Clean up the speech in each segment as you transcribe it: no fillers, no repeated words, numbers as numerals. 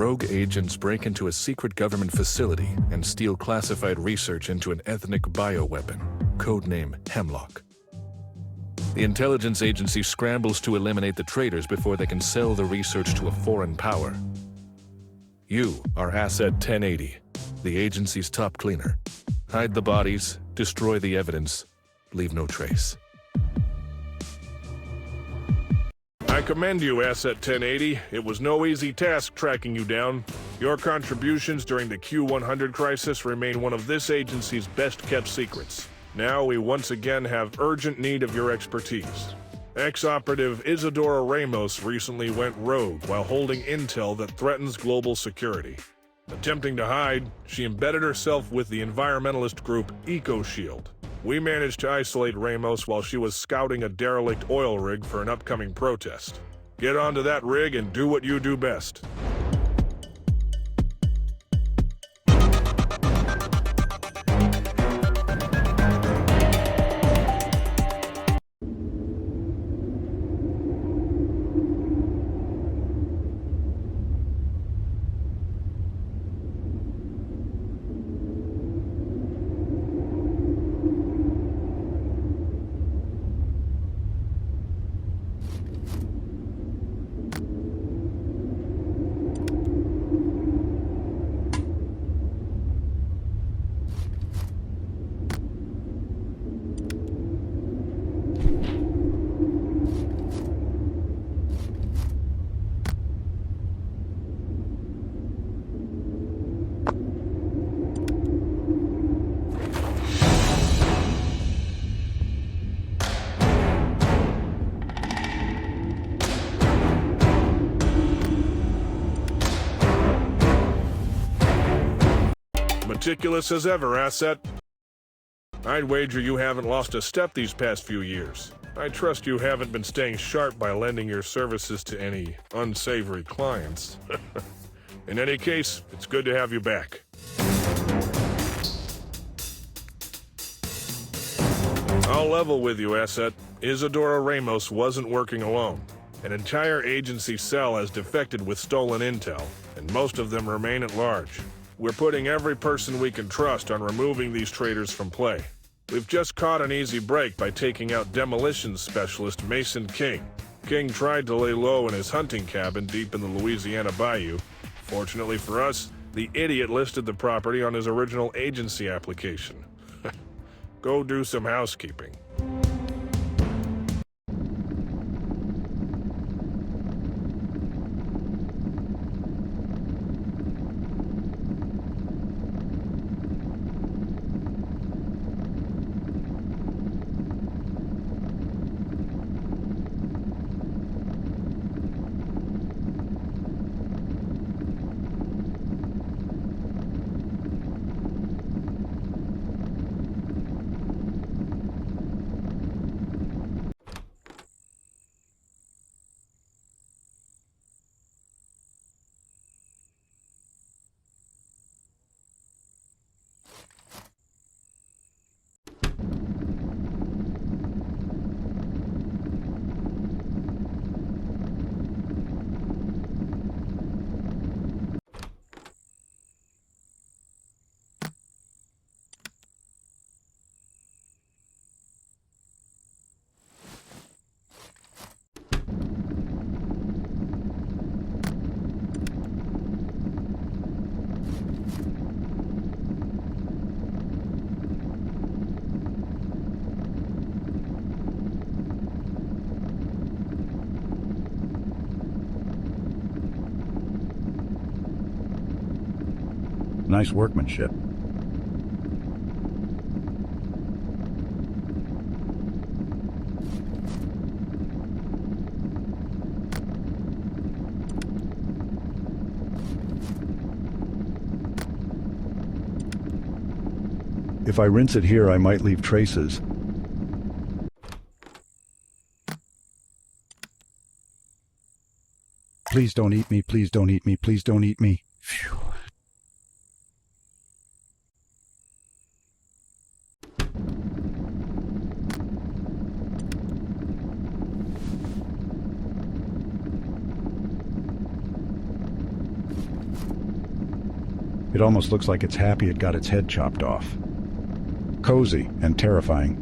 rogue agents break into a secret government facility and steal classified research into an ethnic bioweapon, codename Hemlock. The intelligence agency scrambles to eliminate the traitors before they can sell the research to a foreign power. You are Asset 1080, the agency's top cleaner. Hide the bodies, destroy the evidence, leave no trace. I commend you, Asset 1080. It was no easy task tracking you down. Your contributions during the Q100 crisis remain one of this agency's best-kept secrets. Now we once again have urgent need of your expertise. Ex-operative Isadora Ramos recently went rogue while holding intel that threatens global security. Attempting to hide, she embedded herself with the environmentalist group EcoShield. We managed to isolate Ramos while she was scouting a derelict oil rig for an upcoming protest. Get onto that rig and do what you do best. Meticulous as ever, Asset. I'd wager you haven't lost a step these past few years. I trust you haven't been staying sharp by lending your services to any unsavory clients. In any case, it's good to have you back. I'll level with you, Asset. Isadora Ramos wasn't working alone. An entire agency cell has defected with stolen intel, and most of them remain at large. We're putting every person we can trust on removing these traitors from play. We've just caught an easy break by taking out demolitions specialist Mason King. King tried to lay low in his hunting cabin deep in the Louisiana bayou. Fortunately for us, the idiot listed the property on his original agency application. Go do some housekeeping. Nice workmanship. If I rinse it here, I might leave traces. Please don't eat me, please don't eat me, please don't eat me. Phew. It almost looks like it's happy it got its head chopped off. Cozy and terrifying.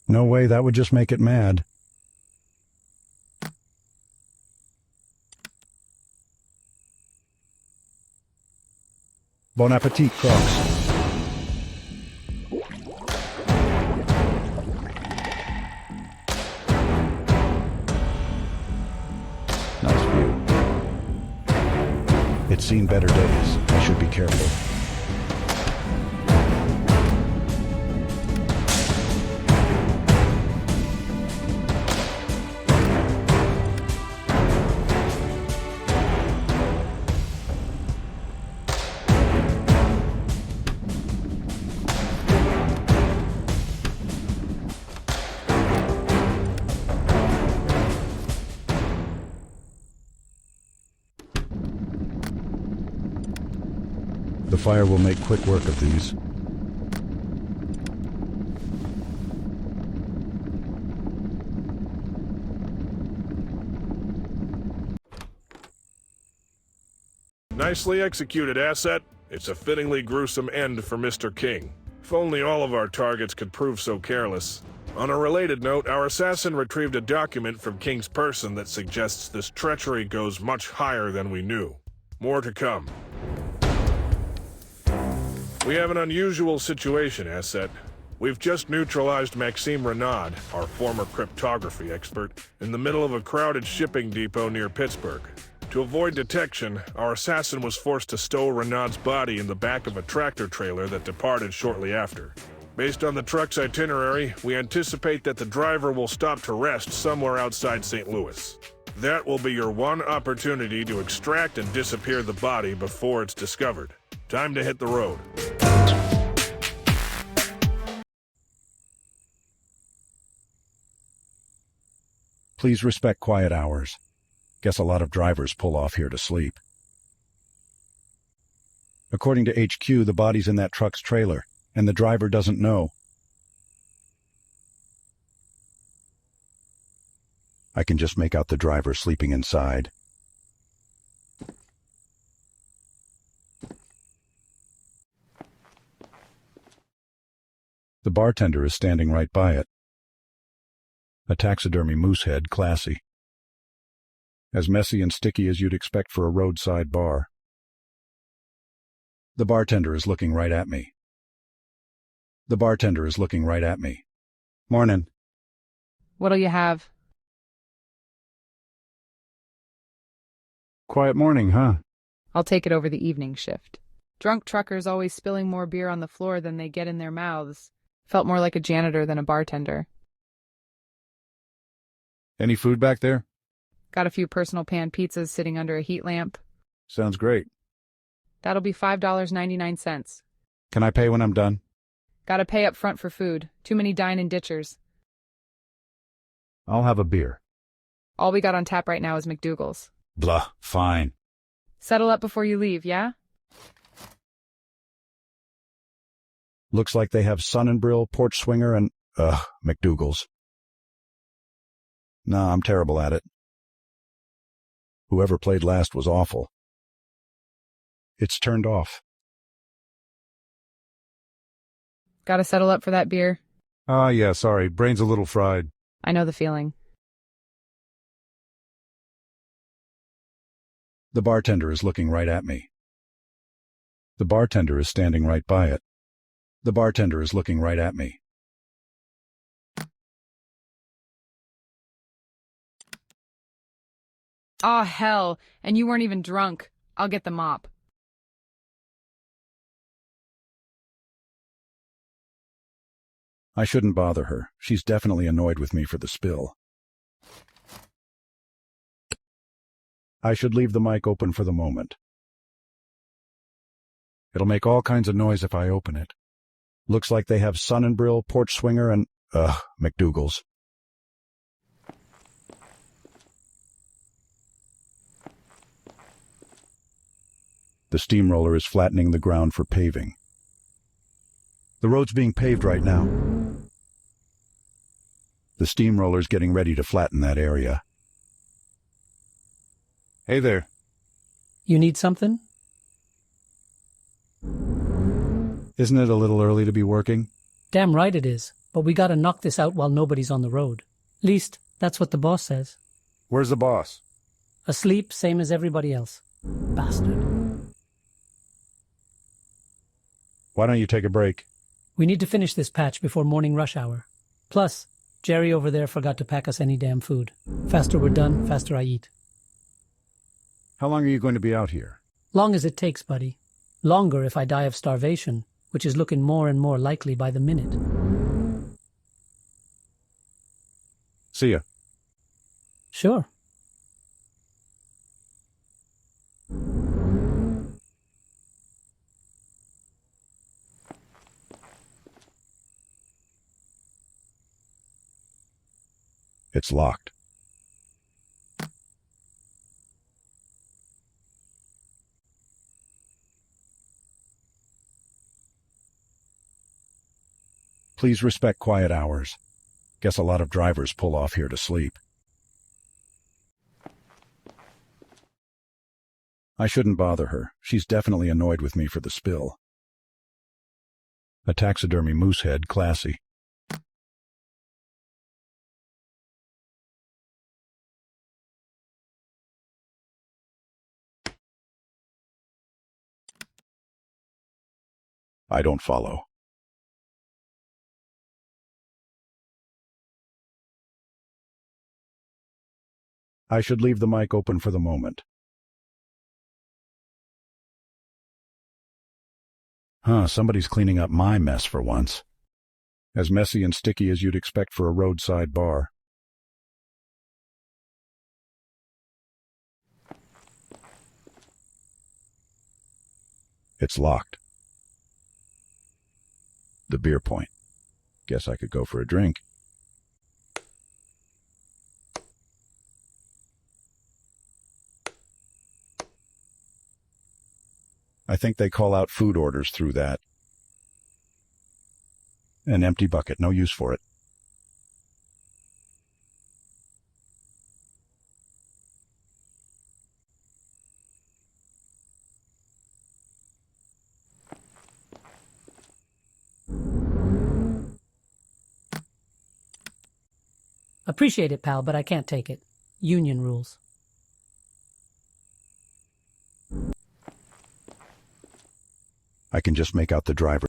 No way, that would just make it mad. Bon appetit, Crocs. Nice view. It's seen better days. I should be careful. The fire will make quick work of these. Nicely executed, asset. It's a fittingly gruesome end for Mr. King. If only all of our targets could prove so careless. On a related note, our assassin retrieved a document from King's person that suggests this treachery goes much higher than we knew. More to come. We have an unusual situation, asset. We've just neutralized Maxime Renaud, our former cryptography expert, in the middle of a crowded shipping depot near Pittsburgh. To avoid detection, our assassin was forced to stow Renaud's body in the back of a tractor trailer that departed shortly after. Based on the truck's itinerary, we anticipate that the driver will stop to rest somewhere outside St. Louis. That will be your one opportunity to extract and disappear the body before it's discovered. Time to hit the road. Please respect quiet hours. Guess a lot of drivers pull off here to sleep. According to HQ, the body's in that truck's trailer, and the driver doesn't know. I can just make out the driver sleeping inside. The bartender is standing right by it. A taxidermy moose head, classy. As messy and sticky as you'd expect for a roadside bar. The bartender is looking right at me. The bartender is looking right at me. Morning. What'll you have? Quiet morning, huh? I'll take it over the evening shift. Drunk truckers always spilling more beer on the floor than they get in their mouths. Felt more like a janitor than a bartender. Any food back there? Got a few personal pan pizzas sitting under a heat lamp. Sounds great. That'll be $5.99. Can I pay when I'm done? Gotta pay up front for food. Too many dine-in ditchers. I'll have a beer. All we got on tap right now is McDougal's. Blah, fine. Settle up before you leave, yeah? Looks like they have Sun and Brill, Porch Swinger, and, McDougal's. Nah, I'm terrible at it. Whoever played last was awful. It's turned off. Gotta settle up for that beer. Yeah, sorry. Brain's a little fried. I know the feeling. The bartender is looking right at me. The bartender is standing right by it. The bartender is looking right at me. Aw, hell. And you weren't even drunk. I'll get the mop. I shouldn't bother her. She's definitely annoyed with me for the spill. I should leave the mic open for the moment. It'll make all kinds of noise if I open it. Looks like they have Sun and Brill, Porch Swinger, and, McDougal's. The steamroller is flattening the ground for paving. The road's being paved right now. The steamroller's getting ready to flatten that area. Hey there. You need something? Isn't it a little early to be working? Damn right it is, but we gotta knock this out while nobody's on the road. Least, that's what the boss says. Where's the boss? Asleep, same as everybody else. Bastard. Why don't you take a break? We need to finish this patch before morning rush hour. Plus, Jerry over there forgot to pack us any damn food. Faster we're done, faster I eat. How long are you going to be out here? Long as it takes, buddy. Longer if I die of starvation, which is looking more and more likely by the minute. See ya. Sure. It's locked. Please respect quiet hours. Guess a lot of drivers pull off here to sleep. I shouldn't bother her. She's definitely annoyed with me for the spill. A taxidermy moose head, classy. I don't follow. I should leave the mic open for the moment. Somebody's cleaning up my mess for once. As messy and sticky as you'd expect for a roadside bar. It's locked. The beer point. Guess I could go for a drink. I think they call out food orders through that. An empty bucket, no use for it. Appreciate it, pal, but I can't take it. Union rules. I can just make out the driver.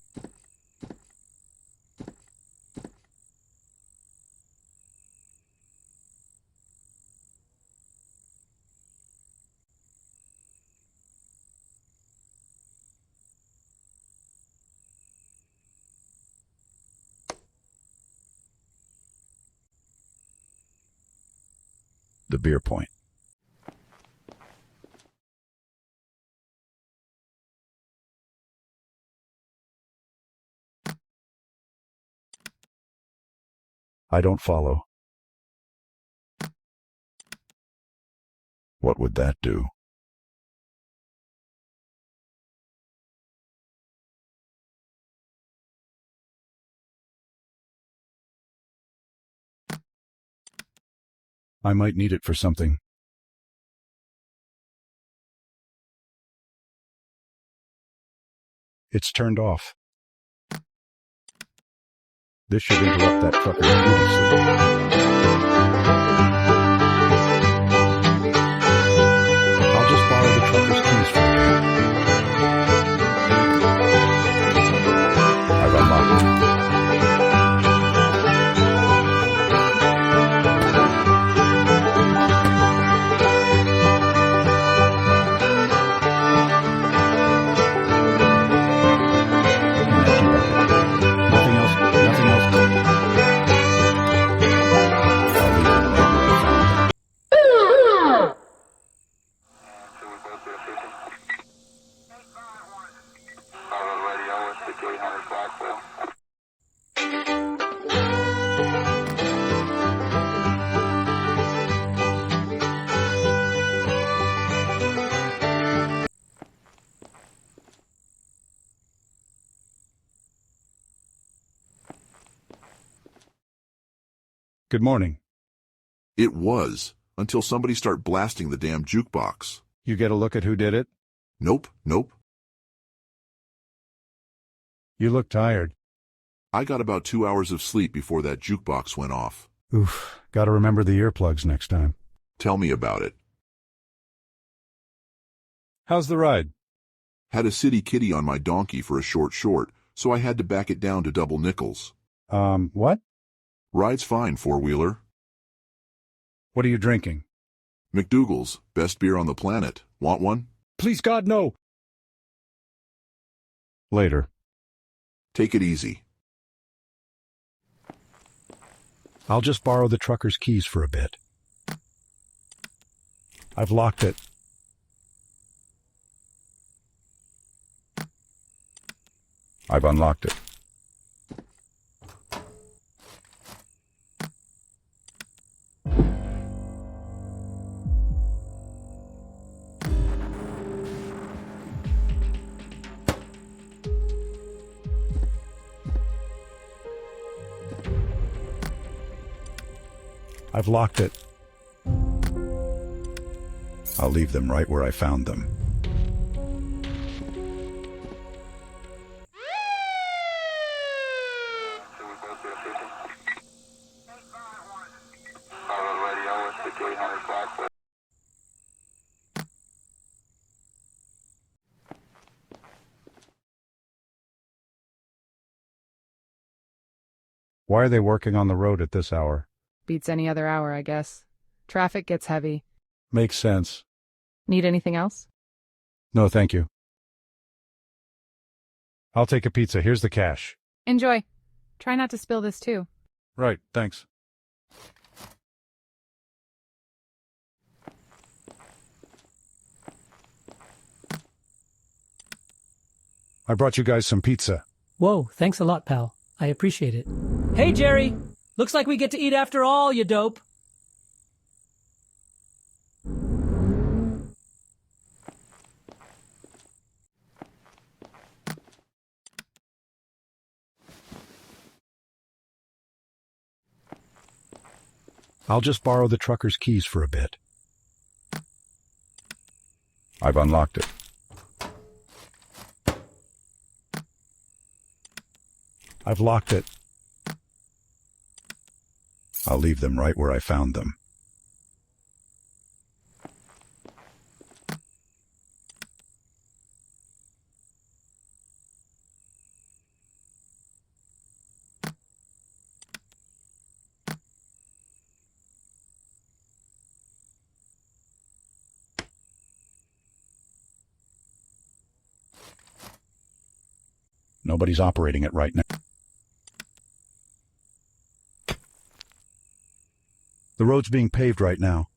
The beer point. I don't follow. What would that do? I might need it for something. It's turned off. This should interrupt that trucker's beauty sleep. I'll just borrow the trucker's keys for a bit. I've unlocked it. Good morning. It was, until somebody started blasting the damn jukebox. You get a look at who did it? Nope. You look tired. I got about 2 hours of sleep before that jukebox went off. Oof, gotta remember the earplugs next time. Tell me about it. How's the ride? Had a city kitty on my donkey for a short, so I had to back it down to double nickels. What? Ride's fine, four-wheeler. What are you drinking? McDougal's, best beer on the planet. Want one? Please, God, no! Later. Take it easy. I'll just borrow the trucker's keys for a bit. I've locked it. I've unlocked it. I've locked it. I'll leave them right where I found them. Why are they working on the road at this hour? Beats any other hour, I guess. Traffic gets heavy. Makes sense. Need anything else? No, thank you. I'll take a pizza. Here's the cash. Enjoy. Try not to spill this too. Right, thanks. I brought you guys some pizza. Whoa, thanks a lot, pal. I appreciate it. Hey, Jerry! Looks like we get to eat after all, you dope. I'll just borrow the trucker's keys for a bit. I've unlocked it. I've locked it. I'll leave them right where I found them. Nobody's operating it right now. The road's being paved right now.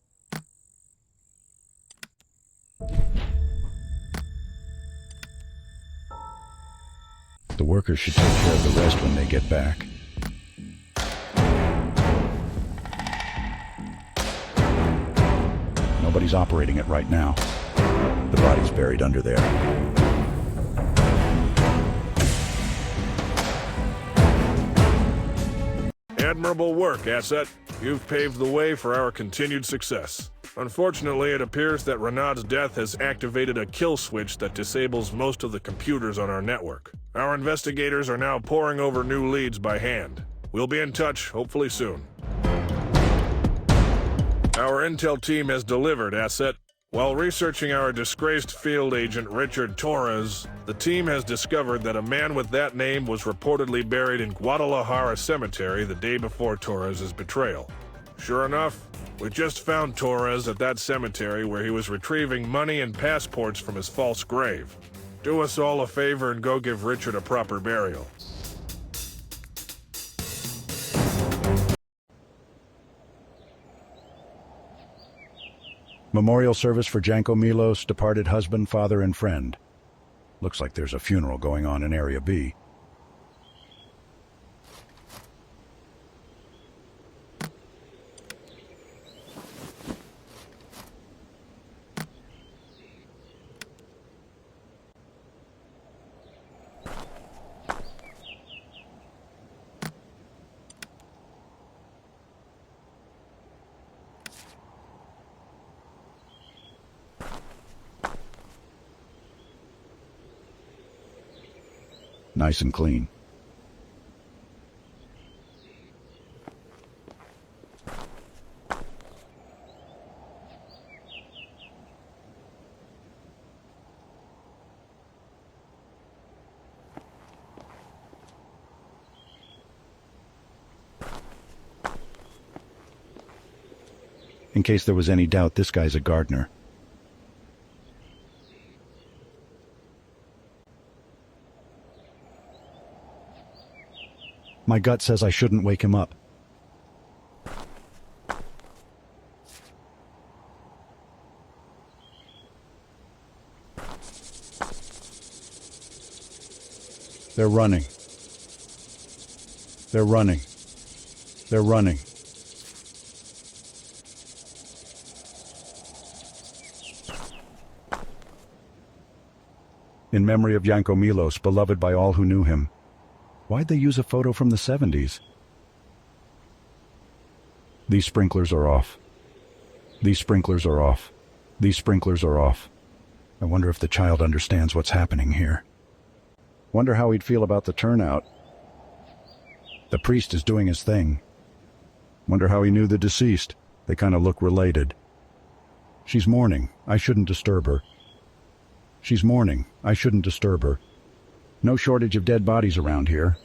The workers should take care of the rest when they get back. Nobody's operating it right now. The body's buried under there. Admirable work, Asset. You've paved the way for our continued success. Unfortunately, it appears that Renaud's death has activated a kill switch that disables most of the computers on our network. Our investigators are now poring over new leads by hand. We'll be in touch, hopefully soon. Our intel team has delivered, Asset. While researching our disgraced field agent Richard Torres, the team has discovered that a man with that name was reportedly buried in Guadalajara Cemetery the day before Torres' betrayal. Sure enough, we just found Torres at that cemetery where he was retrieving money and passports from his false grave. Do us all a favor and go give Richard a proper burial. Memorial service for Janko Milos, departed husband, father, and friend. Looks like there's a funeral going on in Area B. Nice and clean. In case there was any doubt, this guy's a gardener. My gut says I shouldn't wake him up. They're running. They're running. They're running. In memory of Janko Milos, beloved by all who knew him. Why'd they use a photo from the 70s? These sprinklers are off. These sprinklers are off. These sprinklers are off. I wonder if the child understands what's happening here. Wonder how he'd feel about the turnout. The priest is doing his thing. Wonder how he knew the deceased. They kind of look related. She's mourning. I shouldn't disturb her. She's mourning. I shouldn't disturb her. No shortage of dead bodies around here.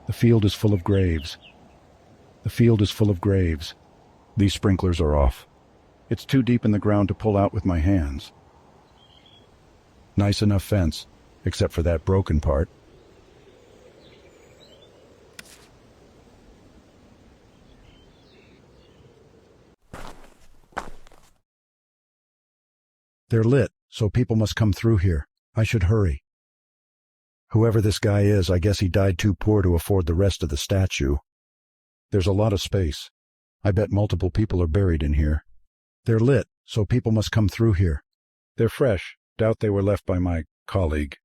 The field is full of graves. The field is full of graves. These sprinklers are off. It's too deep in the ground to pull out with my hands. Nice enough fence, except for that broken part. They're lit, so people must come through here. I should hurry. Whoever this guy is, I guess he died too poor to afford the rest of the statue. There's a lot of space. I bet multiple people are buried in here. They're lit, so people must come through here. They're fresh. Doubt they were left by my colleague.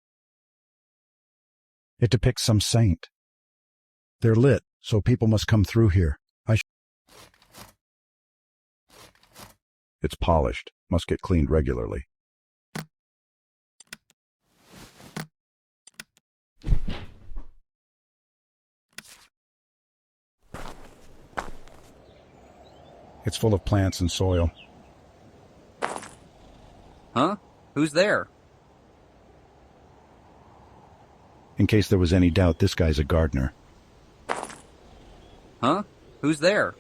It depicts some saint. They're lit, so people must come through here. It's polished. Must get cleaned regularly. It's full of plants and soil. Huh? Who's there? In case there was any doubt, this guy's a gardener. Huh? Who's there?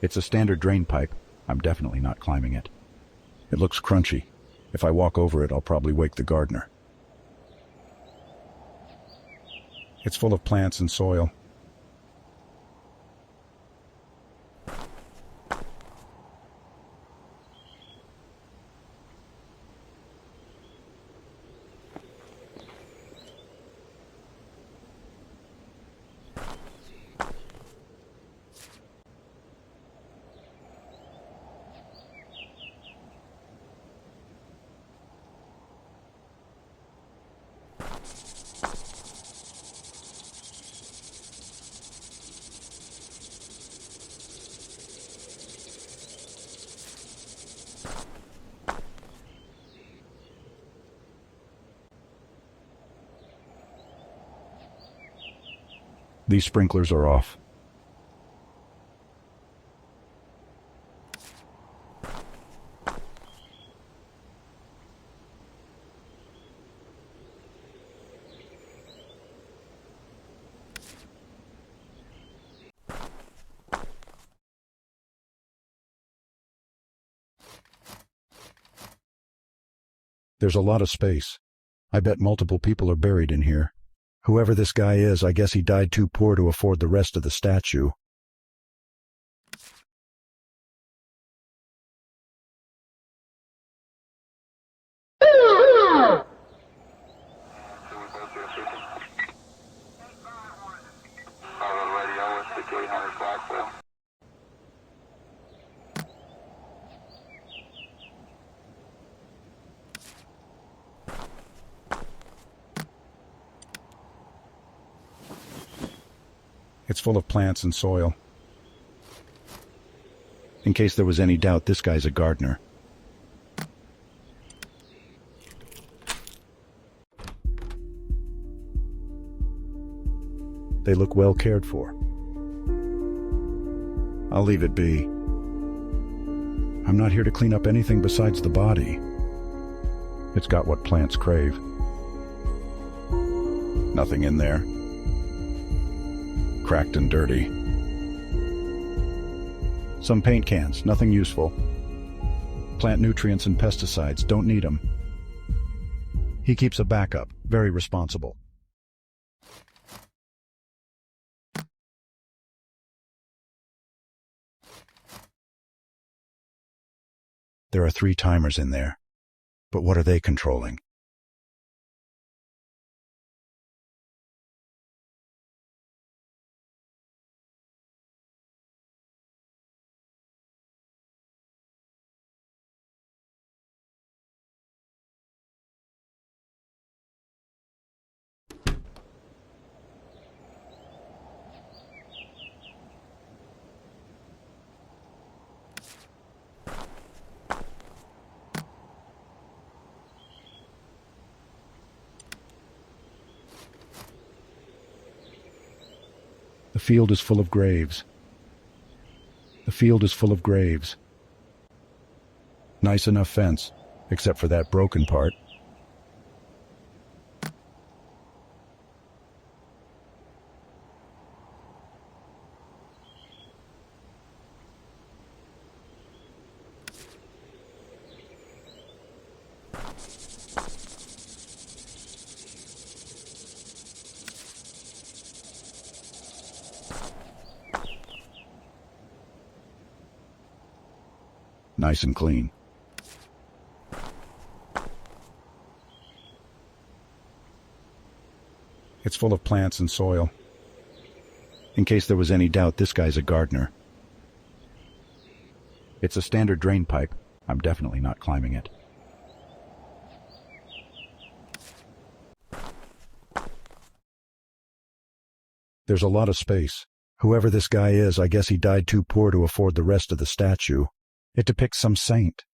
It's a standard drain pipe. I'm definitely not climbing it. It looks crunchy. If I walk over it, I'll probably wake the gardener. It's full of plants and soil. These sprinklers are off. There's a lot of space. I bet multiple people are buried in here. Whoever this guy is, I guess he died too poor to afford the rest of the statue. It's full of plants and soil. In case there was any doubt, this guy's a gardener. They look well cared for. I'll leave it be. I'm not here to clean up anything besides the body. It's got what plants crave. Nothing in there. Cracked and dirty. Some paint cans, nothing useful. Plant nutrients and pesticides, don't need them. He keeps a backup, very responsible. There are 3 timers in there, but what are they controlling? The field is full of graves. The field is full of graves. Nice enough fence, except for that broken part. Nice and clean. It's full of plants and soil. In case there was any doubt, this guy's a gardener. It's a standard drain pipe. I'm definitely not climbing it. There's a lot of space. Whoever this guy is, I guess he died too poor to afford the rest of the statue. It depicts some saint.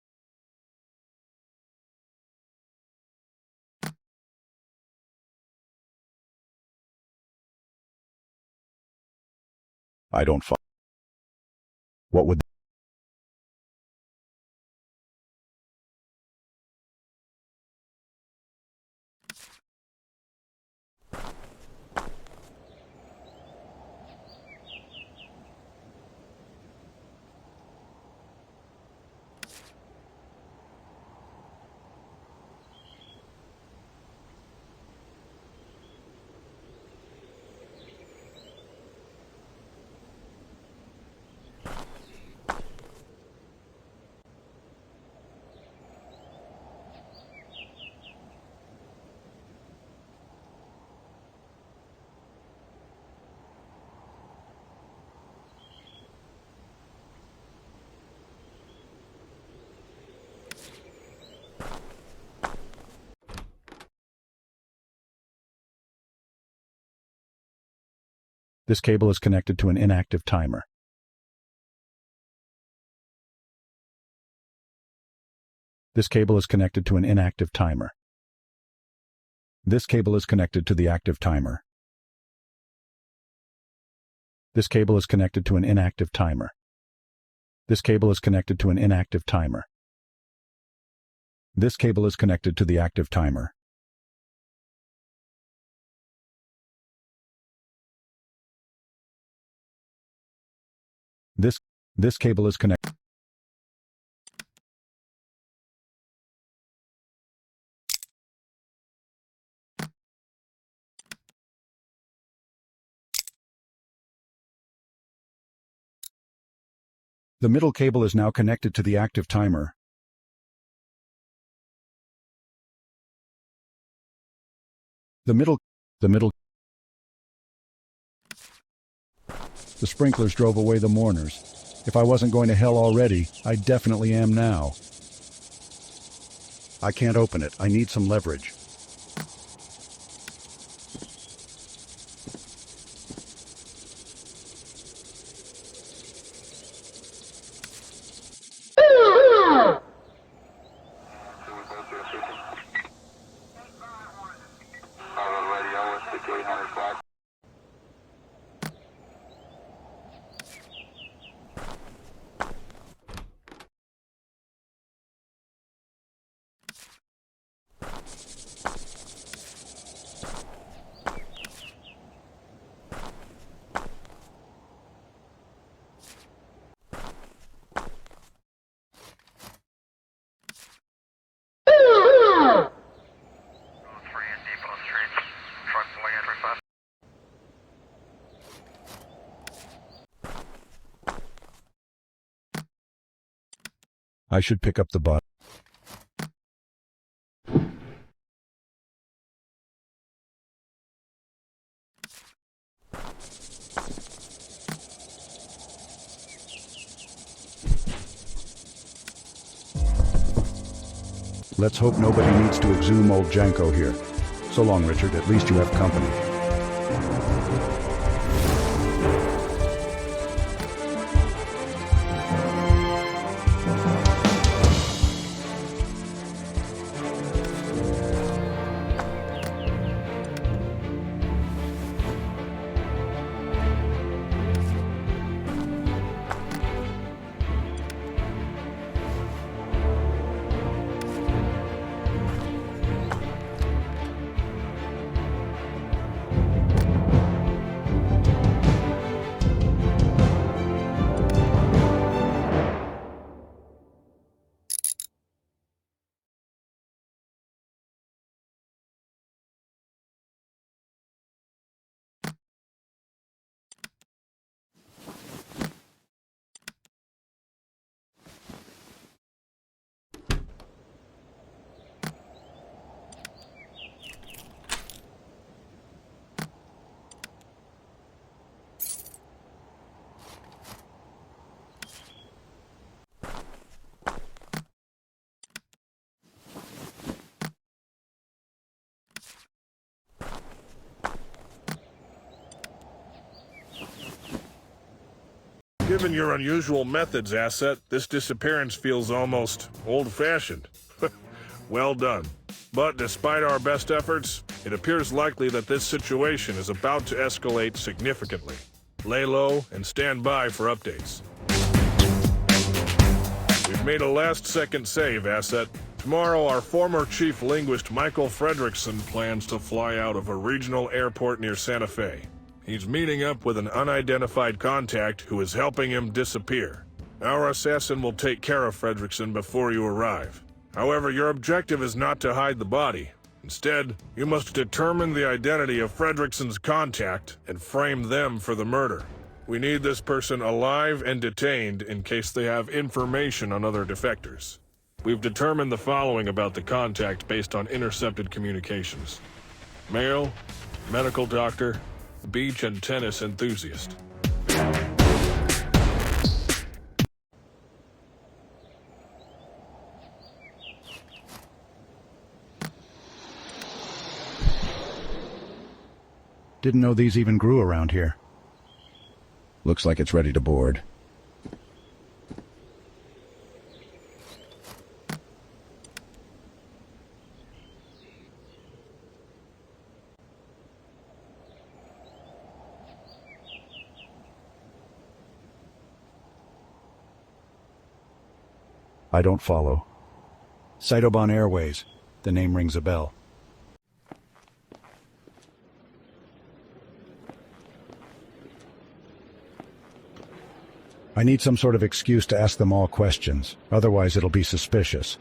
I don't follow. What would... This cable is connected to an inactive timer. This cable is connected to an inactive timer. This cable is connected to the active timer. This cable is connected to an inactive timer. This cable is connected to an inactive timer. This cable is connected to the active timer. This cable is connected. The middle cable is now connected to the active timer. The sprinklers drove away the mourners. If I wasn't going to hell already, I definitely am now. I can't open it. I need some leverage. I should pick up the body. Let's hope nobody needs to exhume old Janko here. So long, Richard. At least you have company. Given your unusual methods, Asset, this disappearance feels almost old-fashioned. Well done. But despite our best efforts, it appears likely that this situation is about to escalate significantly. Lay low and stand by for updates. We've made a last-second save, Asset. Tomorrow, our former chief linguist Michael Fredrickson plans to fly out of a regional airport near Santa Fe. He's meeting up with an unidentified contact who is helping him disappear. Our assassin will take care of Fredrickson before you arrive. However, your objective is not to hide the body. Instead, you must determine the identity of Fredrickson's contact and frame them for the murder. We need this person alive and detained in case they have information on other defectors. We've determined the following about the contact based on intercepted communications. Male, medical doctor, beach and tennis enthusiast. Didn't know these even grew around here. Looks like it's ready to board. I don't follow. Cytobon Airways. The name rings a bell. I need some sort of excuse to ask them all questions. Otherwise, it'll be suspicious.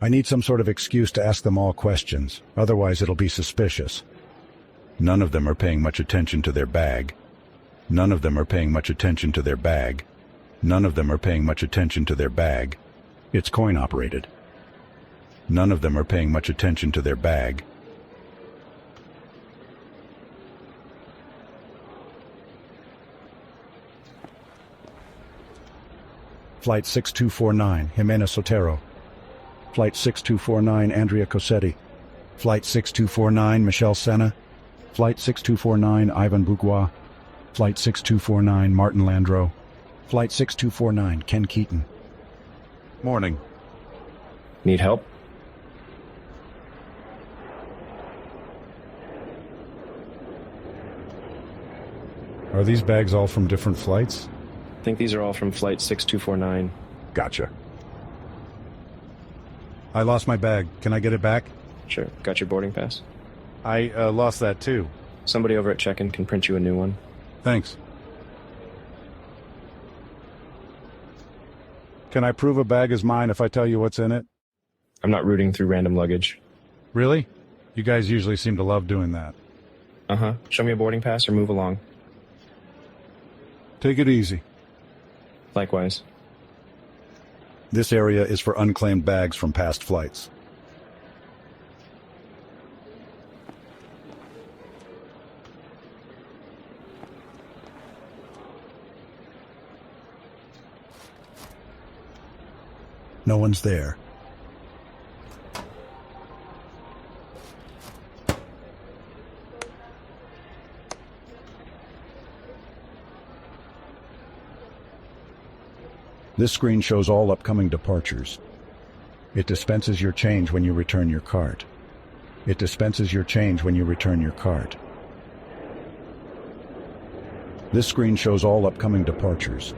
I need some sort of excuse to ask them all questions. Otherwise, it'll be suspicious. None of them are paying much attention to their bag. None of them are paying much attention to their bag. None of them are paying much attention to their bag. It's coin-operated. None of them are paying much attention to their bag. Flight 6249, Jimena Sotero. Flight 6249, Andrea Cossetti. Flight 6249, Michelle Senna. Flight 6249, Ivan Bourgois. Flight 6249, Martin Landreau. Flight 6249, Ken Keaton. Morning. Need help? Are these bags all from different flights? I think these are all from Flight 6249. Gotcha. I lost my bag. Can I get it back? Sure. Got your boarding pass? I lost that too. Somebody over at check-in can print you a new one. Thanks. Can I prove a bag is mine if I tell you what's in it? I'm not rooting through random luggage. Really? You guys usually seem to love doing that. Uh-huh. Show me a boarding pass or move along. Take it easy. Likewise. This area is for unclaimed bags from past flights. No one's there. This screen shows all upcoming departures. It dispenses your change when you return your cart. It dispenses your change when you return your cart. This screen shows all upcoming departures.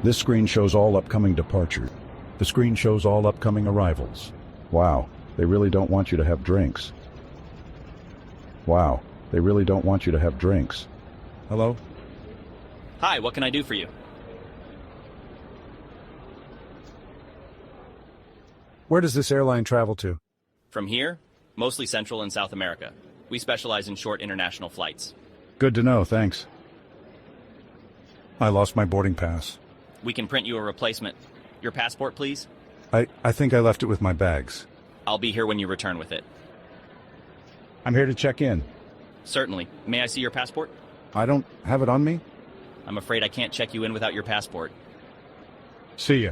This screen shows all upcoming departures. The screen shows all upcoming arrivals. Wow, they really don't want you to have drinks. Wow, they really don't want you to have drinks. Hello? Hi, what can I do for you? Where does this airline travel to? From here, mostly Central and South America. We specialize in short international flights. Good to know, thanks. I lost my boarding pass. We can print you a replacement. Your passport, please? I think I left it with my bags. I'll be here when you return with it. I'm here to check in. Certainly. May I see your passport? I don't have it on me? I'm afraid I can't check you in without your passport. See ya.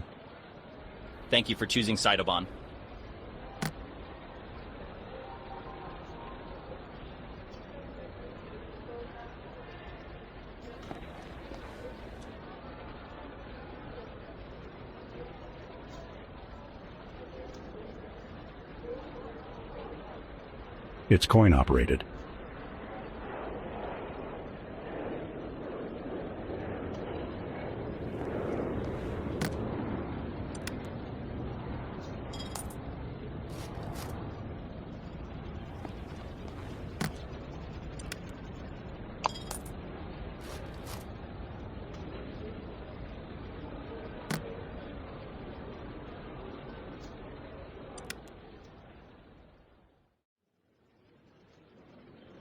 Thank you for choosing Cytobon. It's coin operated.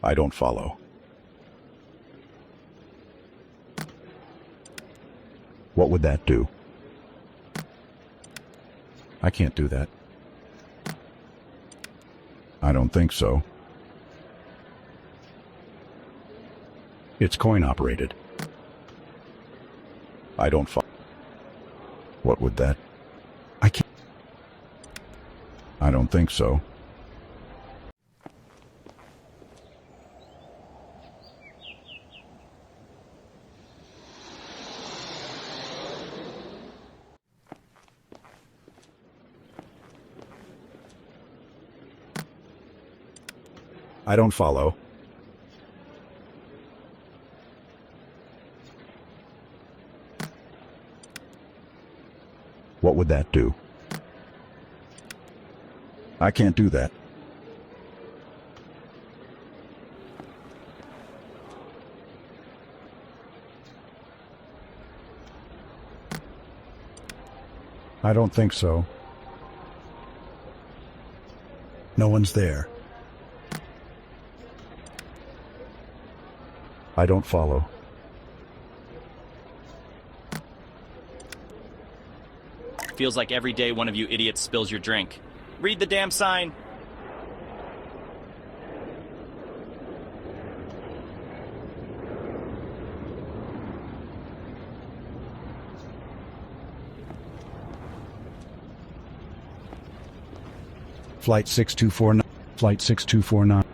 I don't follow. What would that do? I can't do that. I don't think so. It's coin operated. I don't follow. What would that? I can't. I don't think so. I don't follow. What would that do? I can't do that. I don't think so. No one's there. I don't follow. Feels like every day one of you idiots spills your drink. Read the damn sign! Flight 6249. Flight 6249.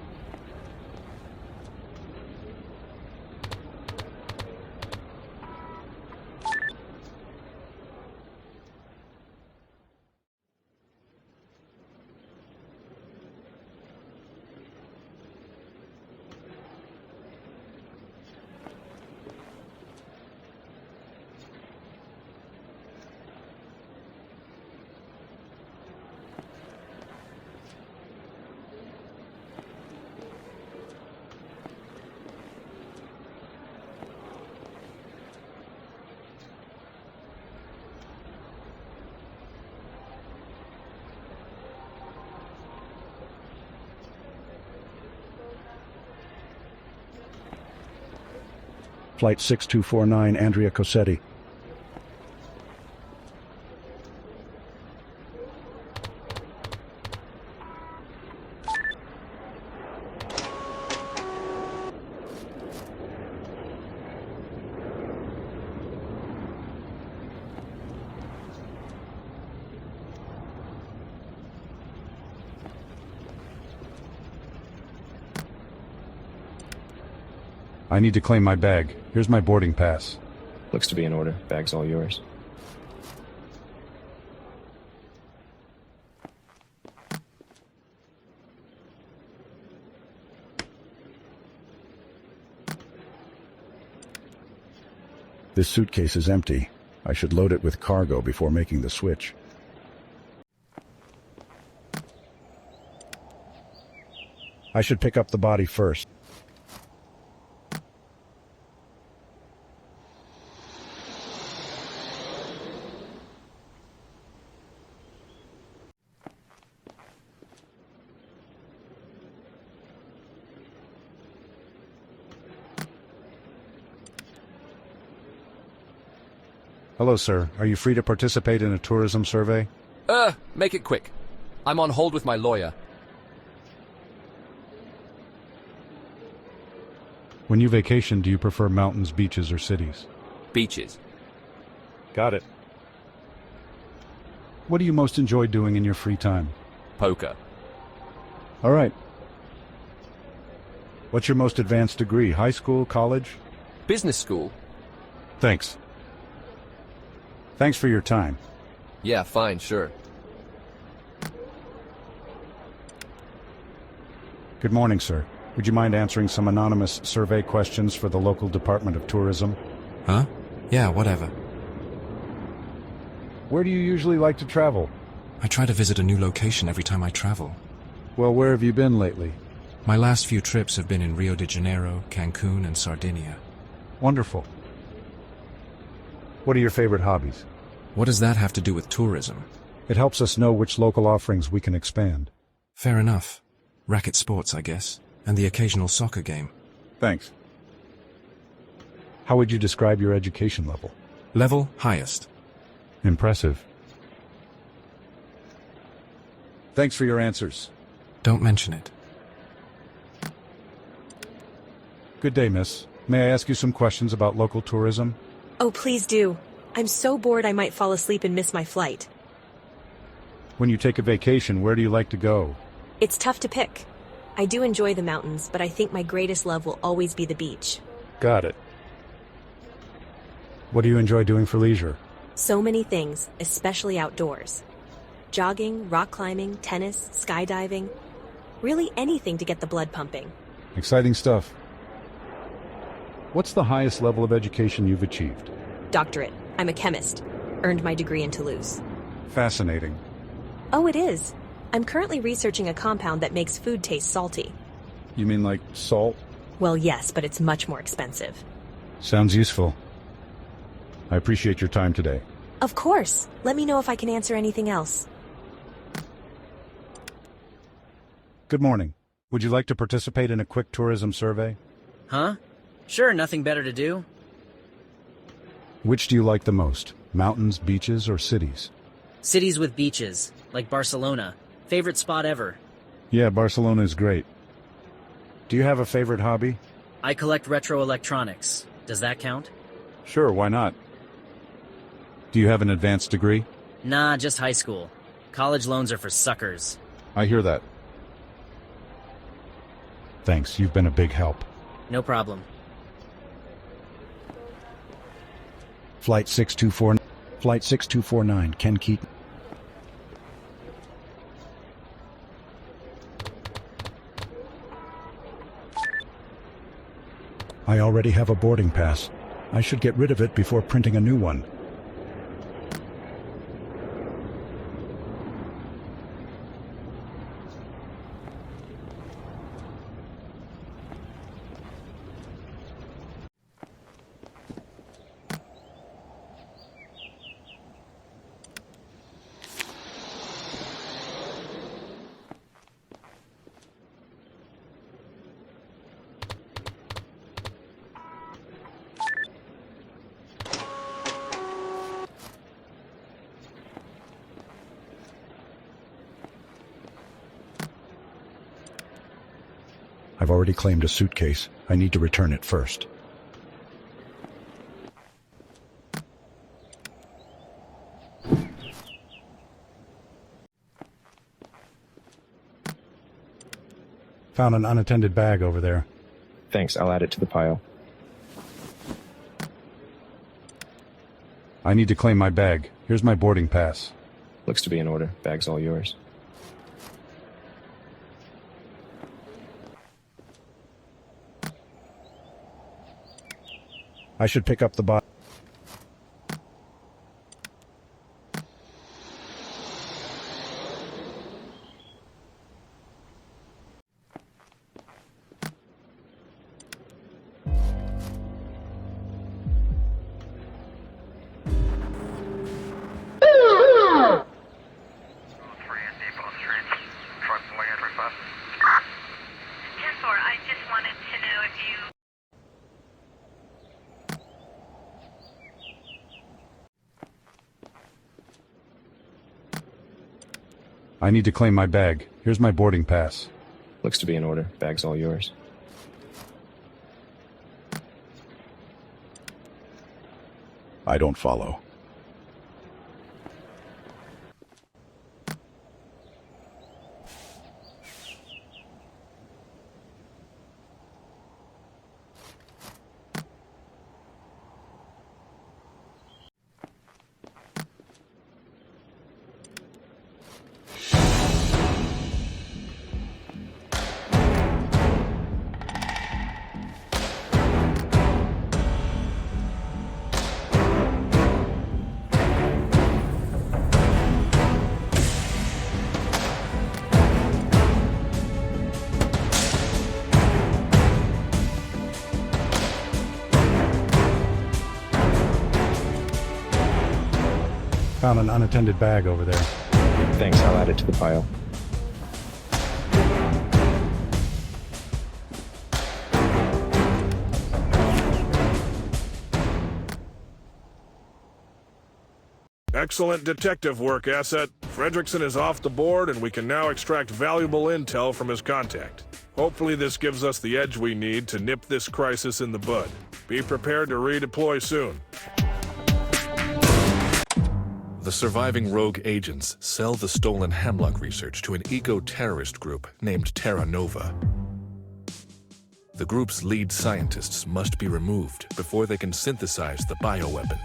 Flight 6249, Andrea Cossetti. I need to claim my bag. Here's my boarding pass. Looks to be in order. Bag's all yours. This suitcase is empty. I should load it with cargo before making the switch. I should pick up the body first. Hello, sir. Are you free to participate in a tourism survey? Make it quick. I'm on hold with my lawyer. When you vacation, do you prefer mountains, beaches, or cities? Beaches. Got it. What do you most enjoy doing in your free time? Poker. All right. What's your most advanced degree? High school, college? Business school. Thanks. Thanks for your time. Yeah, fine, sure. Good morning, sir. Would you mind answering some anonymous survey questions for the local Department of Tourism? Huh? Yeah, whatever. Where do you usually like to travel? I try to visit a new location every time I travel. Well, where have you been lately? My last few trips have been in Rio de Janeiro, Cancun, and Sardinia. Wonderful. What are your favorite hobbies? What does that have to do with tourism? It helps us know which local offerings we can expand. Fair enough. Racket sports, I guess, and the occasional soccer game. Thanks. How would you describe your education level? Level highest. Impressive. Thanks for your answers. Don't mention it. Good day, miss. May I ask you some questions about local tourism? Oh, please do. I'm so bored I might fall asleep and miss my flight. When you take a vacation, where do you like to go? It's tough to pick. I do enjoy the mountains, but I think my greatest love will always be the beach. Got it. What do you enjoy doing for leisure? So many things, especially outdoors. Jogging, rock climbing, tennis, skydiving. Really anything to get the blood pumping. Exciting stuff. What's the highest level of education you've achieved? Doctorate. I'm a chemist. Earned my degree in Toulouse. Fascinating. Oh, it is. I'm currently researching a compound that makes food taste salty. You mean like salt? Well, yes, but it's much more expensive. Sounds useful. I appreciate your time today. Of course. Let me know if I can answer anything else. Good morning. Would you like to participate in a quick tourism survey? Huh? Sure, nothing better to do. Which do you like the most? Mountains, beaches, or cities? Cities with beaches, like Barcelona. Favorite spot ever. Yeah, Barcelona is great. Do you have a favorite hobby? I collect retro electronics. Does that count? Sure, why not? Do you have an advanced degree? Nah, just high school. College loans are for suckers. I hear that. Thanks, you've been a big help. No problem. Flight 6249, Ken Keaton. I already have a boarding pass. I should get rid of it before printing a new one. I've already claimed a suitcase. I need to return it first. Found an unattended bag over there. Thanks, I'll add it to the pile. I need to claim my bag. Here's my boarding pass. Looks to be in order. Bag's all yours. I should pick up the bot. I need to claim my bag. Here's my boarding pass. Looks to be in order. Bag's all yours. I don't follow. Found an unattended bag over there. Thanks, I'll add it to the pile. Excellent detective work, Asset. Fredrickson is off the board, and we can now extract valuable intel from his contact. Hopefully this gives us the edge we need to nip this crisis in the bud. Be prepared to redeploy soon. The surviving rogue agents sell the stolen hemlock research to an eco-terrorist group named Terra Nova. The group's lead scientists must be removed before they can synthesize the bioweapon.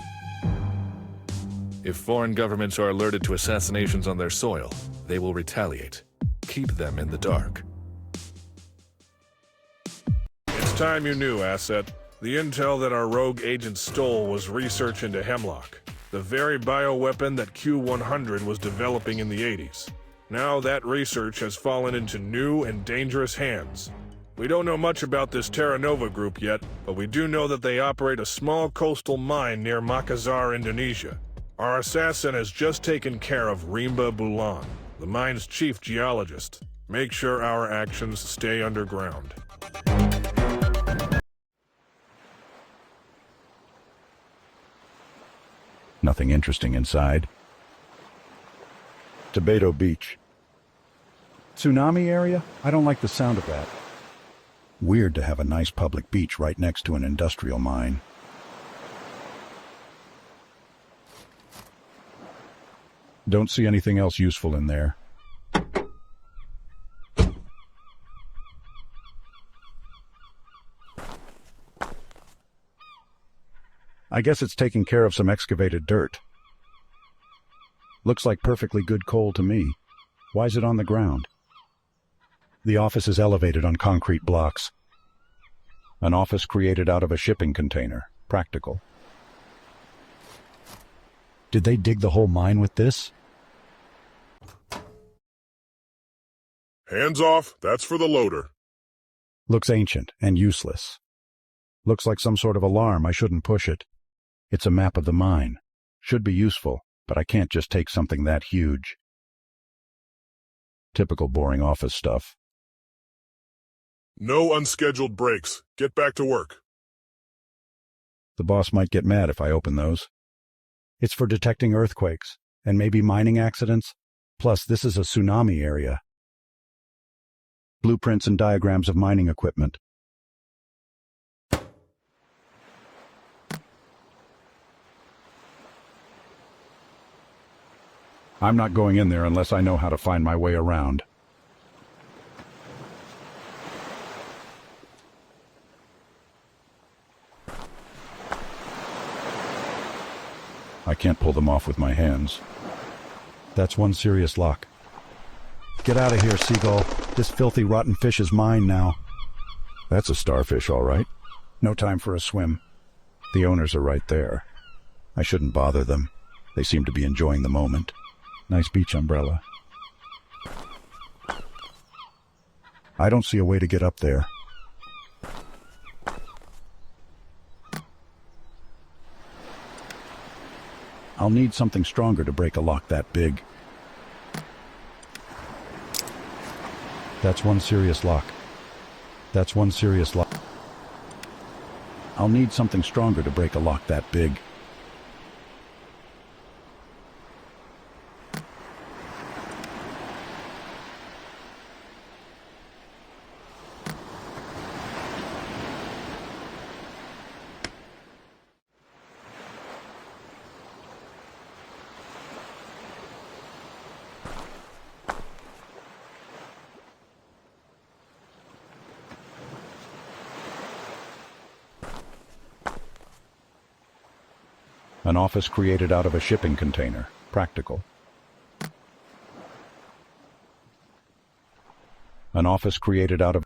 If foreign governments are alerted to assassinations on their soil, they will retaliate. Keep them in the dark. It's time you knew, Asset. The intel that our rogue agents stole was research into hemlock, the very bioweapon that Q-100 was developing in the 80s. Now that research has fallen into new and dangerous hands. We don't know much about this Terra Nova group yet, but we do know that they operate a small coastal mine near Makassar, Indonesia. Our assassin has just taken care of Rimba Bulan, the mine's chief geologist. Make sure our actions stay underground. Nothing interesting inside. Tobato Beach. Tsunami area? I don't like the sound of that. Weird to have a nice public beach right next to an industrial mine. Don't see anything else useful in there. I guess it's taking care of some excavated dirt. Looks like perfectly good coal to me. Why is it on the ground? The office is elevated on concrete blocks. An office created out of a shipping container. Practical. Did they dig the whole mine with this? Hands off, that's for the loader. Looks ancient and useless. Looks like some sort of alarm. I shouldn't push it. It's a map of the mine. Should be useful, but I can't just take something that huge. Typical boring office stuff. No unscheduled breaks. Get back to work. The boss might get mad if I open those. It's for detecting earthquakes, and maybe mining accidents. Plus, this is a tsunami area. Blueprints and diagrams of mining equipment. I'm not going in there unless I know how to find my way around. I can't pull them off with my hands. That's one serious lock. Get out of here, seagull. This filthy, rotten fish is mine now. That's a starfish, all right. No time for a swim. The owners are right there. I shouldn't bother them. They seem to be enjoying the moment. Nice beach umbrella. I don't see a way to get up there. I'll need something stronger to break a lock that big. That's one serious lock. That's one serious lock. I'll need something stronger to break a lock that big. An office created out of a shipping container. Practical. An office created out of...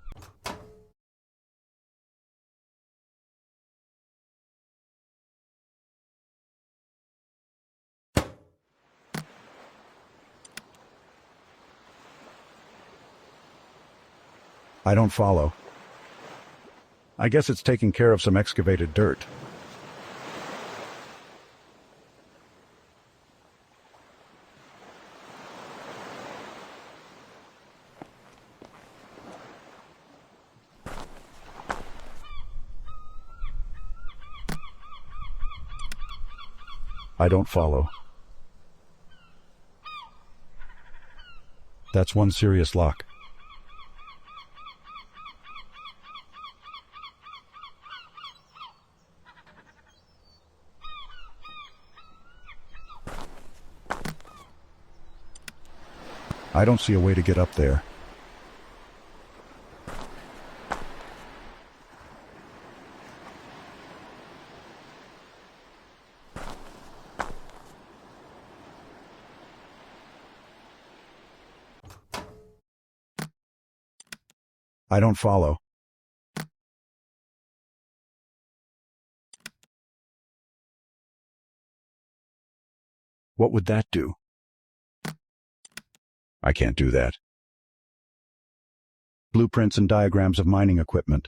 I don't follow. I guess it's taking care of some excavated dirt. I don't follow. That's one serious lock. I don't see a way to get up there. I don't follow. What would that do? I can't do that. Blueprints and diagrams of mining equipment.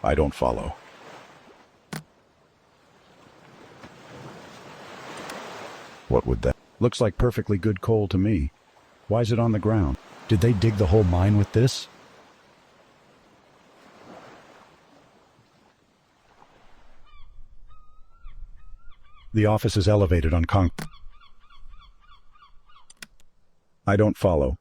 I don't follow. What would that? Looks like perfectly good coal to me. Why is it on the ground? Did they dig the whole mine with this? The office is elevated on concrete. I don't follow.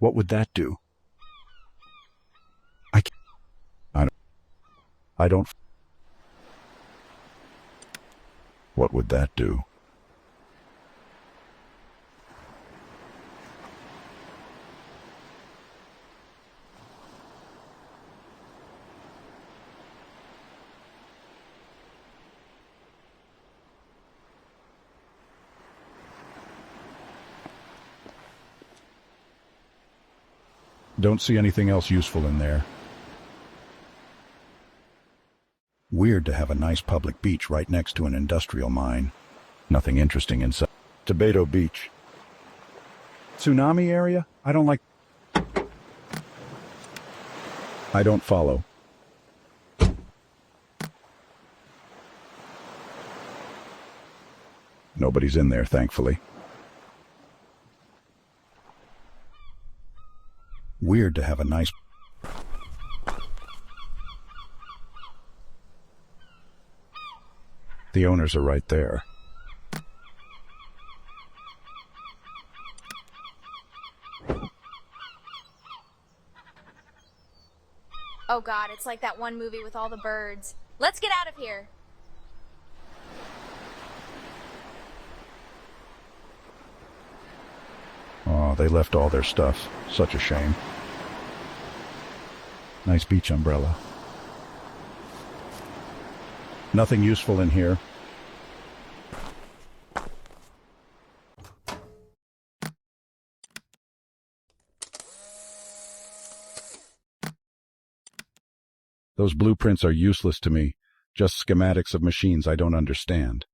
What would that do? I don't. What would that do? Don't see anything else useful in there. Weird to have a nice public beach right next to an industrial mine. Nothing interesting inside. Tobato Beach. Tsunami area? I don't like... I don't follow. Nobody's in there, thankfully. Weird to have a nice... The owners are right there. Oh god, it's like that one movie with all the birds. Let's get out of here. Oh, they left all their stuff. Such a shame. Nice beach umbrella. Nothing useful in here. Those blueprints are useless to me. Just schematics of machines I don't understand.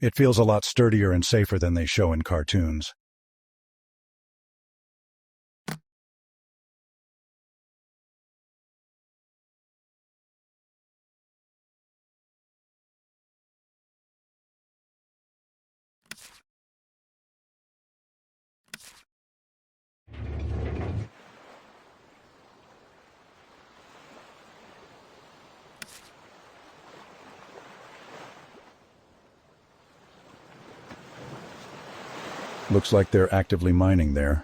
It feels a lot sturdier and safer than they show in cartoons. Looks like they're actively mining there.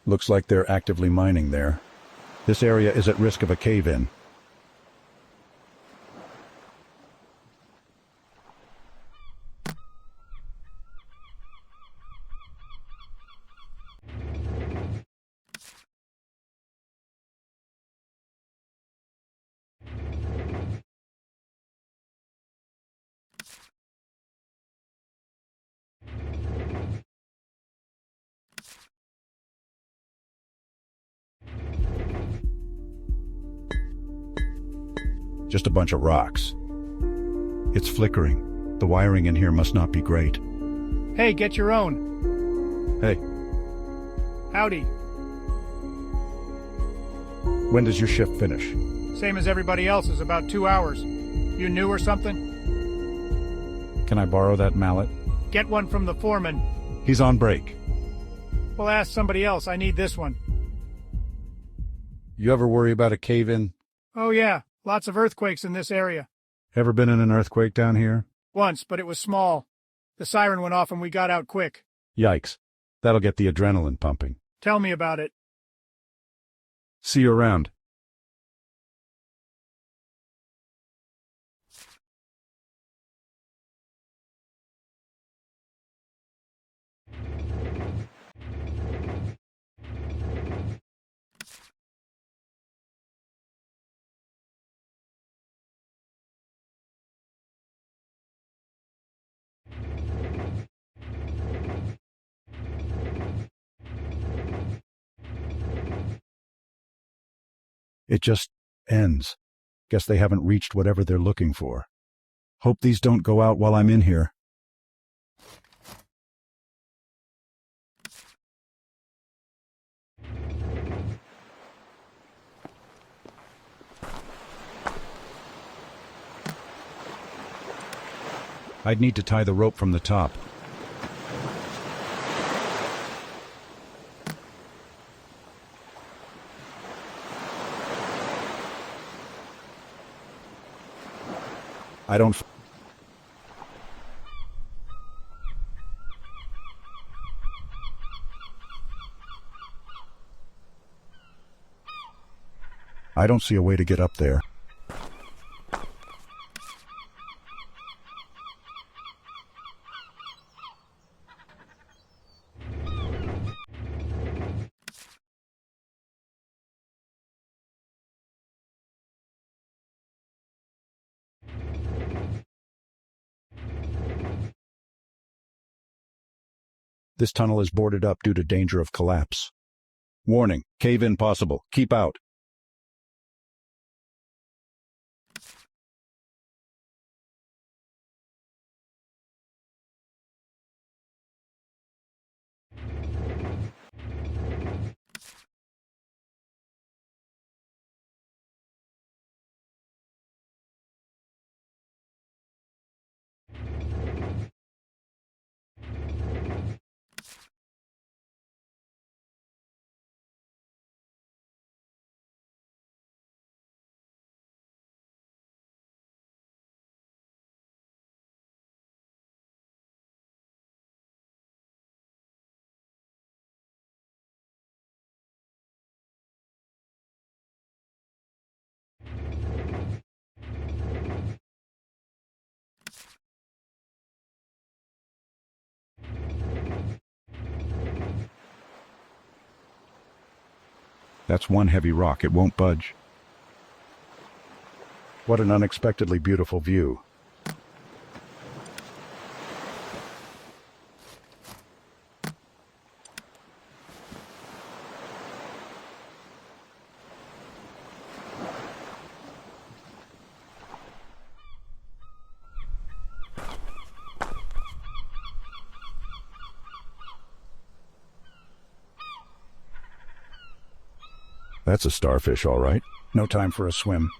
Looks like they're actively mining there. This area is at risk of a cave-in. Just a bunch of rocks. It's flickering. The wiring in here must not be great. Hey, get your own. Hey, Howdy. when does your shift finish? Same as everybody else's, about 2 hours. You new or something? Can I borrow that mallet? Get one from the foreman. He's on break. Well, ask somebody else. I need this one. You ever worry about a cave-in? Oh yeah, lots of earthquakes in this area. Ever been in an earthquake down here? Once, but it was small. The siren went off and we got out quick. Yikes. That'll get the adrenaline pumping. Tell me about it. See you around. It just ends. Guess they haven't reached whatever they're looking for. Hope these don't go out while I'm in here. I'd need to tie the rope from the top. I don't... I don't see a way to get up there. This tunnel is boarded up due to danger of collapse. Warning, cave-in possible. Keep out. That's one heavy rock. It won't budge. What an unexpectedly beautiful view. That's a starfish, all right. No time for a swim.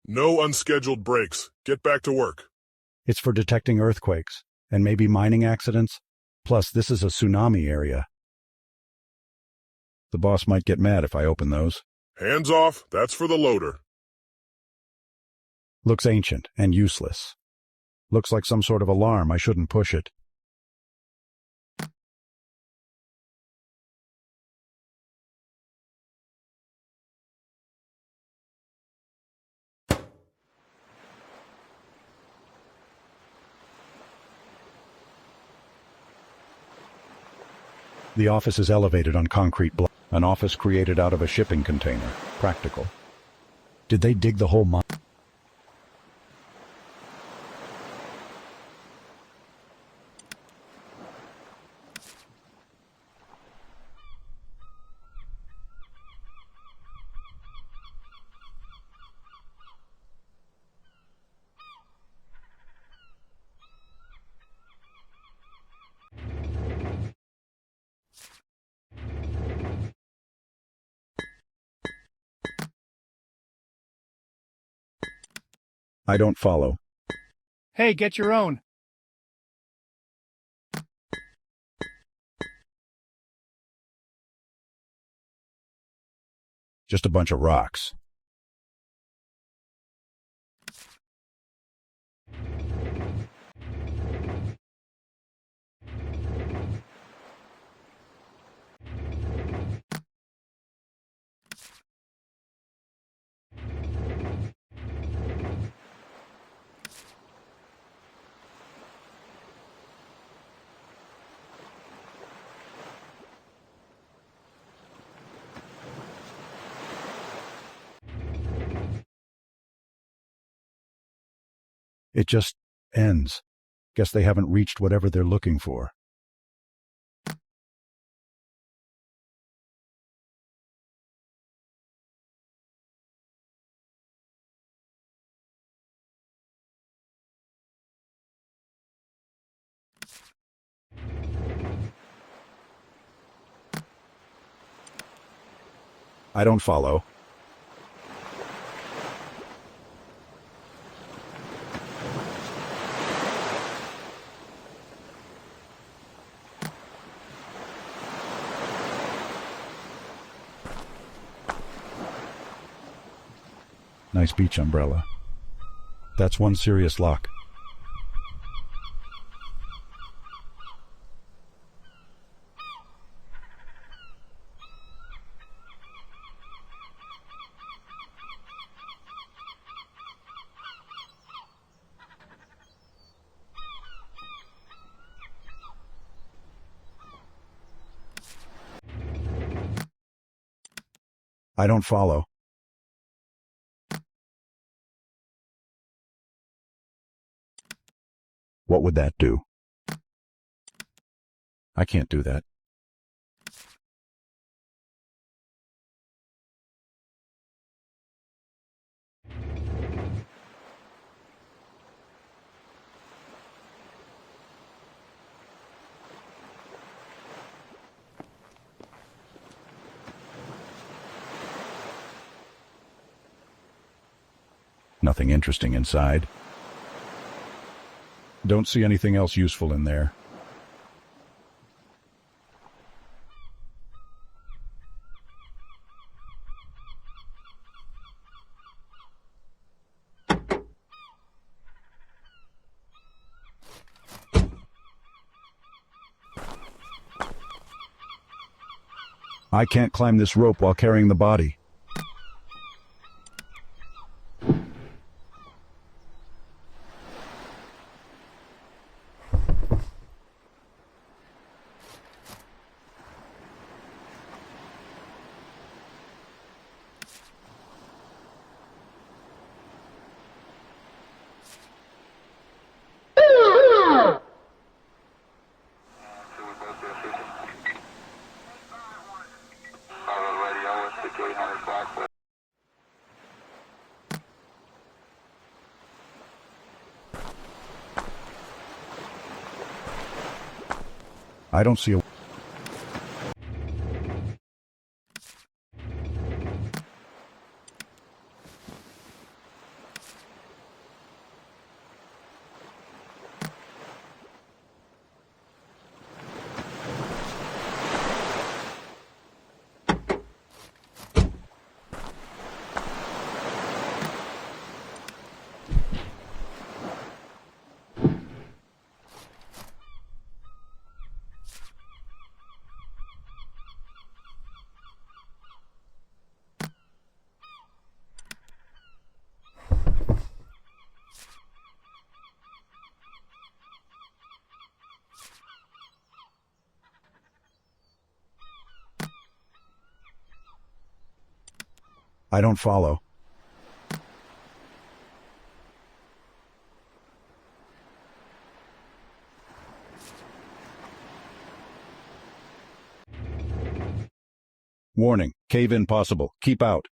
No unscheduled breaks. Get back to work. It's for detecting earthquakes, and maybe mining accidents. Plus, this is a tsunami area. The boss might get mad if I open those. Hands off. That's for the loader. Looks ancient and useless. Looks like some sort of alarm. I shouldn't push it. The office is elevated on concrete block. An office created out of a shipping container. Practical. Did they dig the whole mine? I don't follow. Hey, get your own. Just a bunch of rocks. It just ends. Guess they haven't reached whatever they're looking for. I don't follow. Nice beach umbrella. That's one serious lock. I don't follow. What would that do? I can't do that. Nothing interesting inside. Don't see anything else useful in there. I can't climb this rope while carrying the body. I don't see a... I don't follow. Warning, cave-in possible. Keep out.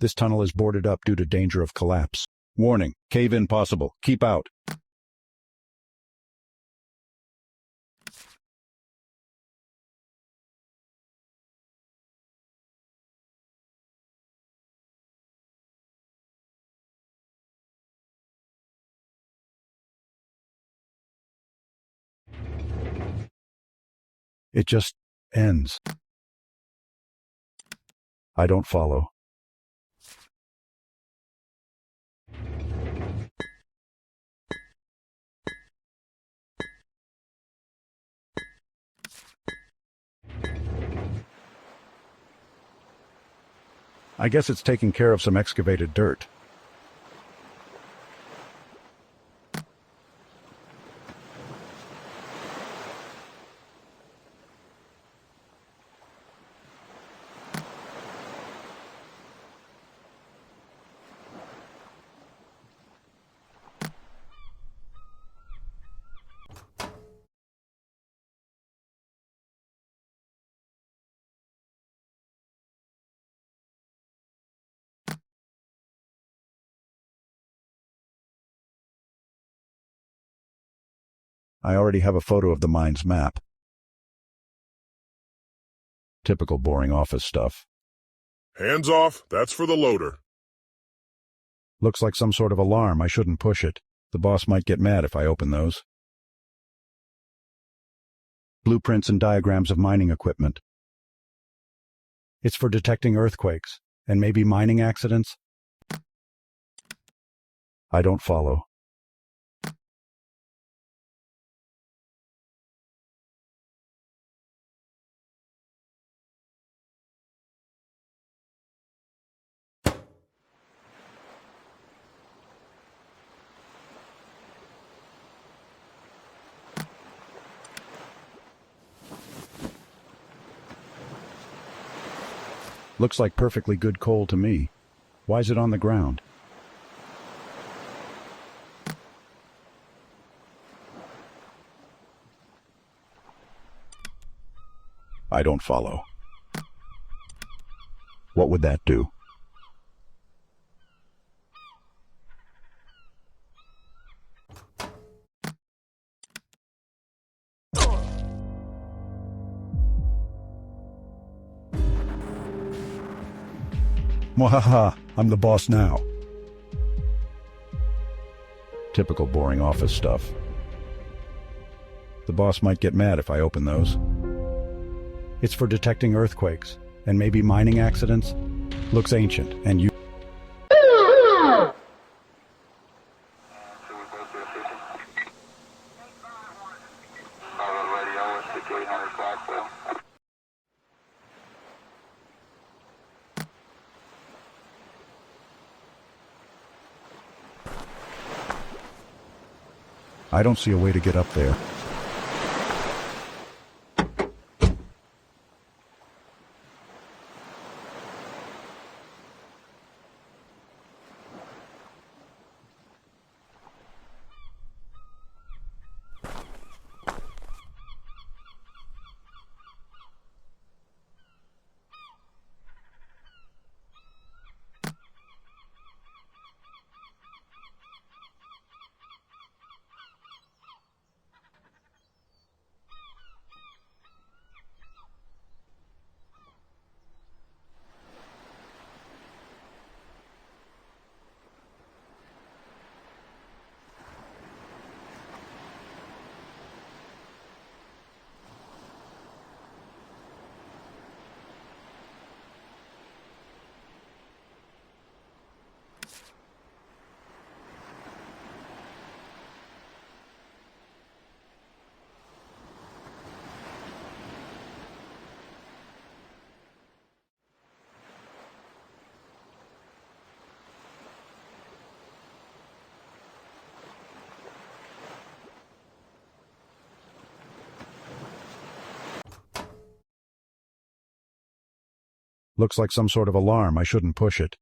This tunnel is boarded up due to danger of collapse. Warning, cave-in possible. Keep out. It just ends. I don't follow. I guess it's taking care of some excavated dirt. I already have a photo of the mine's map. Typical boring office stuff. Hands off, that's for the loader. Looks like some sort of alarm. I shouldn't push it. The boss might get mad if I open those. Blueprints and diagrams of mining equipment. It's for detecting earthquakes, and maybe mining accidents. I don't follow. Looks like perfectly good coal to me. Why is it on the ground? I don't follow. What would that do? Mwahaha, I'm the boss now. Typical boring office stuff. The boss might get mad if I open those. It's for detecting earthquakes and maybe mining accidents. Looks ancient and you. I don't see a way to get up there. Looks like some sort of alarm. I shouldn't push it.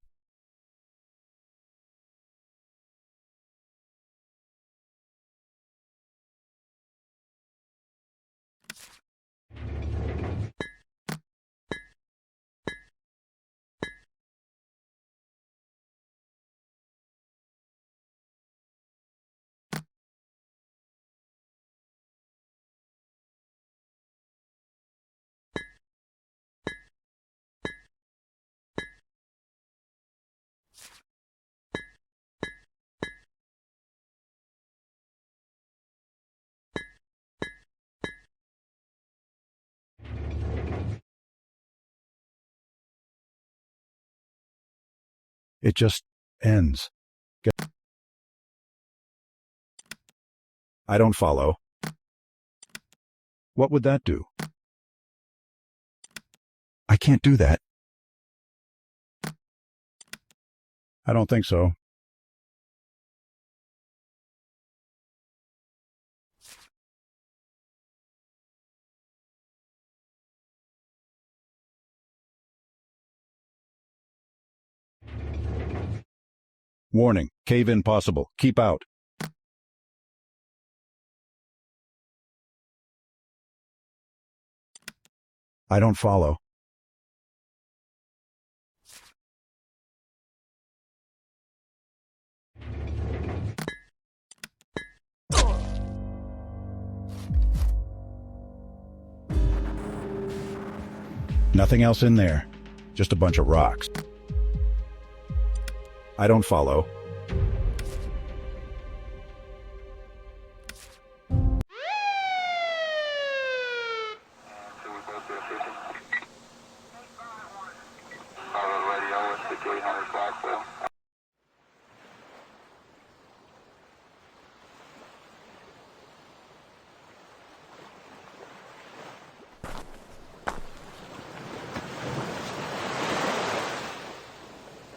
It just ends. I don't follow. What would that do? I can't do that. I don't think so. Warning, cave-in possible. Keep out. I don't follow. Nothing else in there. Just a bunch of rocks. I don't follow.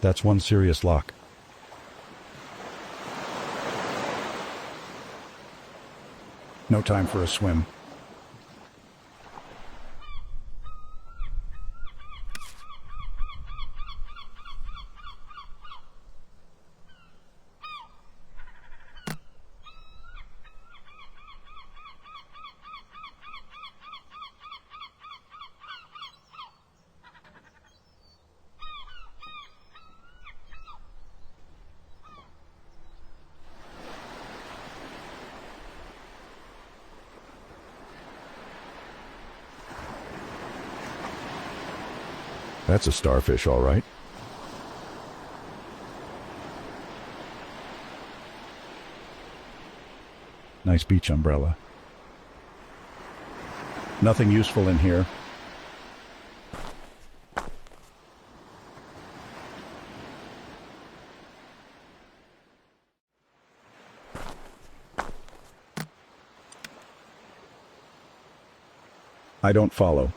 That's one serious lock. No time for a swim. That's a starfish, all right. Nice beach umbrella. Nothing useful in here. I don't follow.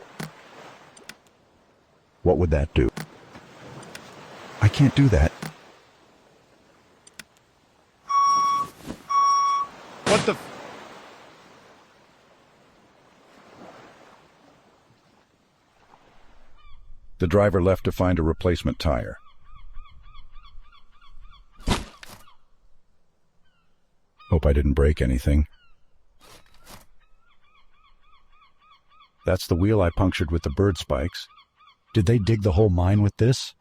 What would that do? I can't do that. What the... The driver left to find a replacement tire. Hope I didn't break anything. That's the wheel I punctured with the bird spikes. Did they dig the whole mine with this?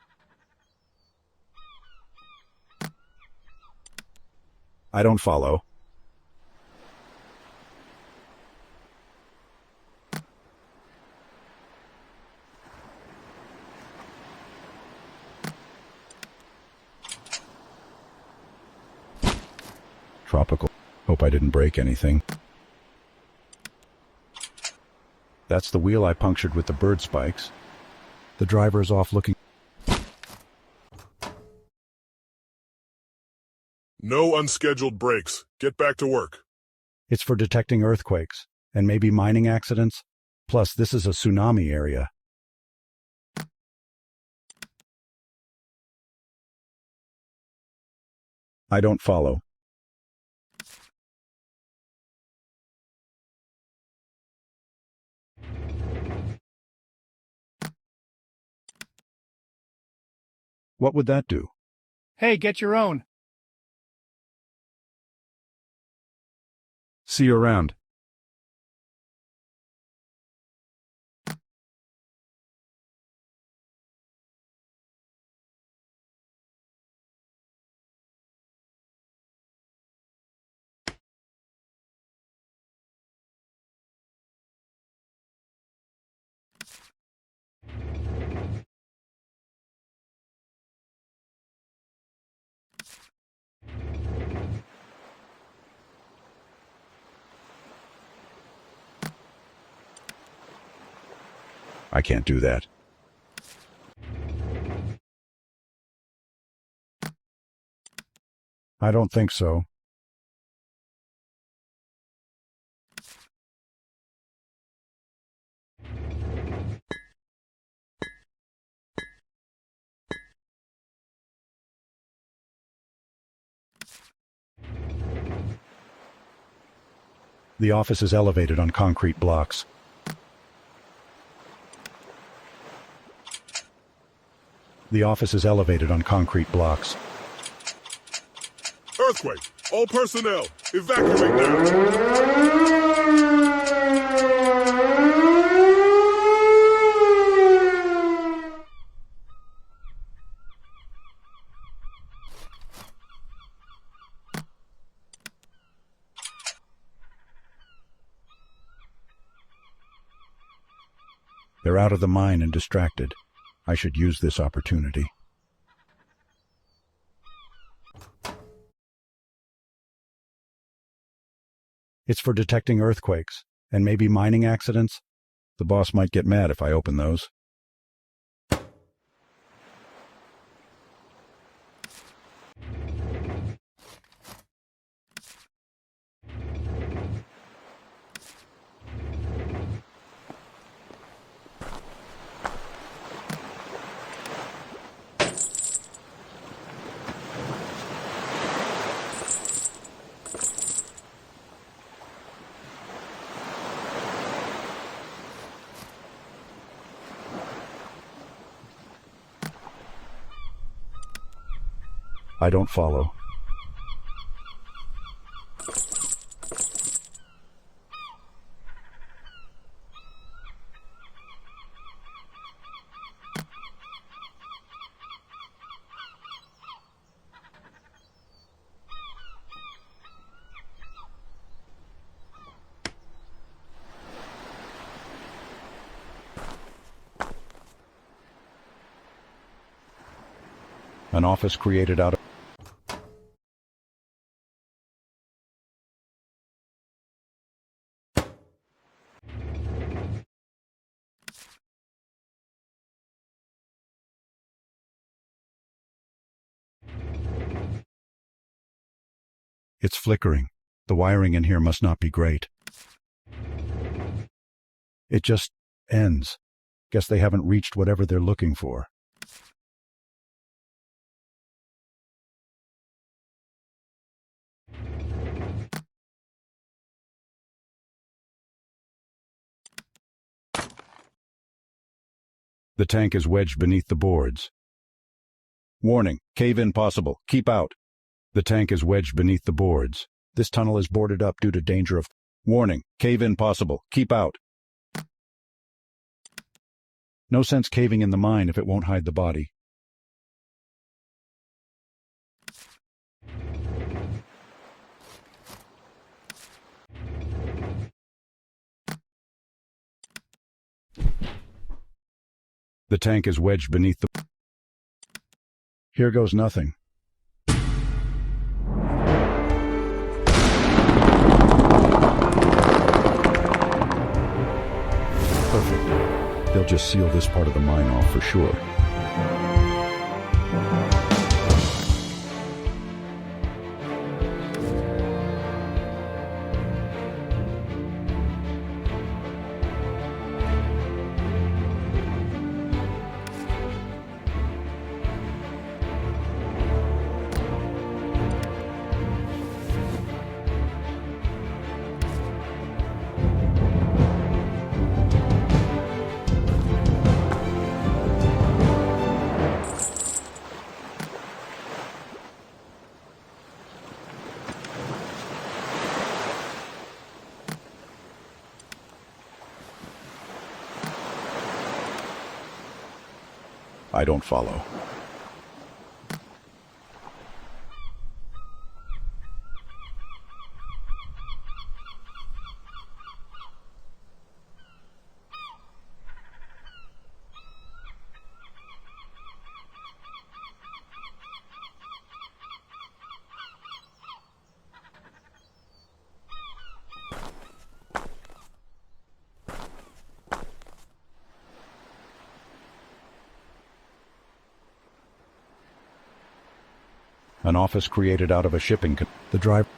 I don't follow. Tropical. Hope I didn't break anything. That's the wheel I punctured with the bird spikes. The driver is off looking. No unscheduled breaks. Get back to work. It's for detecting earthquakes and maybe mining accidents. Plus, this is a tsunami area. I don't follow. What would that do? Hey, get your own. See you around. I can't do that. I don't think so. The office is elevated on concrete blocks. The office is elevated on concrete blocks. Earthquake! All personnel, evacuate now! They're out of the mine and distracted. I should use this opportunity. It's for detecting earthquakes and maybe mining accidents. The boss might get mad if I open those. I don't follow. An office created out of... It's flickering. The wiring in here must not be great. It just ends. Guess they haven't reached whatever they're looking for. The tank is wedged beneath the boards. Warning, cave-in possible. Keep out. The tank is wedged beneath the boards. This tunnel is boarded up due to danger of... Warning, cave-in possible. Keep out. No sense caving in the mine if it won't hide the body. The tank is wedged beneath the... Here goes nothing. Perfect. They'll just seal this part of the mine off for sure. I don't follow. An office created out of a shipping the driver.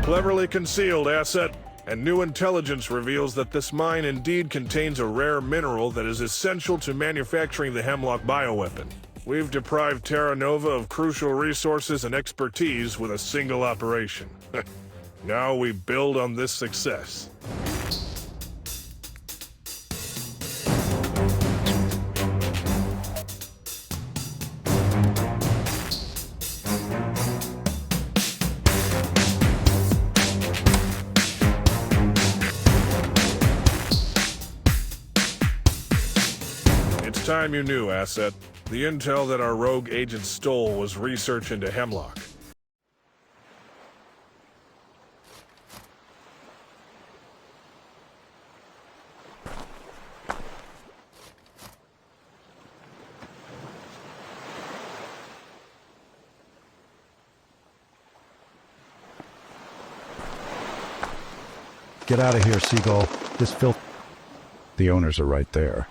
Cleverly concealed asset, and new intelligence reveals that this mine indeed contains a rare mineral that is essential to manufacturing the Hemlock bioweapon. We've deprived Terra Nova of crucial resources and expertise with a single operation. Now we build on this success. Time you knew, asset. The intel that our rogue agent stole was research into Hemlock. Get out of here, Seagull. This filth... The owners are right there.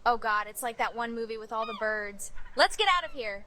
Oh god, it's like that one movie with all the birds. Let's get out of here.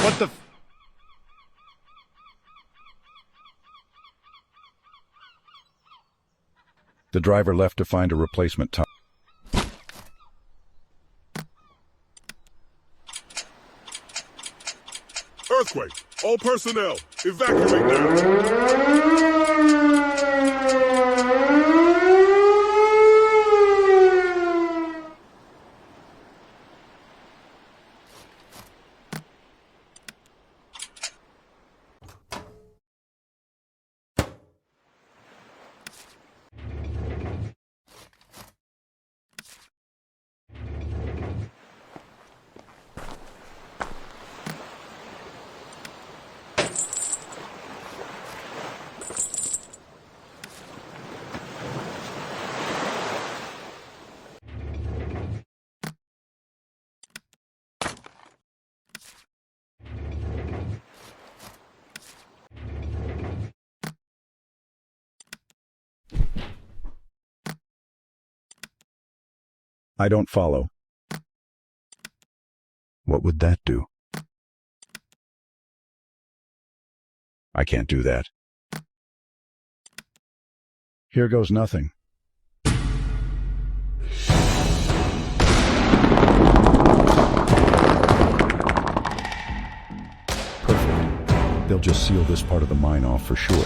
What the... The driver left to find a replacement tire. Earthquake! All personnel, evacuate now! I don't follow. What would that do? I can't do that. Here goes nothing. Perfect. They'll just seal this part of the mine off for sure.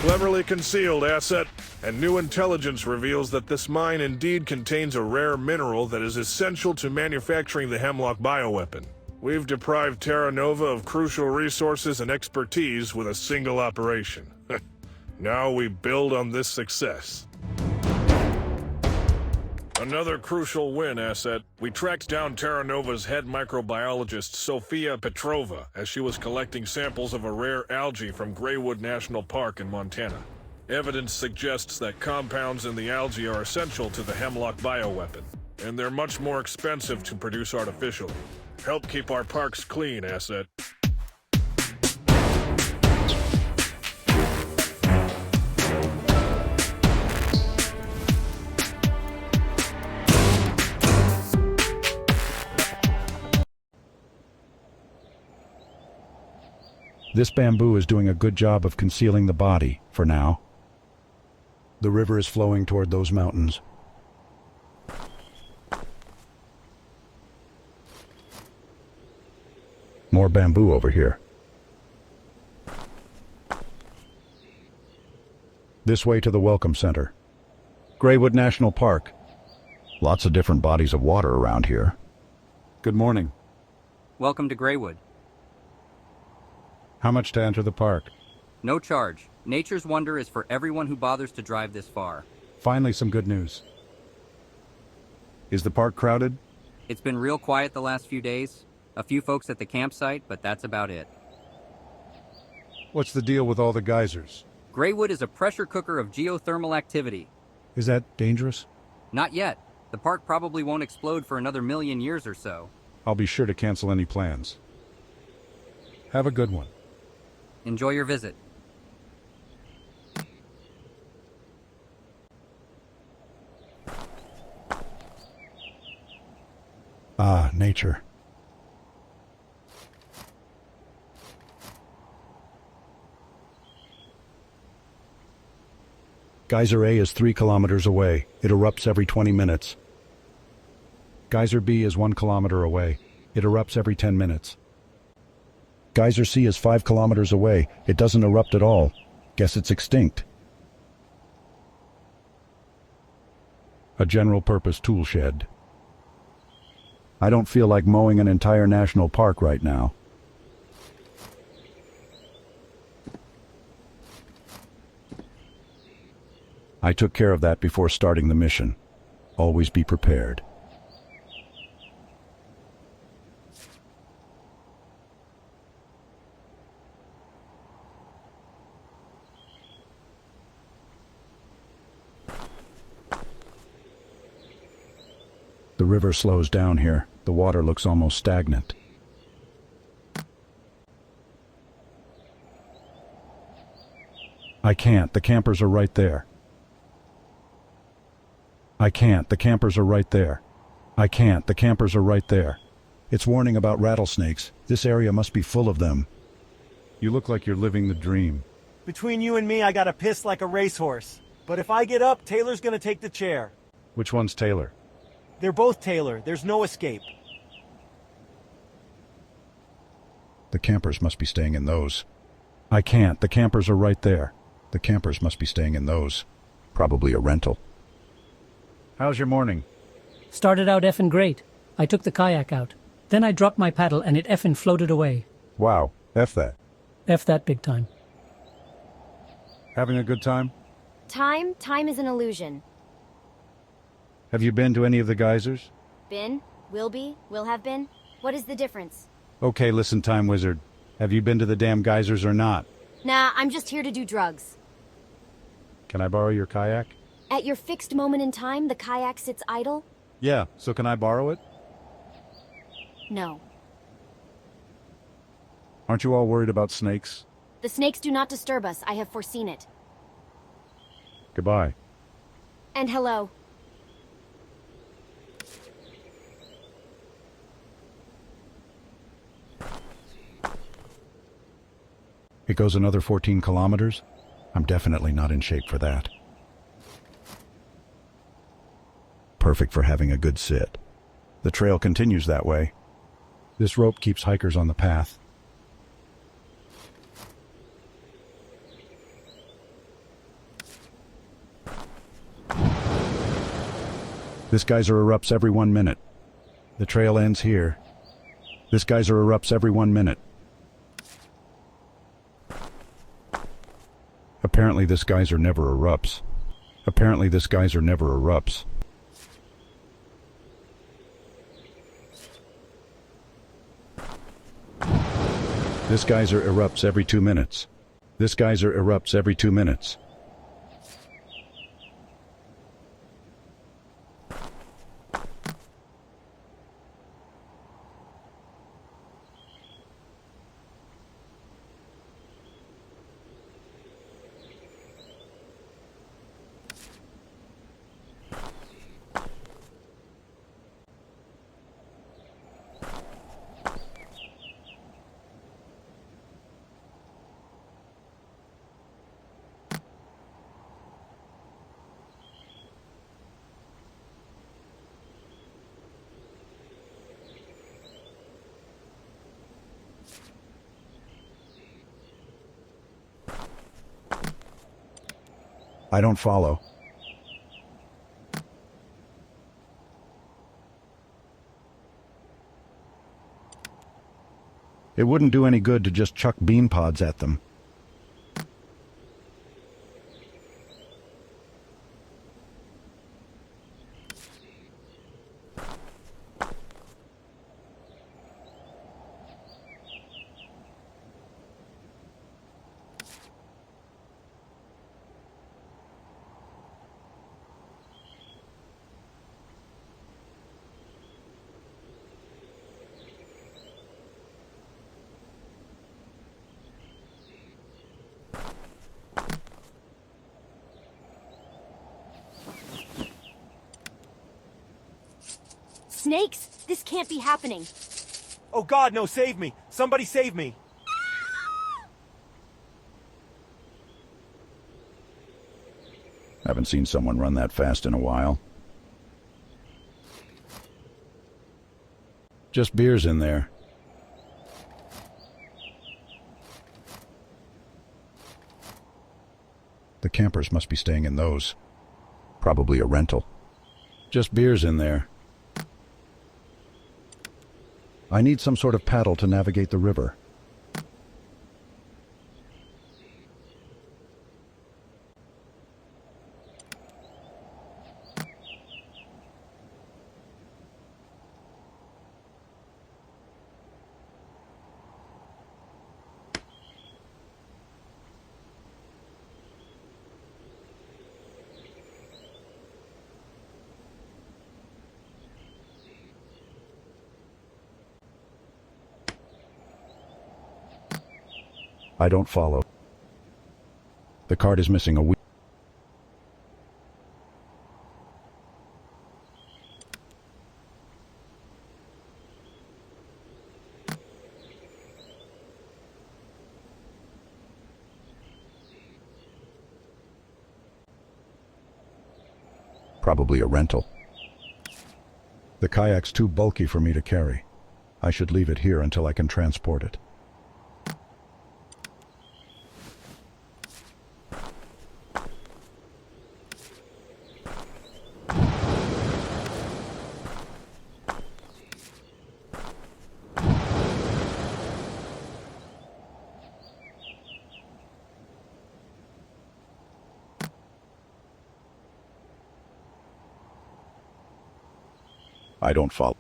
Cleverly concealed, asset. And new intelligence reveals that this mine indeed contains a rare mineral that is essential to manufacturing the Hemlock bioweapon. We've deprived Terra Nova of crucial resources and expertise with a single operation. Now we build on this success. Another crucial win, asset. We tracked down Terra Nova's head microbiologist, Sofia Petrova, as she was collecting samples of a rare algae from Graywood National Park in Montana. Evidence suggests that compounds in the algae are essential to the Hemlock bioweapon, and they're much more expensive to produce artificially. Help keep our parks clean, asset. This bamboo is doing a good job of concealing the body, for now. The river is flowing toward those mountains. More bamboo over here. This way to the Welcome Center. Graywood National Park. Lots of different bodies of water around here. Good morning. Welcome to Graywood. How much to enter the park? No charge. Nature's wonder is for everyone who bothers to drive this far. Finally, some good news. Is the park crowded? It's been real quiet the last few days. A few folks at the campsite, but that's about it. What's the deal with all the geysers? Graywood is a pressure cooker of geothermal activity. Is that dangerous? Not yet. The park probably won't explode for another 1,000,000 years or so. I'll be sure to cancel any plans. Have a good one. Enjoy your visit. Ah, nature. Geyser A is 3 kilometers away. It erupts every 20 minutes. Geyser B is 1 kilometer away. It erupts every 10 minutes. Geyser C is 5 kilometers away. It doesn't erupt at all. Guess it's extinct. A general-purpose tool shed. I don't feel like mowing an entire national park right now. I took care of that before starting the mission. Always be prepared. The river slows down here. The water looks almost stagnant. I can't. The campers are right there. I can't. The campers are right there. I can't. The campers are right there. It's warning about rattlesnakes. This area must be full of them. You look like you're living the dream. Between you and me, I gotta piss like a racehorse. But if I get up, Taylor's gonna take the chair. Which one's Taylor? They're both Taylor. There's no escape. The campers must be staying in those. I can't. The campers are right there. The campers must be staying in those. Probably a rental. How's your morning? Started out effing great. I took the kayak out. Then I dropped my paddle and it effing floated away. Wow. F that. F that big time. Having a good time? Time is an illusion. Have you been to any of the geysers? Been, will be, will have been. What is the difference? Okay, listen, Time Wizard. Have you been to the damn geysers or not? Nah, I'm just here to do drugs. Can I borrow your kayak? At your fixed moment in time, the kayak sits idle? Yeah, so can I borrow it? No. Aren't you all worried about snakes? The snakes do not disturb us. I have foreseen it. Goodbye. And hello. It goes another 14 kilometers? I'm definitely not in shape for that. Perfect for having a good sit. The trail continues that way. This rope keeps hikers on the path. This geyser erupts every 1 minute. The trail ends here. This geyser erupts every 1 minute. Apparently this geyser never erupts. Apparently this geyser never erupts. This geyser erupts every 2 minutes. This geyser erupts every 2 minutes. I don't follow. It wouldn't do any good to just chuck bean pods at them. Snakes! This can't be happening. Oh God, no, save me! Somebody save me! Haven't seen someone run that fast in a while. Just beers in there. The campers must be staying in those. Probably a rental. Just beers in there. I need some sort of paddle to navigate the river. I don't follow. The cart is missing a wheel. Probably a rental. The kayak's too bulky for me to carry. I should leave it here until I can transport it. I don't follow.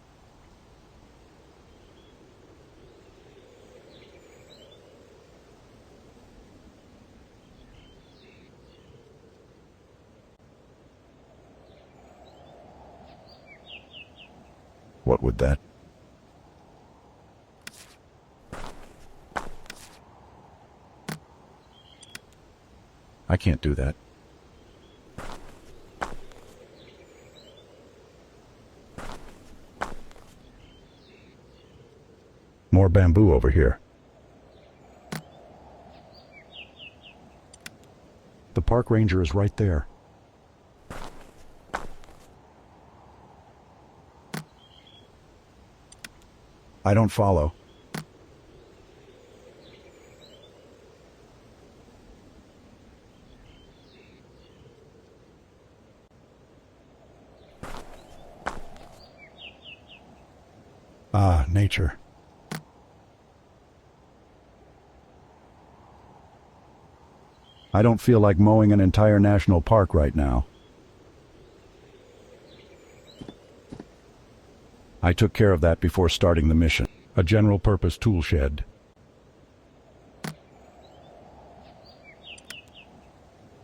What would that? I can't do that. More bamboo over here. The park ranger is right there. I don't follow. nature. I don't feel like mowing an entire national park right now. I took care of that before starting the mission. A general-purpose tool shed.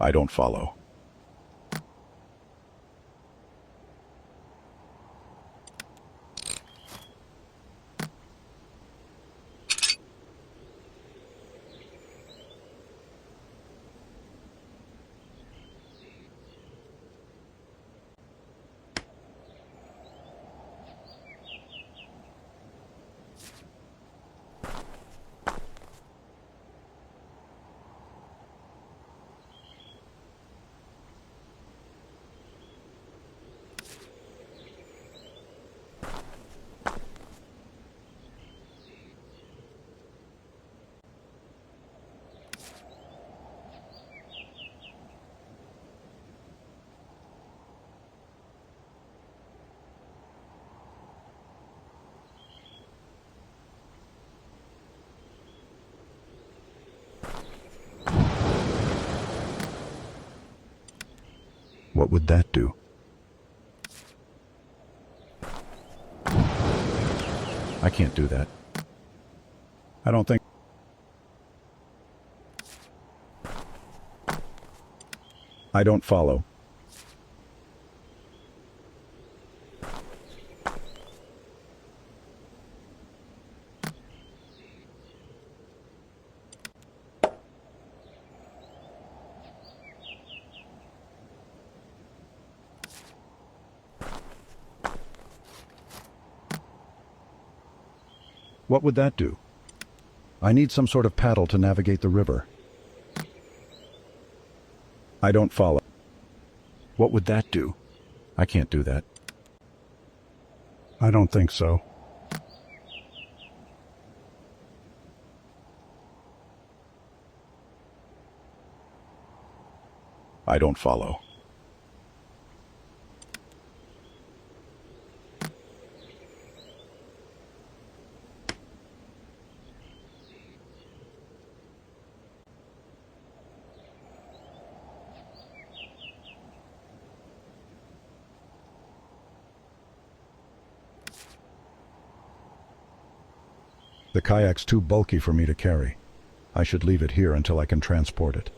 I don't follow. What would that do? I can't do that. I don't think... I don't follow. What would that do? I need some sort of paddle to navigate the river. I don't follow. What would that do? I can't do that. I don't think so. I don't follow. The kayak's too bulky for me to carry. I should leave it here until I can transport it.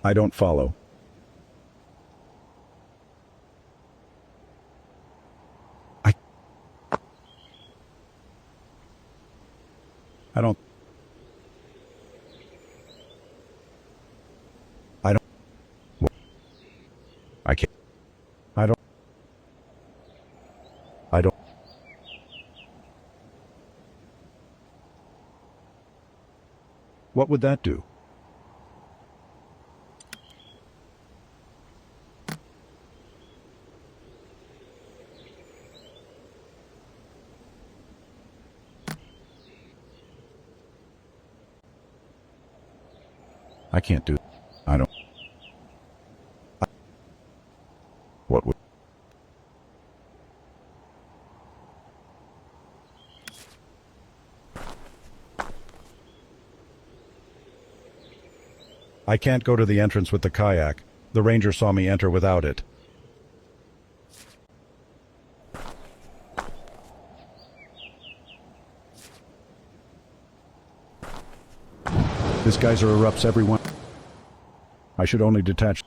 I don't follow. I don't. I can't. I don't. I don't. What would that do? I can't do. I don't. What would? I can't go to the entrance with the kayak. The ranger saw me enter without it. This geyser erupts everyone. I should only detach.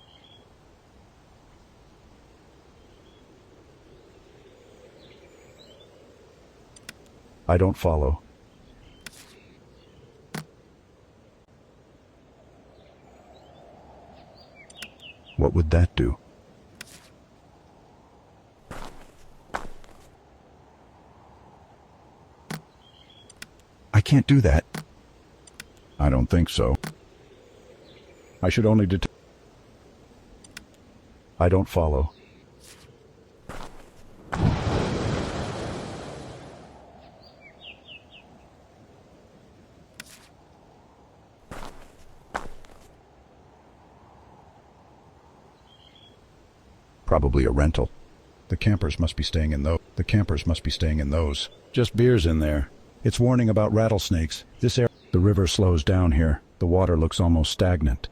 I don't follow. What would that do? can't do that. I don't think so. I should only detect. I don't follow. Probably a rental. The campers must be staying in those. Just beers in there. It's warning about rattlesnakes. This area. The river slows down here. The water looks almost stagnant.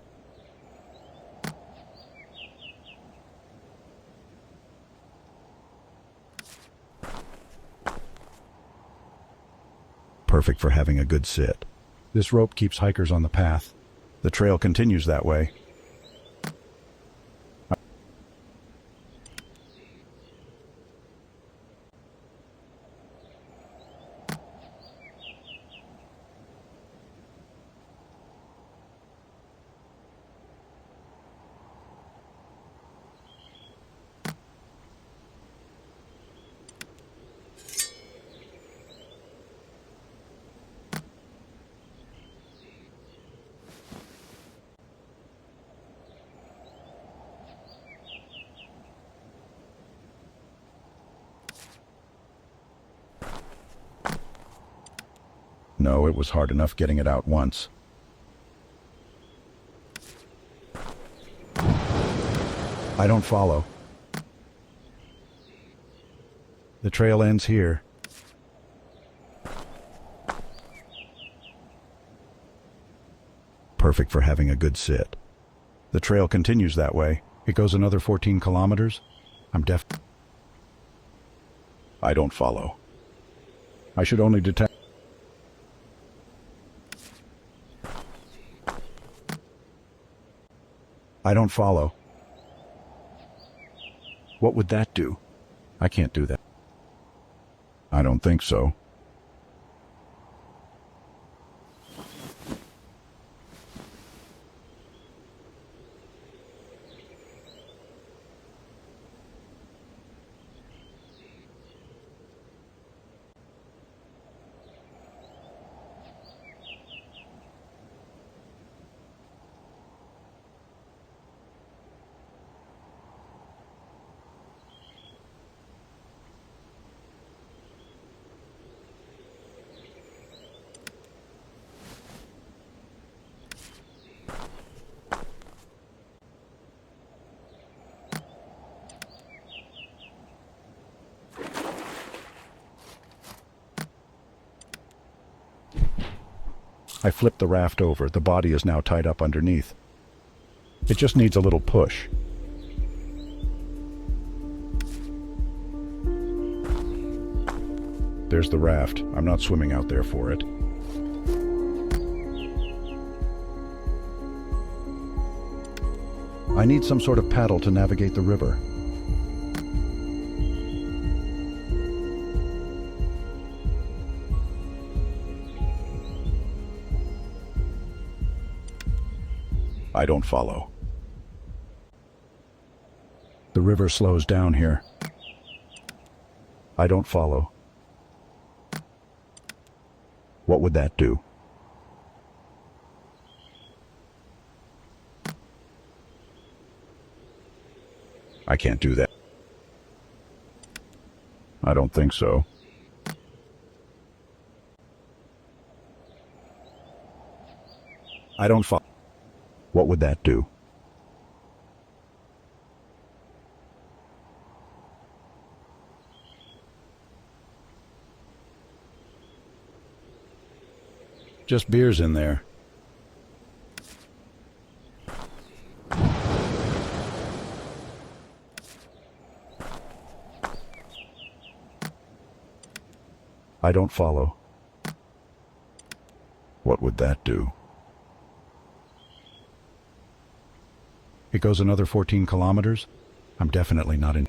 Perfect for having a good sit. This rope keeps hikers on the path. The trail continues that way. No, it was hard enough getting it out once. I don't follow. The trail ends here. Perfect for having a good sit. The trail continues that way. It goes another 14 kilometers. I don't follow. I should only detect. I don't follow. What would that do? I can't do that. I don't think so. I flipped the raft over. The body is now tied up underneath. It just needs a little push. There's the raft. I'm not swimming out there for it. I need some sort of paddle to navigate the river. I don't follow. The river slows down here. I don't follow. What would that do? I can't do that. I don't think so. I don't follow. What would that do? Just beers in there. I don't follow. What would that do? It goes another 14 kilometers. I'm definitely not in.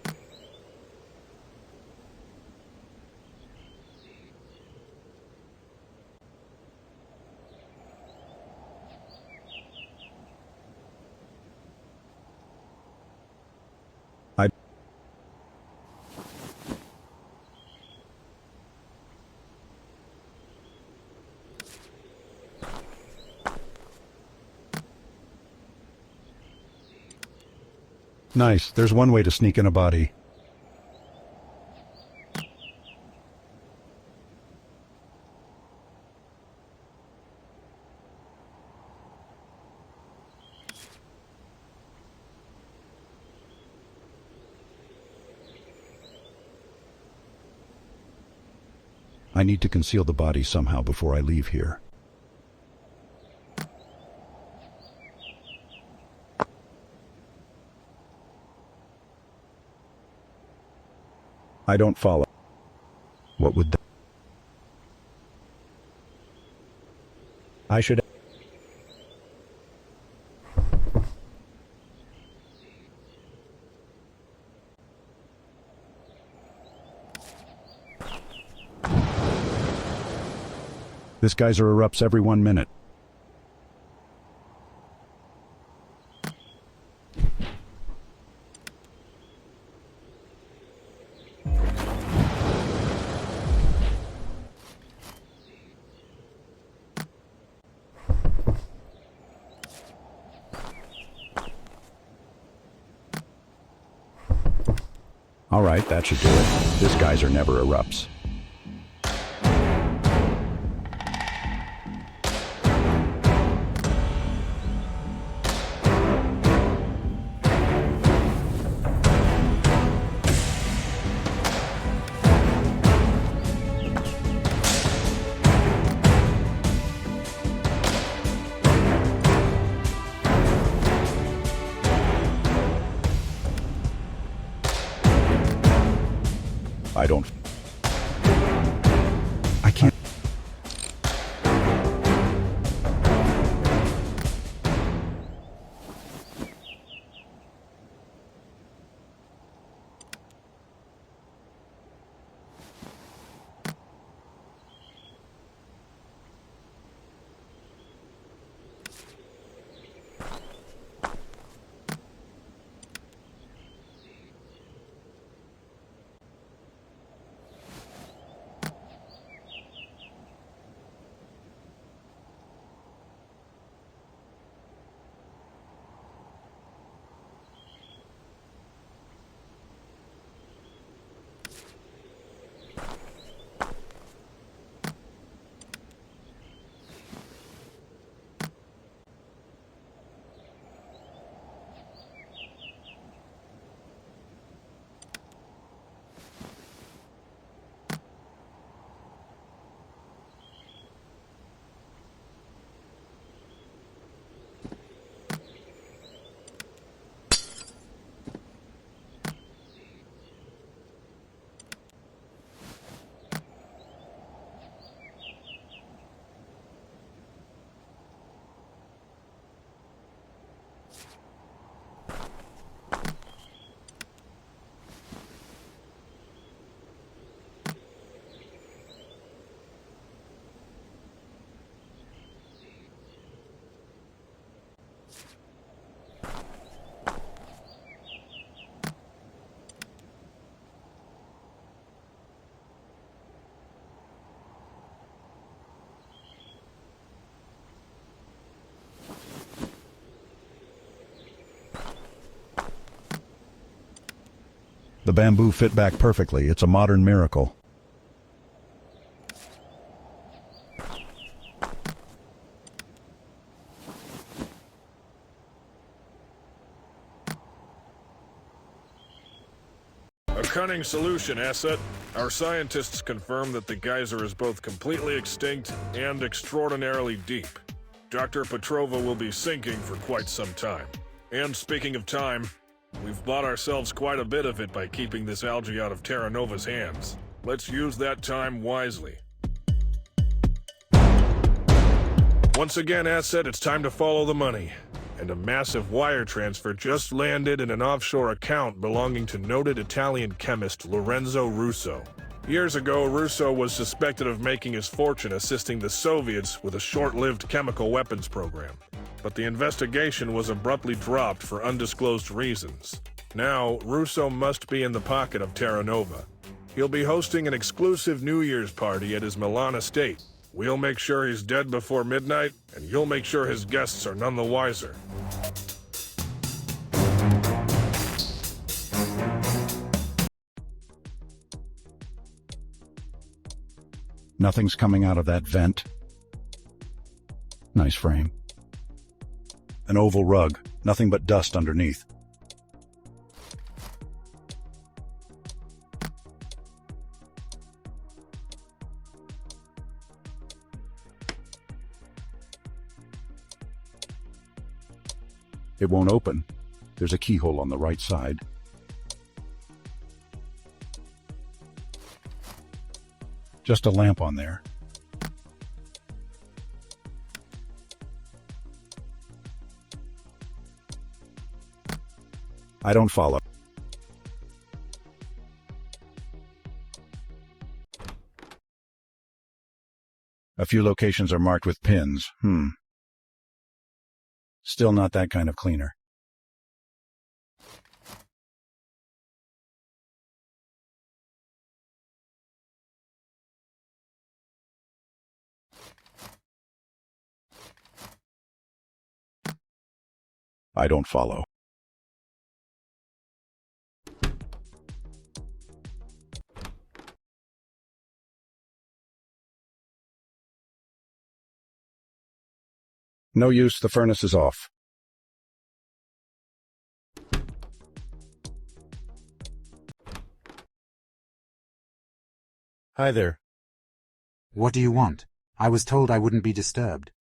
Nice, there's one way to sneak in a body. I need to conceal the body somehow before I leave here. I don't follow. What would that? I should. This geyser erupts every 1 minute. All right, that should do it. This geyser never erupts. I don't. I can't. The bamboo fit back perfectly. It's a modern miracle. A cunning solution, Asset. Our scientists confirm that the geyser is both completely extinct and extraordinarily deep. Dr. Petrova will be sinking for quite some time. And speaking of time, we've bought ourselves quite a bit of it by keeping this algae out of Terra Nova's hands. Let's use that time wisely. Once again, Asset, it's time to follow the money. And a massive wire transfer just landed in an offshore account belonging to noted Italian chemist Lorenzo Russo. Years ago, Russo was suspected of making his fortune assisting the Soviets with a short-lived chemical weapons program. But the investigation was abruptly dropped for undisclosed reasons. Now, Russo must be in the pocket of Terra Nova. He'll be hosting an exclusive New Year's party at his Milan estate. We'll make sure he's dead before midnight, and you'll make sure his guests are none the wiser. Nothing's coming out of that vent. Nice frame. An oval rug, nothing but dust underneath. It won't open. There's a keyhole on the right side. Just a lamp on there. I don't follow. A few locations are marked with pins. Still not that kind of cleaner. I don't follow. No use, the furnace is off. Hi there. What do you want? I was told I wouldn't be disturbed.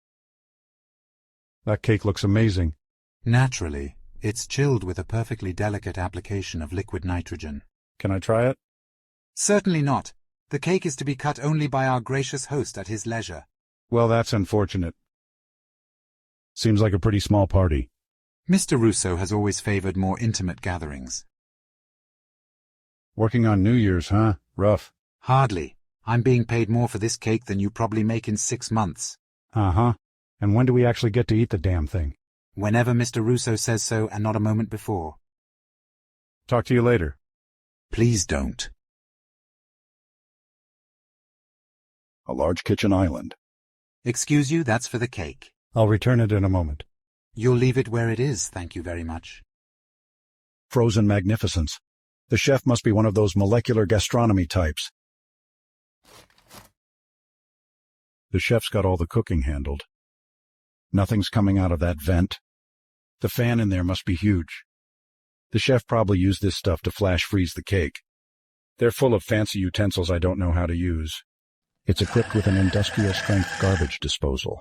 That cake looks amazing. Naturally. It's chilled with a perfectly delicate application of liquid nitrogen. Can I try it? Certainly not. The cake is to be cut only by our gracious host at his leisure. Well, that's unfortunate. Seems like a pretty small party. Mr. Russo has always favored more intimate gatherings. Working on New Year's, huh? Rough. Hardly. I'm being paid more for this cake than you probably make in 6 months. Uh-huh. And when do we actually get to eat the damn thing? Whenever Mr. Russo says so and not a moment before. Talk to you later. Please don't. A large kitchen island. Excuse you, that's for the cake. I'll return it in a moment. You'll leave it where it is, thank you very much. Frozen magnificence. The chef must be one of those molecular gastronomy types. The chef's got all the cooking handled. Nothing's coming out of that vent. The fan in there must be huge. The chef probably used this stuff to flash freeze the cake. They're full of fancy utensils I don't know how to use. It's equipped with an industrial-strength garbage disposal.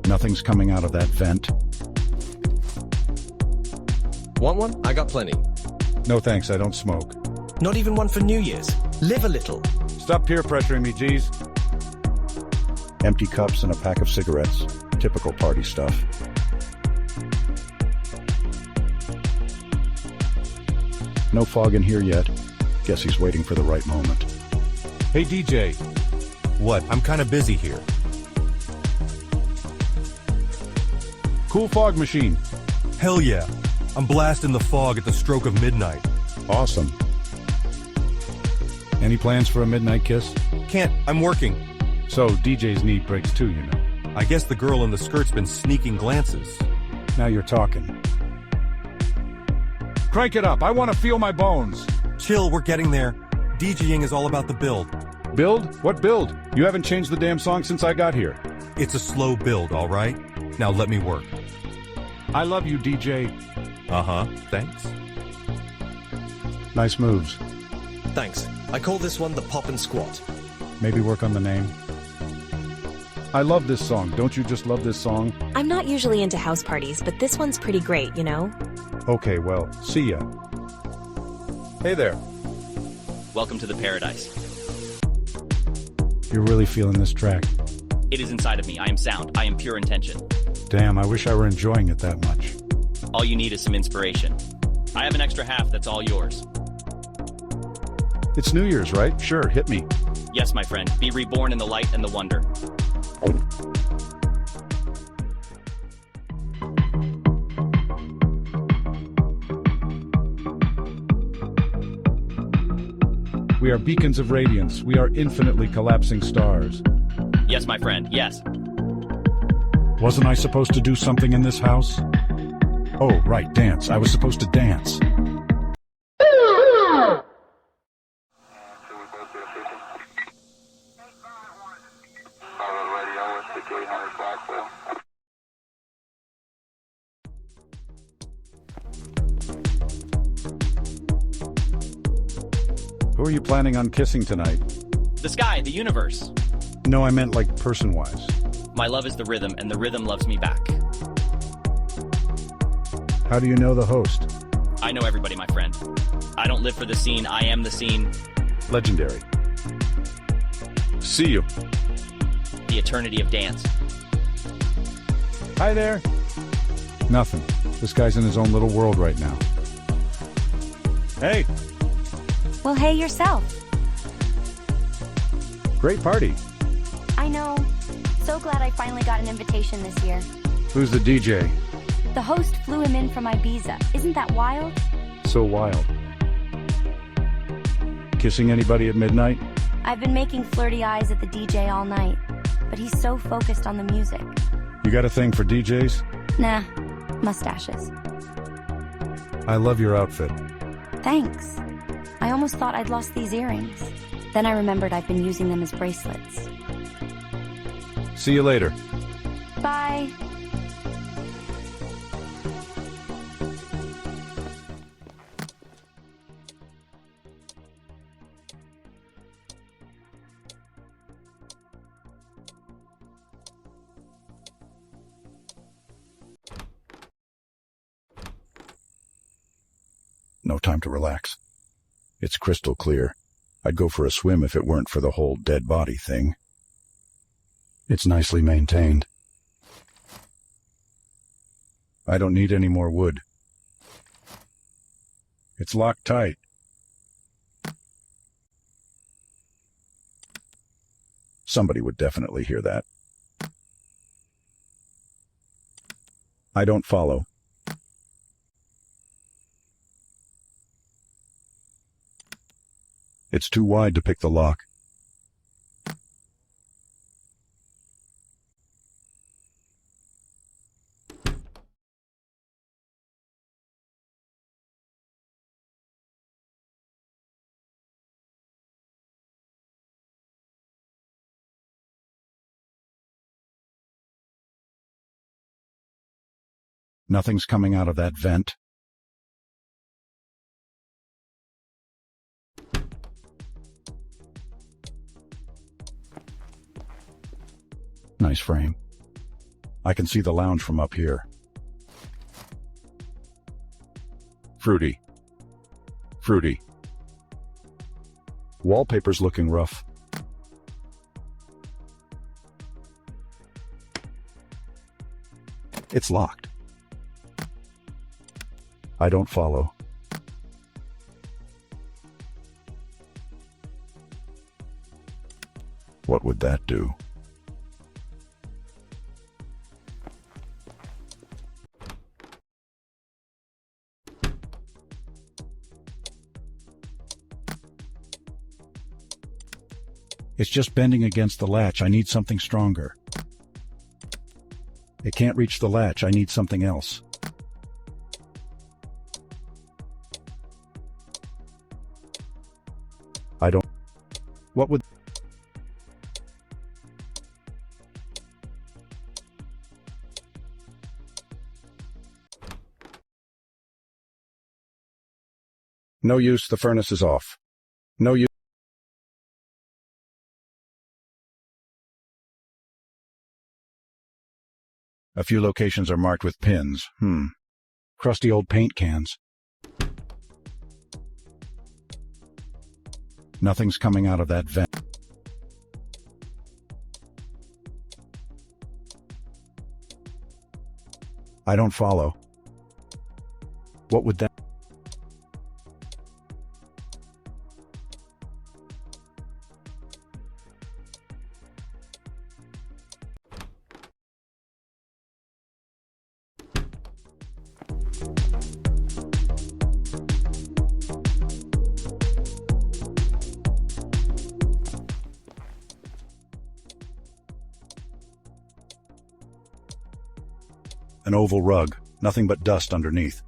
Nothing's coming out of that vent. Want one? I got plenty. No thanks, I don't smoke. Not even one for New Year's. Live a little. Stop peer pressuring me, geez. Empty cups and a pack of cigarettes. Typical party stuff. No fog in here yet. Guess he's waiting for the right moment. Hey, DJ. What? I'm kind of busy here. Cool fog machine. Hell yeah. I'm blasting the fog at the stroke of midnight. Awesome. Any plans for a midnight kiss? Can't. I'm working. So, DJs need breaks too, you know. I guess the girl in the skirt's been sneaking glances. Now you're talking. Crank it up. I want to feel my bones. Chill, we're getting there. DJing is all about the build. Build? What build? You haven't changed the damn song since I got here. It's a slow build, all right? Now let me work. I love you, DJ. Uh-huh, thanks. Nice moves. Thanks. I call this one the Pop and Squat. Maybe work on the name. I love this song. Don't you just love this song? I'm not usually into house parties, but this one's pretty great, you know? Okay, well, see ya. Hey there. Welcome to the paradise. You're really feeling this track. It is inside of me. I am sound. I am pure intention. Damn, I wish I were enjoying it that much. All you need is some inspiration. I have an extra half that's all yours. It's New Year's, right? Sure, hit me. Yes, my friend. Be reborn in the light and the wonder. We are beacons of radiance. We are infinitely collapsing stars. Yes, my friend. Yes. Wasn't I supposed to do something in this house? Oh, right, dance. I was supposed to dance. Who are you planning on kissing tonight? The sky, the universe. No, I meant like person-wise. My love is the rhythm, and the rhythm loves me back. How do you know the host? I know everybody, my friend. I don't live for the scene, I am the scene. Legendary. See you. The eternity of dance. Hi there. Nothing. This guy's in his own little world right now. Hey. Well, hey yourself. Great party. I know. So glad I finally got an invitation this year. Who's the DJ? The host flew him in from Ibiza. Isn't that wild? So wild. Kissing anybody at midnight? I've been making flirty eyes at the DJ all night, but he's so focused on the music. You got a thing for DJs? Nah, mustaches. I love your outfit. Thanks. I almost thought I'd lost these earrings. Then I remembered I've been using them as bracelets. See you later. Bye. No time to relax. It's crystal clear. I'd go for a swim if it weren't for the whole dead body thing. It's nicely maintained. I don't need any more wood. It's locked tight. Somebody would definitely hear that. I don't follow. It's too wide to pick the lock. Nothing's coming out of that vent. Nice frame. I can see the lounge from up here. Fruity. Fruity. Wallpaper's looking rough. It's locked. I don't follow. What would that do? It's just bending against the latch. I need something stronger. It can't reach the latch. I need something else. I don't... What would... No use. The furnace is off. No use. A few locations are marked with pins. Crusty old paint cans. Nothing's coming out of that vent. I don't follow. What would that... An oval rug, nothing but dust underneath.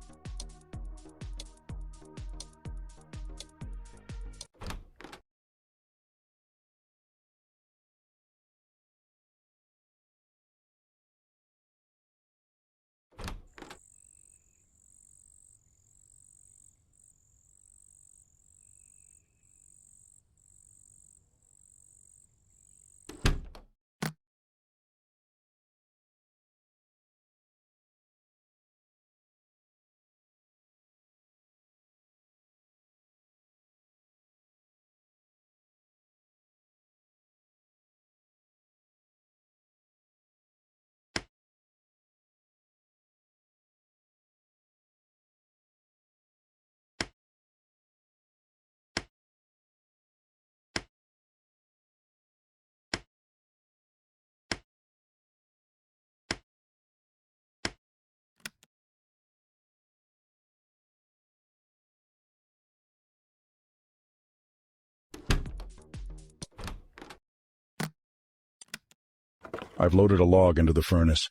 I've loaded a log into the furnace.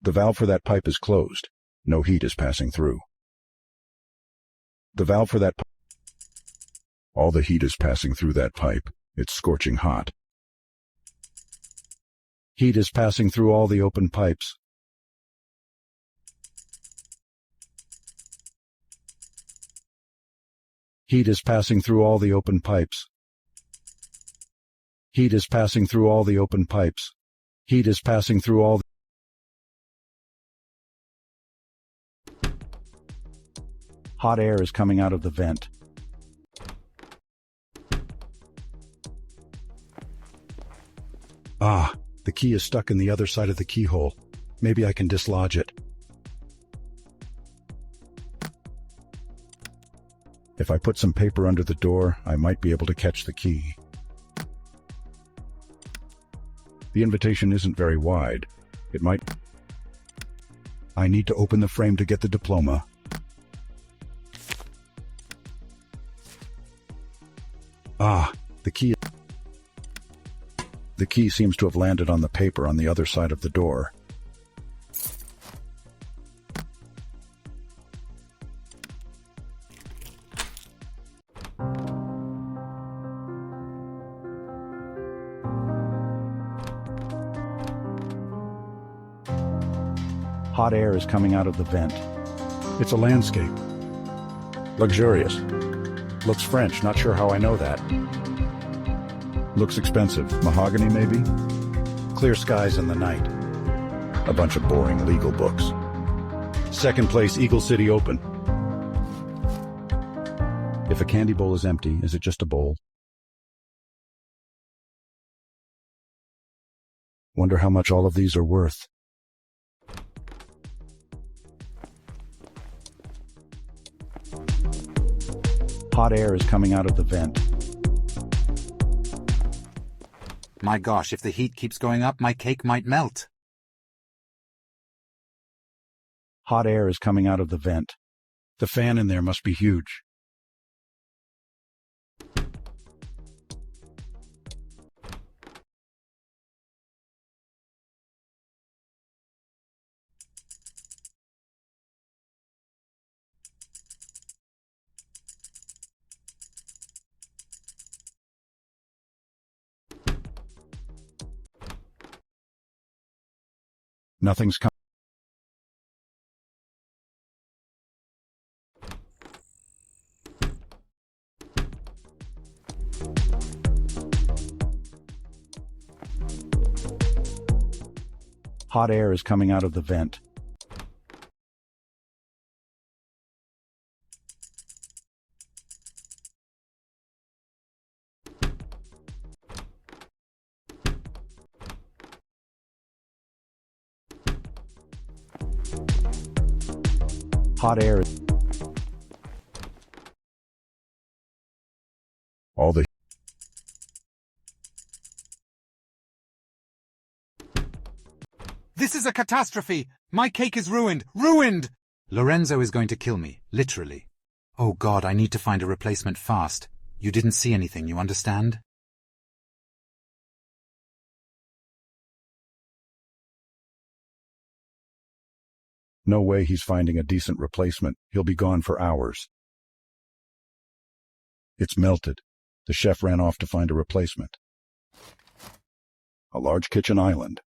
The valve for that pipe is closed. No heat is passing through. The valve for that all the heat is passing through that pipe. It's scorching hot. Heat is passing through all the open pipes. Heat is passing through all the open pipes. Heat is passing through all the open pipes. Heat is passing through all the hot air is coming out of the vent. Ah, the key is stuck in the other side of the keyhole. Maybe I can dislodge it. If I put some paper under the door, I might be able to catch the key. The invitation isn't very wide. It might... I need to open the frame to get the diploma. Ah, the key seems to have landed on the paper on the other side of the door. Hot air is coming out of the vent. It's a landscape. Luxurious. Looks French, not sure how I know that. Looks expensive. Mahogany, maybe? Clear skies in the night. A bunch of boring legal books. Second place, Eagle City Open. If a candy bowl is empty, is it just a bowl? Wonder how much all of these are worth. Hot air is coming out of the vent. My gosh, if the heat keeps going up, my cake might melt. Hot air is coming out of the vent. The fan in there must be huge. Nothing's coming. Hot air is coming out of the vent. Hot air. All the This is a catastrophe! My cake is ruined! Ruined! Lorenzo is going to kill me, literally. Oh God, I need to find a replacement fast. You didn't see anything, you understand? No way he's finding a decent replacement. He'll be gone for hours. It's melted. The chef ran off to find a replacement. A large kitchen island.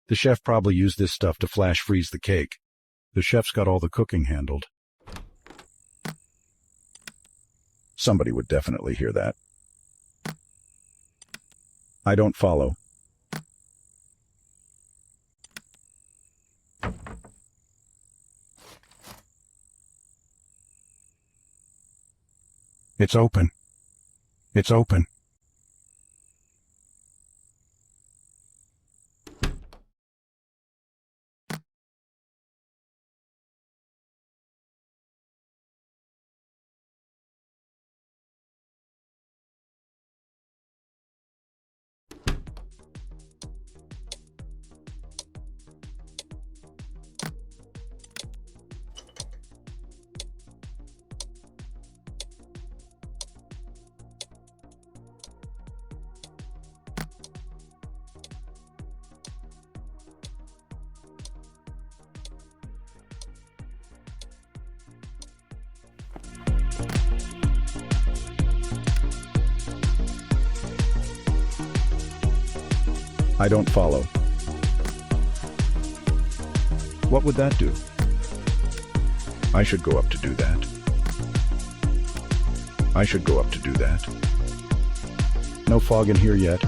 The chef probably used this stuff to flash freeze the cake. The chef's got all the cooking handled. Somebody would definitely hear that. I don't follow. It's open. It's open. I don't follow. What would that do? I should go up to do that. I should go up to do that. No fog in here yet.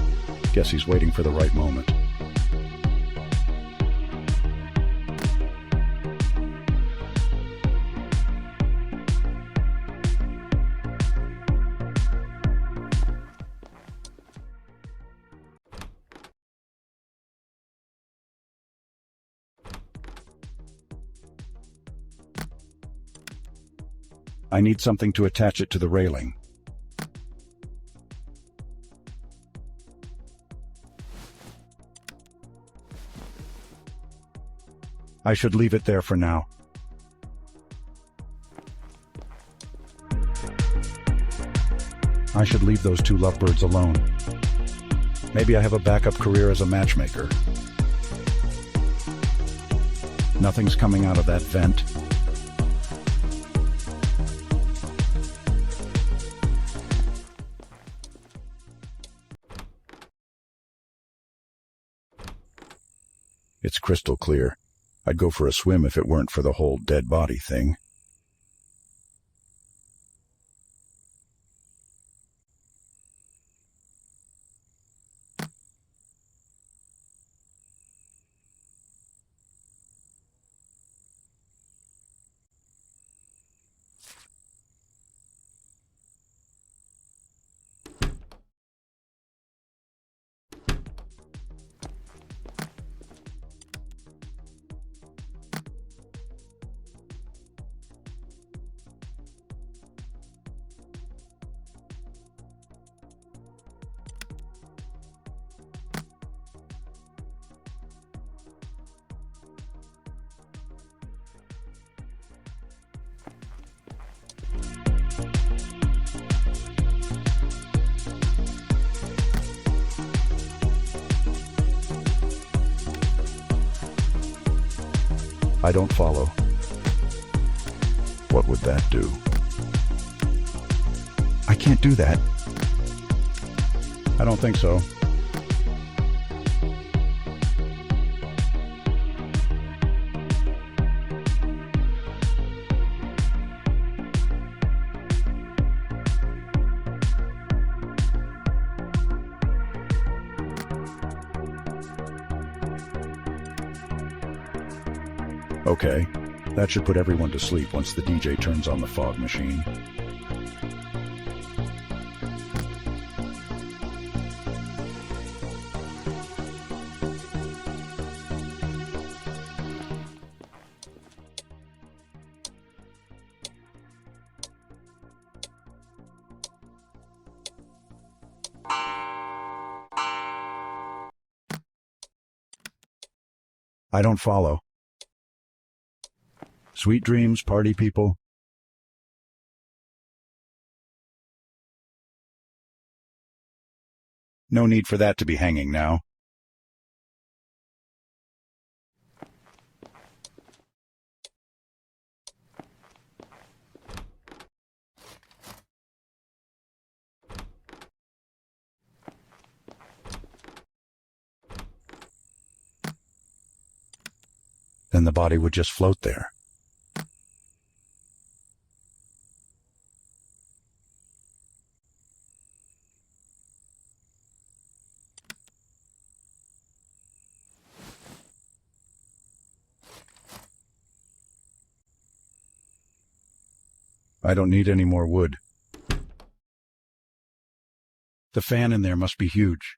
Guess he's waiting for the right moment. I need something to attach it to the railing. I should leave it there for now. I should leave those two lovebirds alone. Maybe I have a backup career as a matchmaker. Nothing's coming out of that vent. It's crystal clear. I'd go for a swim if it weren't for the whole dead body thing. I don't follow. What would that do? I can't do that. I don't think so. Okay, that should put everyone to sleep once the DJ turns on the fog machine. I don't follow. Sweet dreams, party people. No need for that to be hanging now. Then the body would just float there. I don't need any more wood. The fan in there must be huge.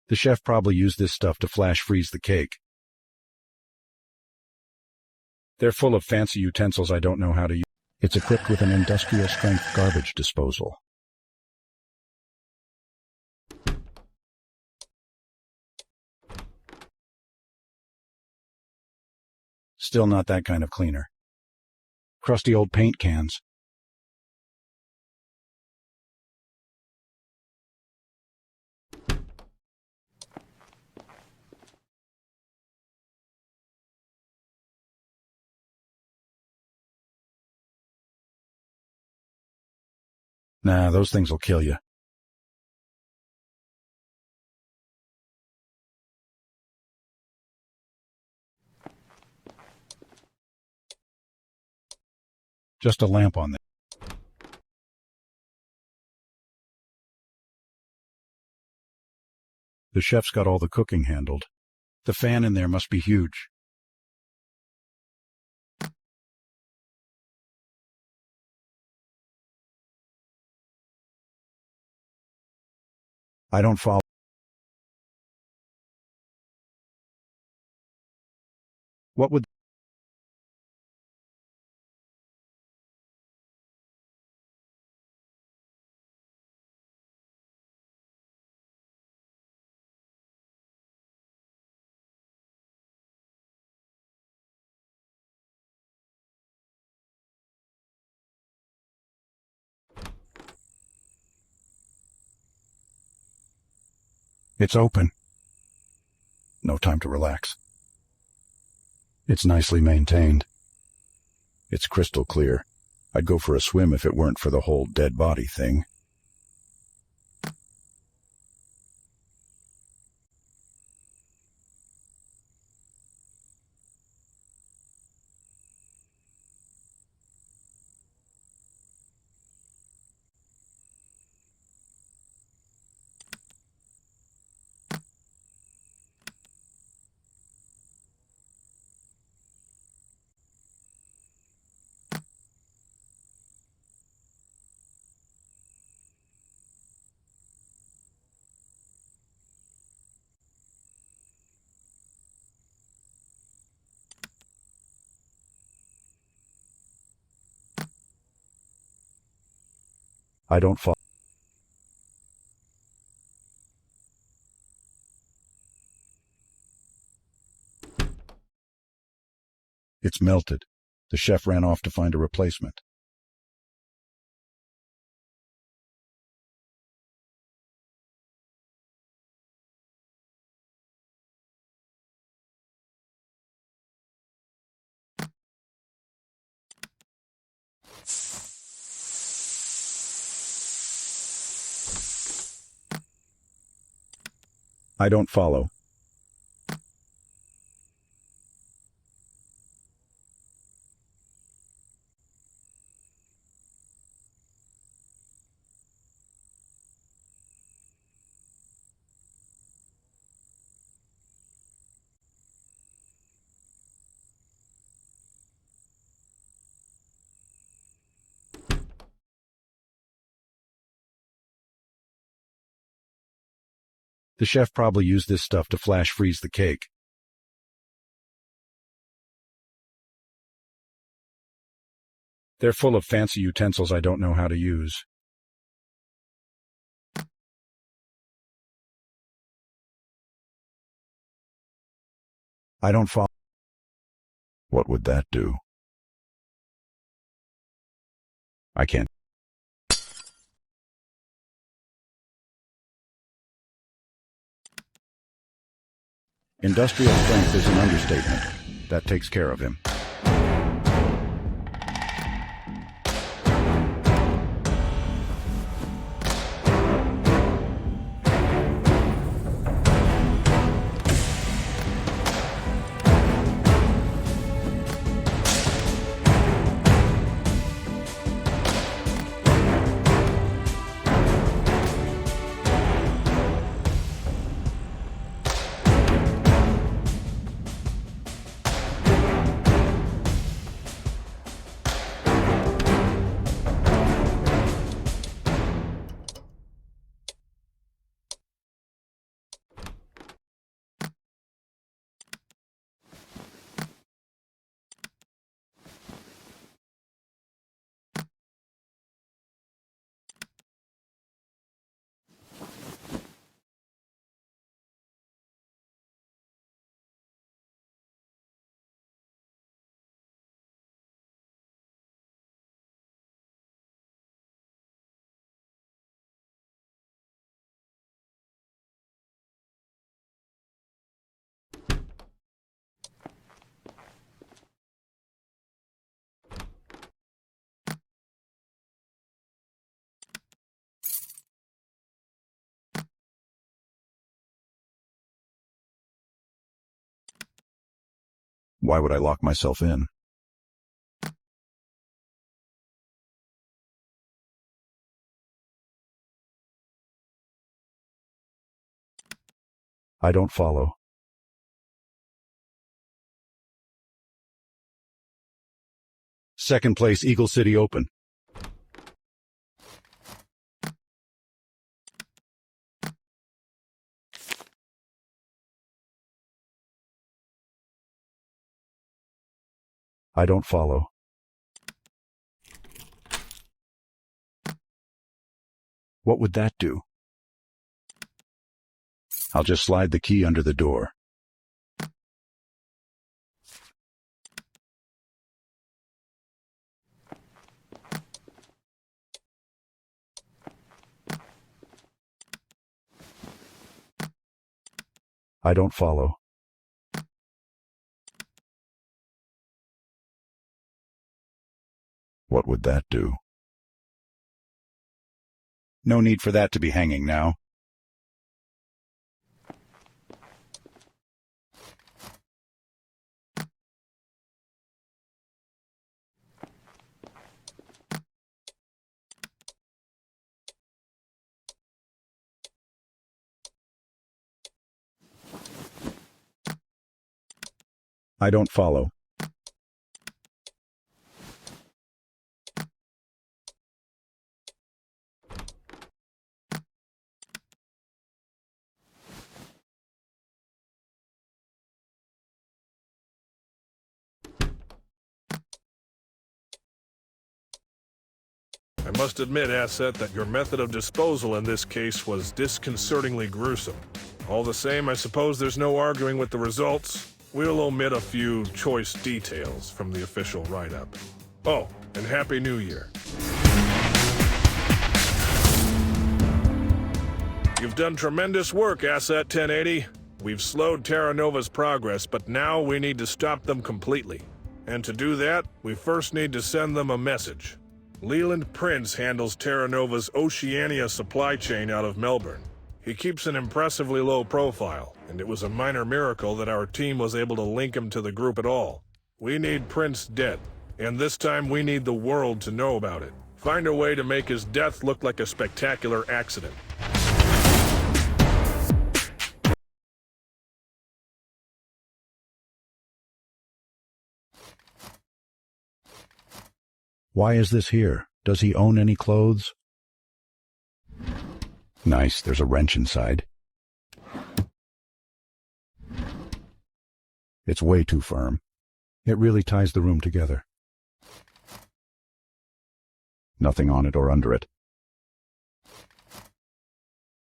The chef probably used this stuff to flash freeze the cake. They're full of fancy utensils I don't know how to use. It's equipped with an industrial-strength garbage disposal. Still not that kind of cleaner. Crusty old paint cans. Nah, those things will kill you. Just a lamp on there. The chef's got all the cooking handled. The fan in there must be huge. I don't follow. What would... It's open. No time to relax. It's nicely maintained. It's crystal clear. I'd go for a swim if it weren't for the whole dead body thing. I don't follow. It's melted. The chef ran off to find a replacement. I don't follow. The chef probably used this stuff to flash freeze the cake. They're full of fancy utensils I don't know how to use. I don't follow. What would that do? I can't. Industrial strength is an understatement. That takes care of him. Why would I lock myself in? I don't follow. Second place, Eagle City Open. I don't follow. What would that do? I'll just slide the key under the door. I don't follow. What would that do? No need for that to be hanging now. I don't follow. I must admit, Asset, that your method of disposal in this case was disconcertingly gruesome. All the same, I suppose there's no arguing with the results. We'll omit a few choice details from the official write-up. Oh, and Happy New Year. You've done tremendous work, Asset 1080. We've slowed Terra Nova's progress, but now we need to stop them completely. And to do that, we first need to send them a message. Leland Prince handles Terra Nova's Oceania supply chain out of Melbourne. He keeps an impressively low profile, and it was a minor miracle that our team was able to link him to the group at all. We need Prince dead, and this time we need the world to know about it. Find a way to make his death look like a spectacular accident. Why is this here? Does he own any clothes? Nice, there's a wrench inside. It's way too firm. It really ties the room together. Nothing on it or under it.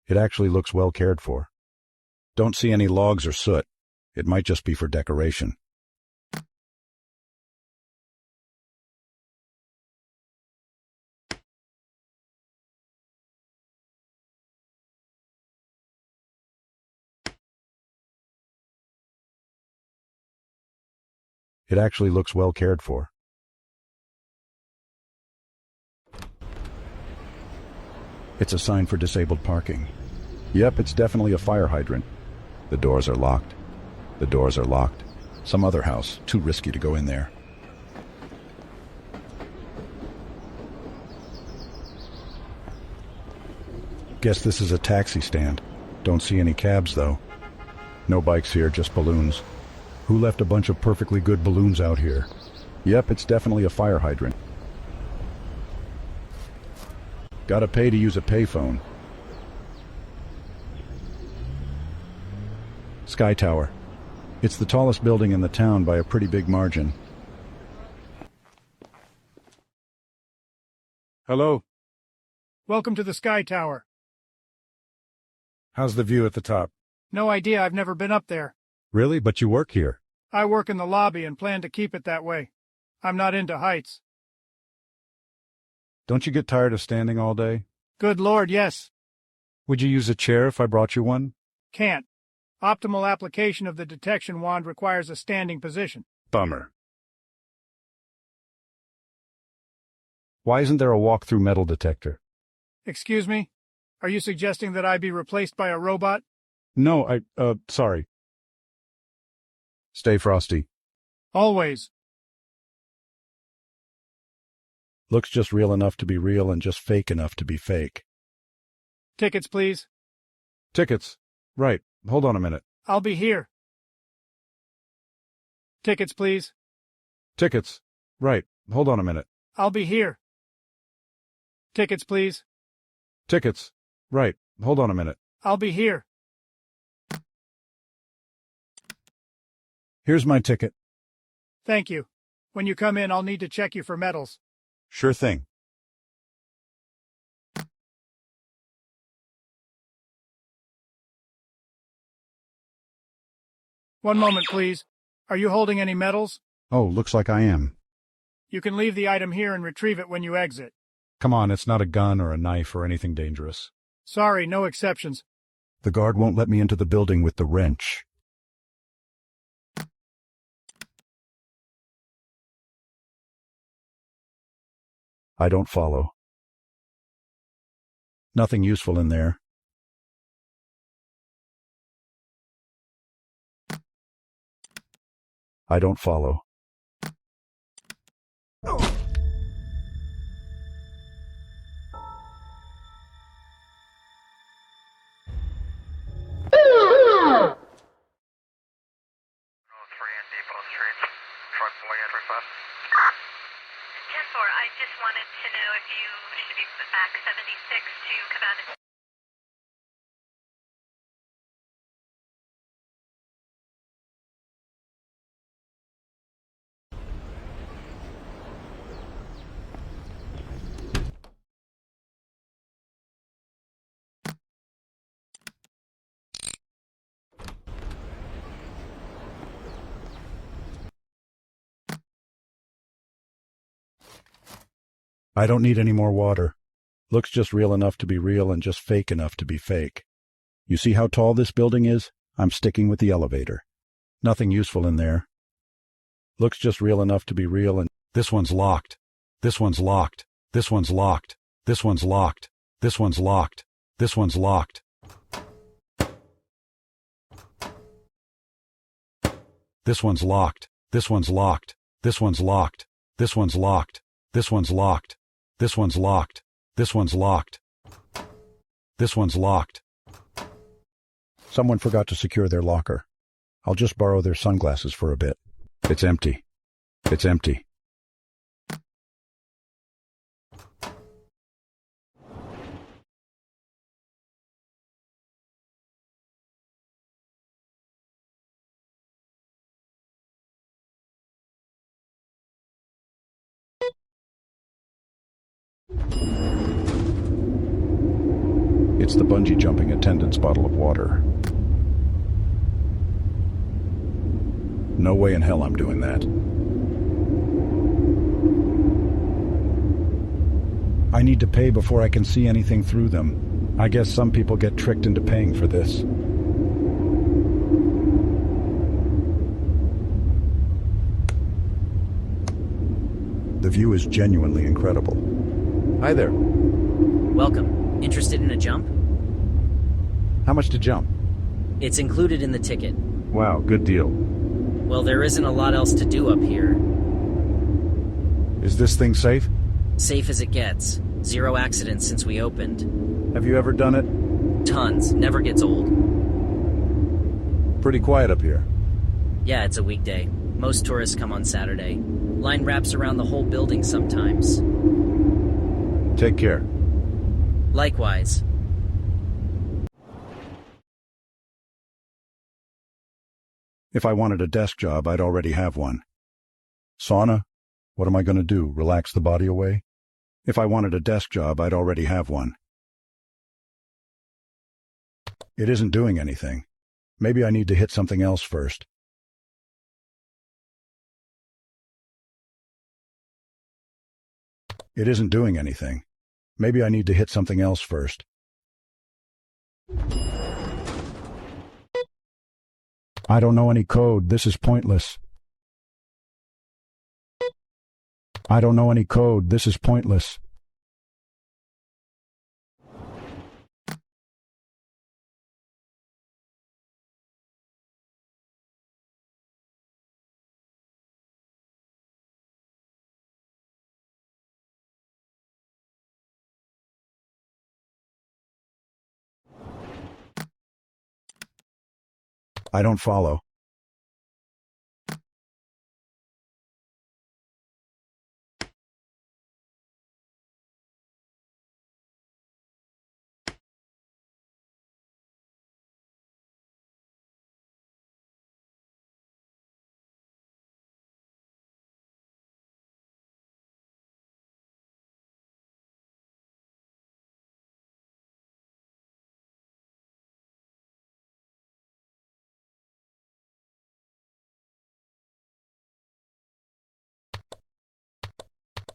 It actually looks well cared for. Don't see any logs or soot. It might just be for decoration. It actually looks well cared for. It's a sign for disabled parking. Yep, it's definitely a fire hydrant. The doors are locked. The doors are locked. Some other house, too risky to go in there. Guess this is a taxi stand. Don't see any cabs, though. No bikes here, just balloons. Who left a bunch of perfectly good balloons out here? Yep, it's definitely a fire hydrant. Gotta pay to use a payphone. Sky Tower. It's the tallest building in the town by a pretty big margin. Hello. Welcome to the Sky Tower. How's the view at the top? No idea, I've never been up there. Really? But you work here. I work in the lobby and plan to keep it that way. I'm not into heights. Don't you get tired of standing all day? Good Lord, yes. Would you use a chair if I brought you one? Can't. Optimal application of the detection wand requires a standing position. Bummer. Why isn't there a walk-through metal detector? Excuse me? Are you suggesting that I be replaced by a robot? No, sorry. Stay frosty. Always. Looks just real enough to be real and just fake enough to be fake. Tickets, please. Tickets. Right. Hold on a minute. I'll be here. Tickets, please. Tickets. Right. Hold on a minute. I'll be here. Tickets, please. Tickets. Right. Hold on a minute. I'll be here. Here's my ticket. Thank you. When you come in, I'll need to check you for medals. Sure thing. One moment, please. Are you holding any medals? Oh, looks like I am. You can leave the item here and retrieve it when you exit. Come on, it's not a gun or a knife or anything dangerous. Sorry, no exceptions. The guard won't let me into the building with the wrench. I don't follow. Nothing useful in there. I don't follow. I just wanted to know if you should be put back 76 to Cabana. I don't need any more water. Looks just real enough to be real and just fake enough to be fake. You see how tall this building is? I'm sticking with the elevator. Nothing useful in there. Looks just real enough to be real and this one's locked. This one's locked. This one's locked. This one's locked. This one's locked. This one's locked. This one's locked. This one's locked. This one's locked. This one's locked. This one's locked. This one's locked. This one's locked. This one's locked. Someone forgot to secure their locker. I'll just borrow their sunglasses for a bit. It's empty. It's empty. It's the bungee jumping attendant's bottle of water. No way in hell I'm doing that. I need to pay before I can see anything through them. I guess some people get tricked into paying for this. The view is genuinely incredible. Hi there. Welcome. Interested in a jump? How much to jump? It's included in the ticket. Wow, good deal. Well, there isn't a lot else to do up here. Is this thing safe? Safe as it gets. 0 accidents since we opened. Have you ever done it? Tons. Never gets old. Pretty quiet up here. Yeah, it's a weekday. Most tourists come on Saturday. Line wraps around the whole building sometimes. Take care. Likewise. If I wanted a desk job, I'd already have one. Sauna? What am I going to do, relax the body away? If I wanted a desk job, I'd already have one. It isn't doing anything. Maybe I need to hit something else first. It isn't doing anything. Maybe I need to hit something else first. I don't know any code. This is pointless. I don't know any code. This is pointless. I don't follow.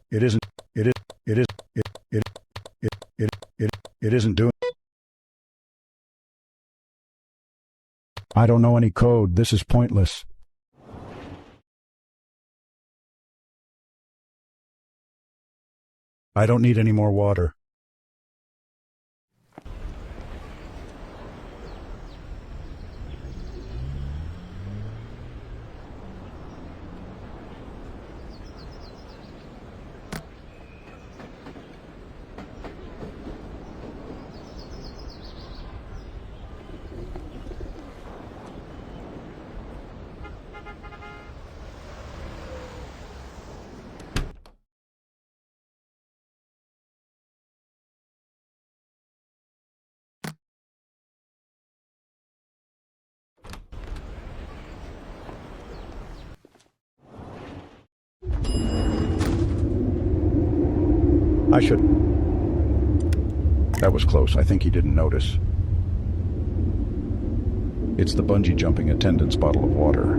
It isn't. It isn't doing. I don't know any code. This is pointless. I don't need any more water. I should. That was close. I think he didn't notice. It's the bungee jumping attendant's bottle of water.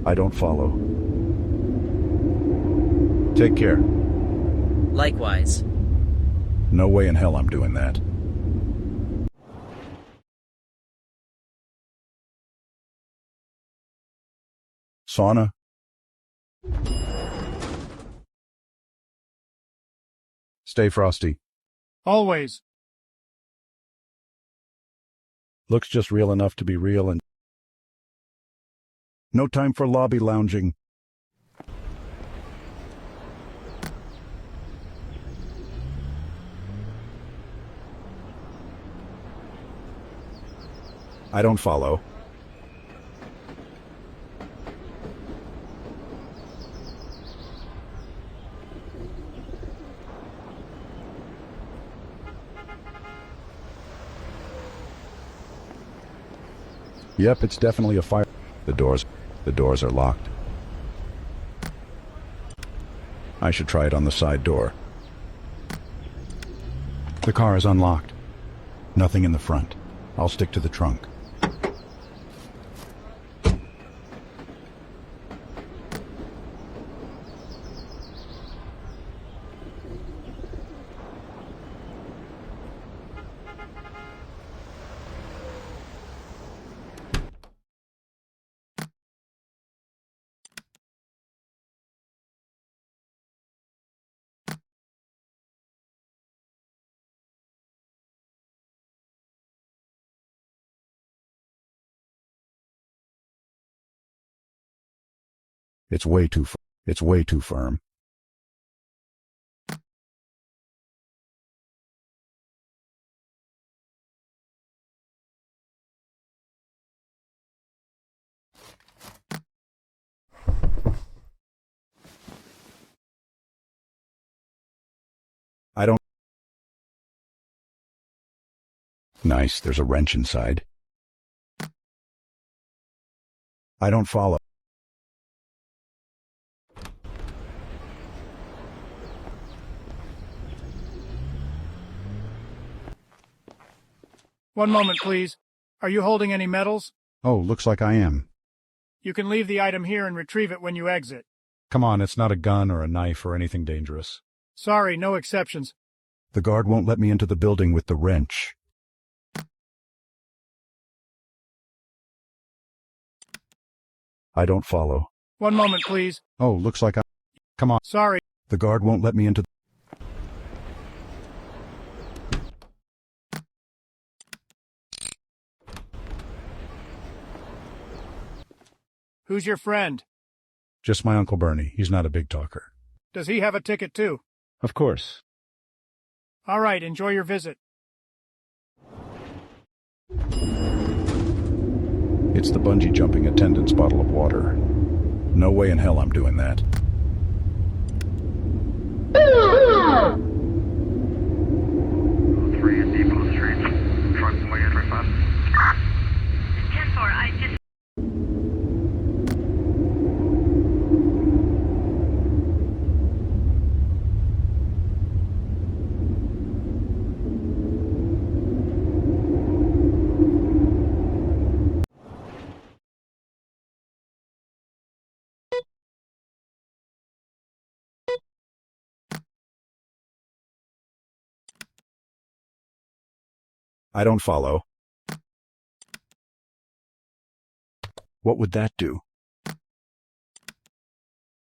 I don't follow. Take care. Likewise. No way in hell I'm doing that. Sauna? Stay frosty. Always. Looks just real enough to be real and... No time for lobby lounging. I don't follow. Yep, it's definitely a fire. The doors are locked. I should try it on the side door. The car is unlocked. Nothing in the front. I'll stick to the trunk. It's way too firm. I don't... Nice, there's a wrench inside. I don't follow. One moment, please. Are you holding any medals? Oh, looks like I am. You can leave the item here and retrieve it when you exit. Come on, it's not a gun or a knife or anything dangerous. Sorry, no exceptions. The guard won't let me into the building with the wrench. I don't follow. One moment, please. Oh, looks like I... Come on. Sorry. The guard won't let me into... Who's your friend? Just my Uncle Bernie. He's not a big talker. Does he have a ticket too? Of course. All right, enjoy your visit. It's the bungee jumping attendant's bottle of water. No way in hell I'm doing that. I don't follow. What would that do?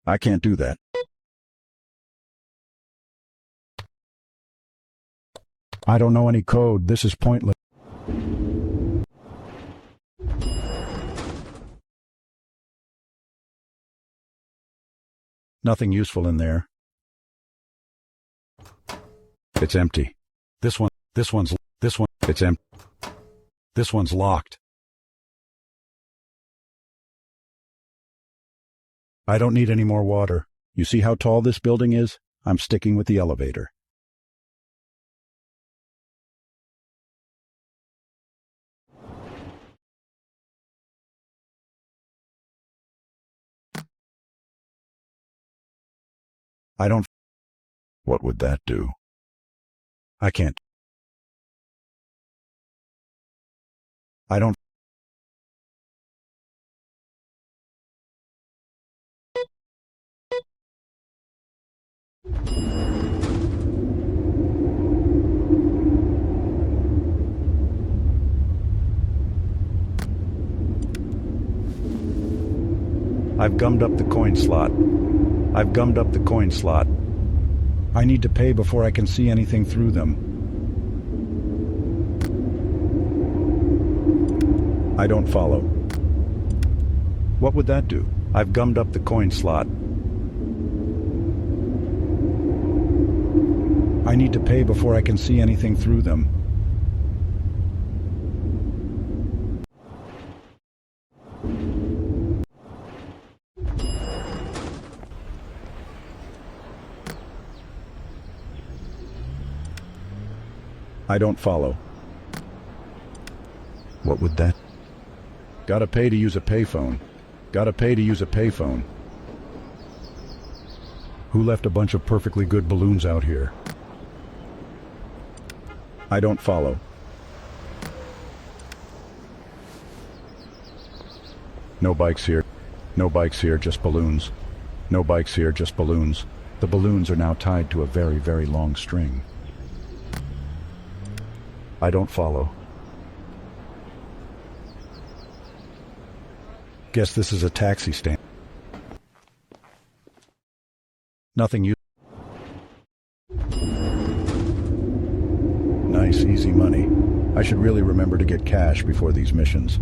I can't do that. I don't know any code. This is pointless. Nothing useful in there. It's empty. This one, it's empty. This one's locked. I don't need any more water. You see how tall this building is? I'm sticking with the elevator. I don't... What would that do? I can't... I don't... I've gummed up the coin slot. I've gummed up the coin slot. I need to pay before I can see anything through them. I don't follow. What would that do? I've gummed up the coin slot. I need to pay before I can see anything through them. I don't follow. What would that? Gotta pay to use a payphone. Gotta pay to use a payphone. Who left a bunch of perfectly good balloons out here? I don't follow. No bikes here. No bikes here, just balloons. No bikes here, just balloons. The balloons are now tied to a very, very long string. I don't follow. Guess this is a taxi stand. Nothing you. Nice, easy money. I should really remember to get cash before these missions.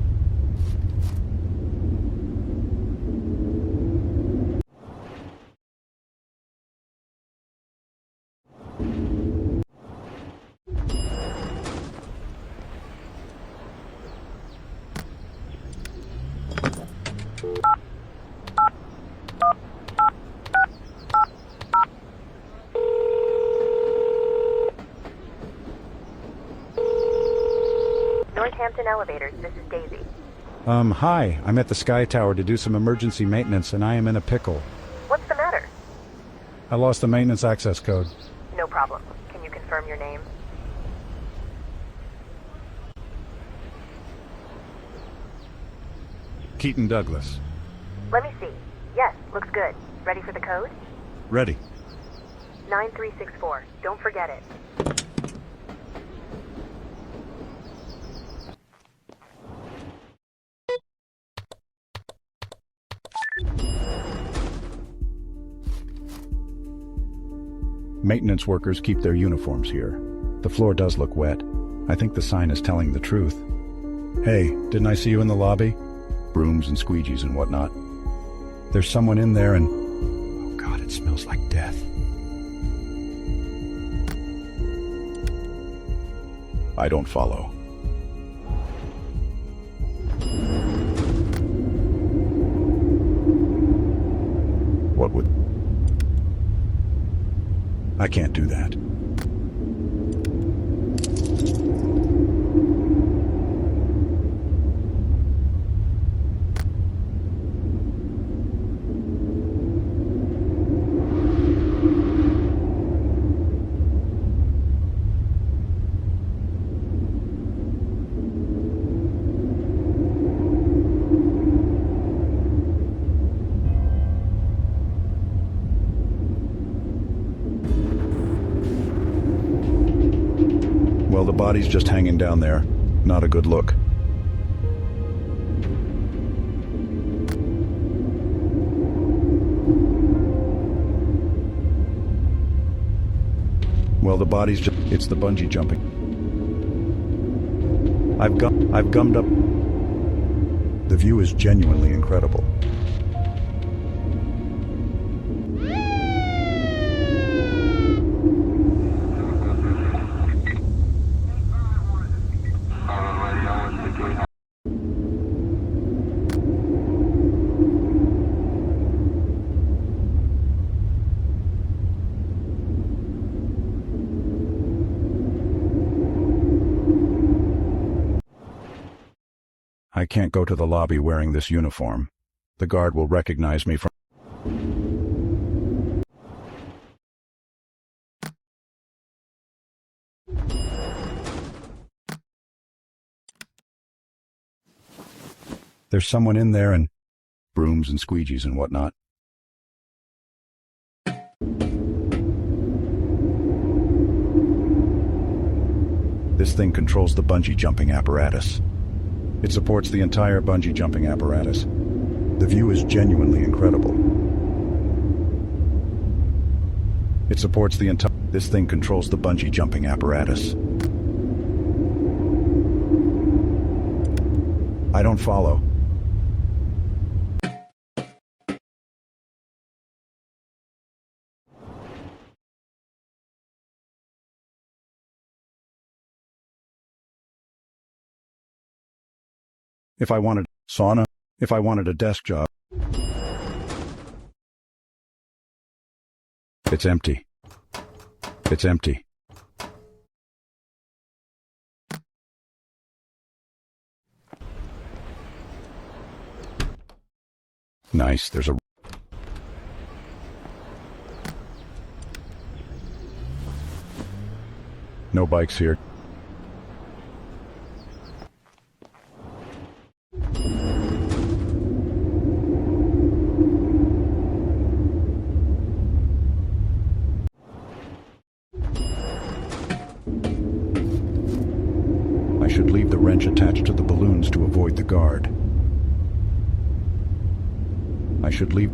Northampton Elevators, this is Daisy. Hi. I'm at the Sky Tower to do some emergency maintenance and I am in a pickle. What's the matter? I lost the maintenance access code. No problem. Can you confirm your name? Keaton Douglas. Let me see. Yes, looks good. Ready for the code? Ready. 9364. Don't forget it. Maintenance workers keep their uniforms here. The floor does look wet. I think the sign is telling the truth. Hey, didn't I see you in the lobby? Brooms and squeegees and whatnot. There's someone in there and... oh God, it smells like death. I don't follow. What would... I can't do that. Well, the body's just hanging down there. Not a good look. Well, the body's just... it's the bungee jumping. I've gummed up. The view is genuinely incredible. I can't go to the lobby wearing this uniform. The guard will recognize me from... There's someone in there and... brooms and squeegees and whatnot. This thing controls the bungee jumping apparatus. It supports the entire bungee jumping apparatus. The view is genuinely incredible. It supports the entire... this thing controls the bungee jumping apparatus. I don't follow. If I wanted sauna, if I wanted a desk job. It's empty. It's empty. Nice, there's a... No bikes here. I should leave the wrench attached to the balloons to avoid the guard. I should leave...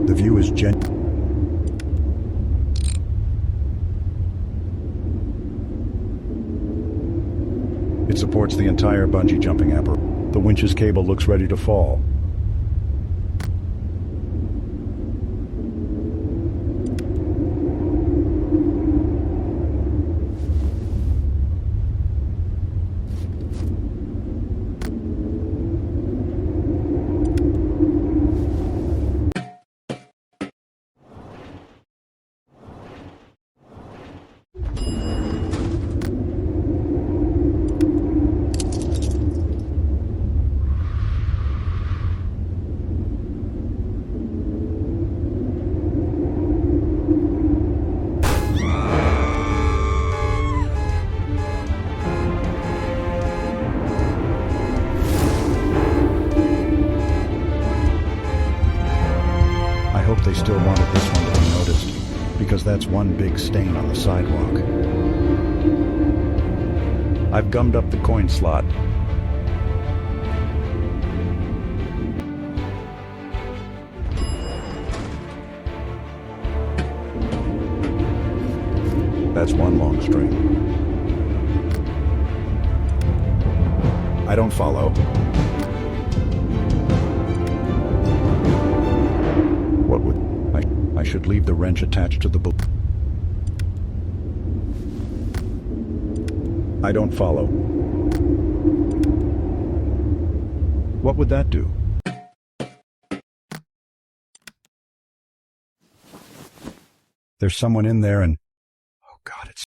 The view is It supports the entire bungee jumping apparatus. The winch's cable looks ready to fall. I hope they still wanted this one to be noticed, because that's one big stain on the sidewalk. I've gummed up the coin slot. That's one long string. I don't follow. What would... I should leave the wrench attached to the I don't follow. What would that do? There's someone in there and... Oh God, it's...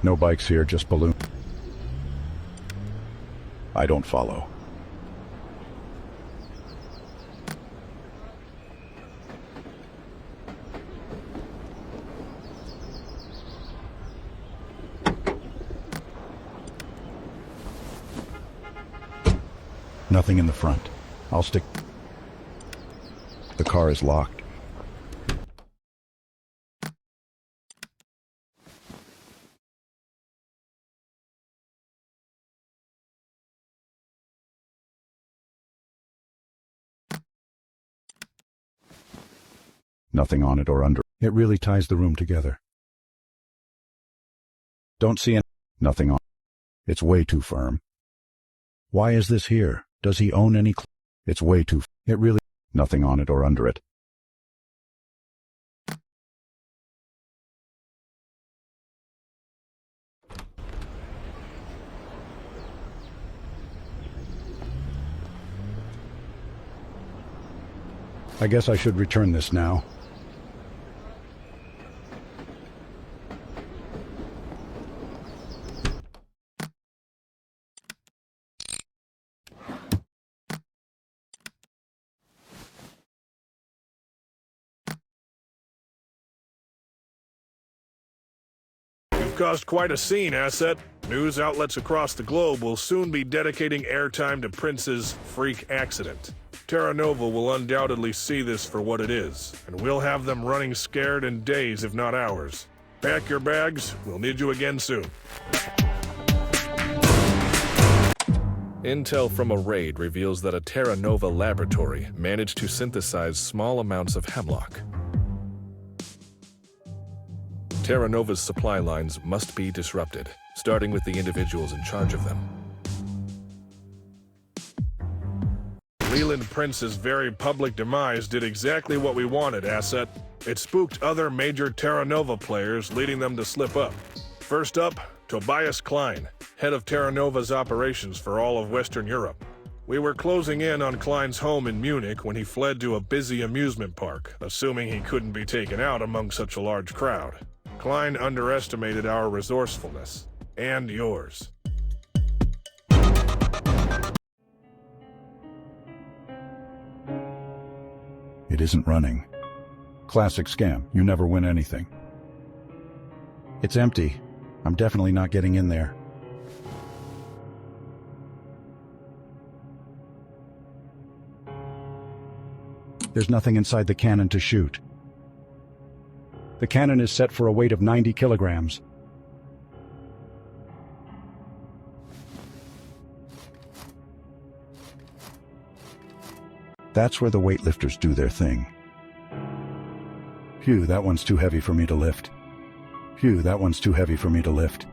No bikes here, just balloon. I don't follow. Nothing in the front. I'll stick. The car is locked. Nothing on it or under. It really ties the room together. Don't see any. Nothing on. It's way too firm. Why is this here? Does he own any? It's way too. It really. Nothing on it or under it. I guess I should return this now. You've caused quite a scene, Asset. News outlets across the globe will soon be dedicating airtime to Prince's freak accident. Terra Nova will undoubtedly see this for what it is, and we'll have them running scared in days, if not hours. Pack your bags, we'll need you again soon. Intel from a raid reveals that a Terra Nova laboratory managed to synthesize small amounts of hemlock. Terra Nova's supply lines must be disrupted, starting with the individuals in charge of them. Leland Prince's very public demise did exactly what we wanted, Asset. It spooked other major Terra Nova players, leading them to slip up. First up, Tobias Klein, head of Terra Nova's operations for all of Western Europe. We were closing in on Klein's home in Munich when he fled to a busy amusement park, assuming he couldn't be taken out among such a large crowd. Klein underestimated our resourcefulness. And yours. It isn't running. Classic scam. You never win anything. It's empty. I'm definitely not getting in there. There's nothing inside the cannon to shoot. The cannon is set for a weight of 90 kilograms. That's where the weightlifters do their thing. Phew, that one's too heavy for me to lift. Phew, that one's too heavy for me to lift.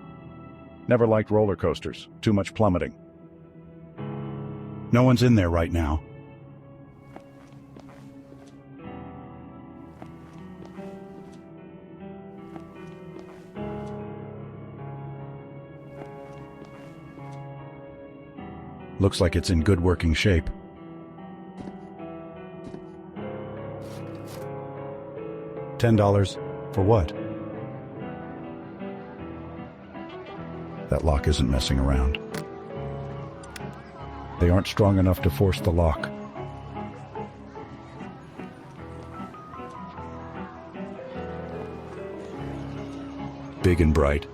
Never liked roller coasters. Too much plummeting. No one's in there right now. Looks like it's in good working shape. $10 for what? That lock isn't messing around. They aren't strong enough to force the lock. Big and bright.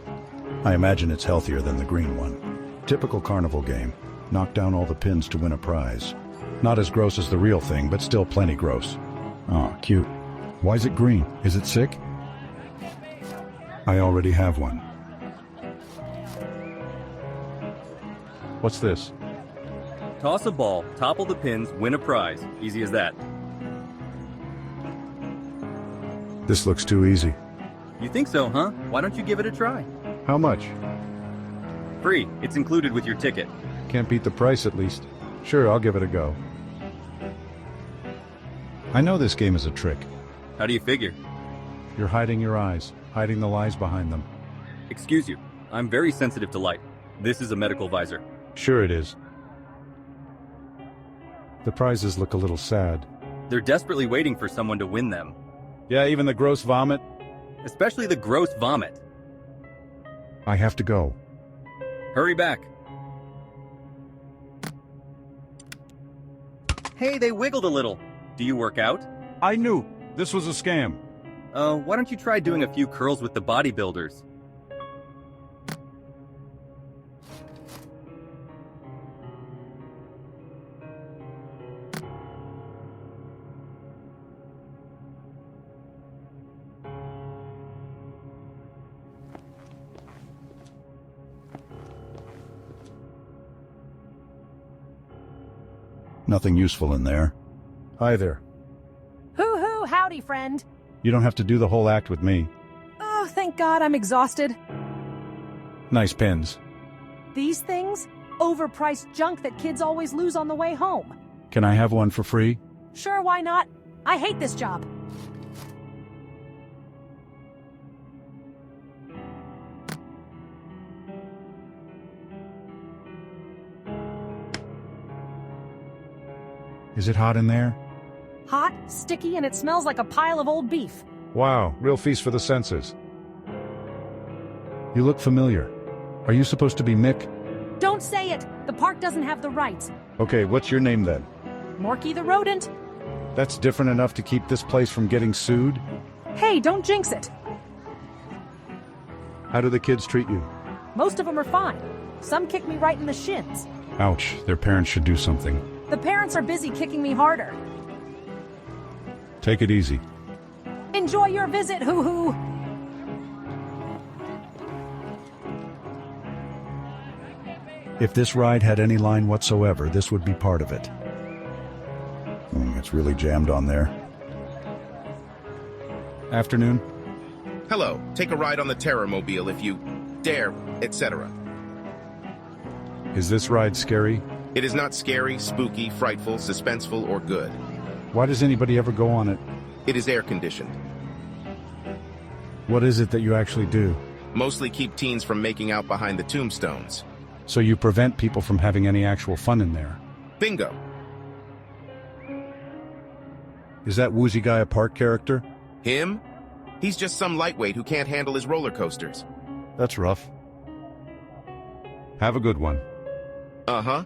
I imagine it's healthier than the green one. Typical carnival game. Knock down all the pins to win a prize. Not as gross as the real thing, but still plenty gross. Aw, cute. Why is it green? Is it sick? I already have one. What's this? Toss a ball, topple the pins, win a prize. Easy as that. This looks too easy. You think so, huh? Why don't you give it a try? How much? Free. It's included with your ticket. Can't beat the price at least. Sure, I'll give it a go. I know this game is a trick. How do you figure? You're hiding your eyes, hiding the lies behind them. Excuse you. I'm very sensitive to light. This is a medical visor. Sure it is. The prizes look a little sad. They're desperately waiting for someone to win them. Yeah, even the gross vomit? Especially the gross vomit. I have to go. Hurry back. Hey, they wiggled a little. Do you work out? I knew. This was a scam. Why don't you try doing a few curls with the bodybuilders? Nothing useful in there. Hi there. Hoo-hoo, howdy, friend. You don't have to do the whole act with me. Oh, thank God I'm exhausted. Nice pins. These things? Overpriced junk that kids always lose on the way home. Can I have one for free? Sure, why not? I hate this job. Is it hot in there? Hot, sticky, and it smells like a pile of old beef. Wow, real feast for the senses. You look familiar. Are you supposed to be Mick? Don't say it! The park doesn't have the rights. Okay, what's your name then? Morky the rodent. That's different enough to keep this place from getting sued? Hey, don't jinx it. How do the kids treat you? Most of them are fine. Some kick me right in the shins. Ouch, their parents should do something. The parents are busy kicking me harder. Take it easy. Enjoy your visit, hoo-hoo! If this ride had any line whatsoever, this would be part of it. It's really jammed on there. Afternoon. Hello, take a ride on the Terrormobile if you dare, etc. Is this ride scary? It is not scary, spooky, frightful, suspenseful, or good. Why does anybody ever go on it? It is air-conditioned. What is it that you actually do? Mostly keep teens from making out behind the tombstones. So you prevent people from having any actual fun in there? Bingo. Is that woozy guy a park character? Him? He's just some lightweight who can't handle his roller coasters. That's rough. Have a good one. Uh-huh.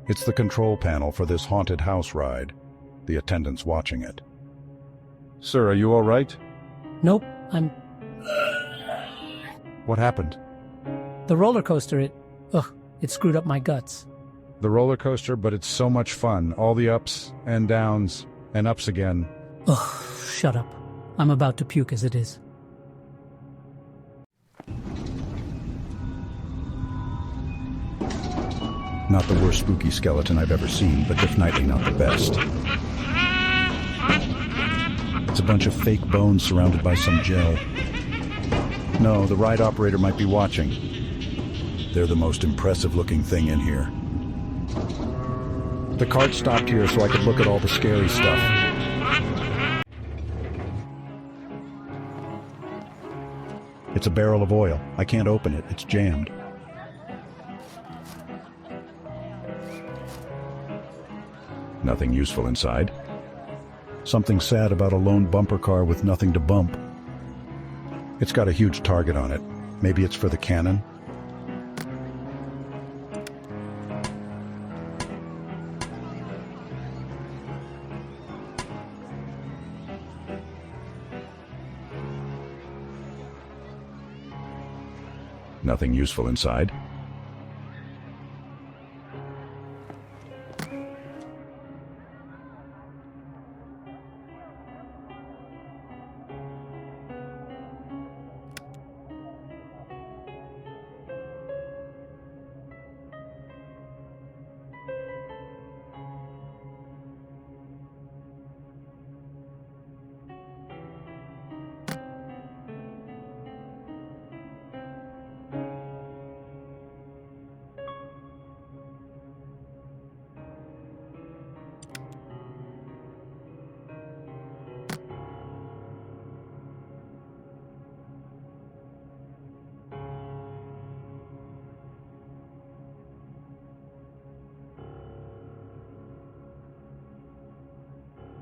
It's the control panel for this haunted house ride. The attendant's watching it. Sir, are you all right? Nope, I'm... What happened? The roller coaster, it screwed up my guts. The roller coaster, but it's so much fun. All the ups and downs and ups again. Ugh, shut up. I'm about to puke as it is. Not the worst spooky skeleton I've ever seen, but definitely not the best. It's a bunch of fake bones surrounded by some gel. No, the ride operator might be watching. They're the most impressive-looking thing in here. The cart stopped here so I could look at all the scary stuff. It's a barrel of oil. I can't open it. It's jammed. Nothing useful inside. Something sad about a lone bumper car with nothing to bump. It's got a huge target on it. Maybe it's for the cannon? Nothing useful inside.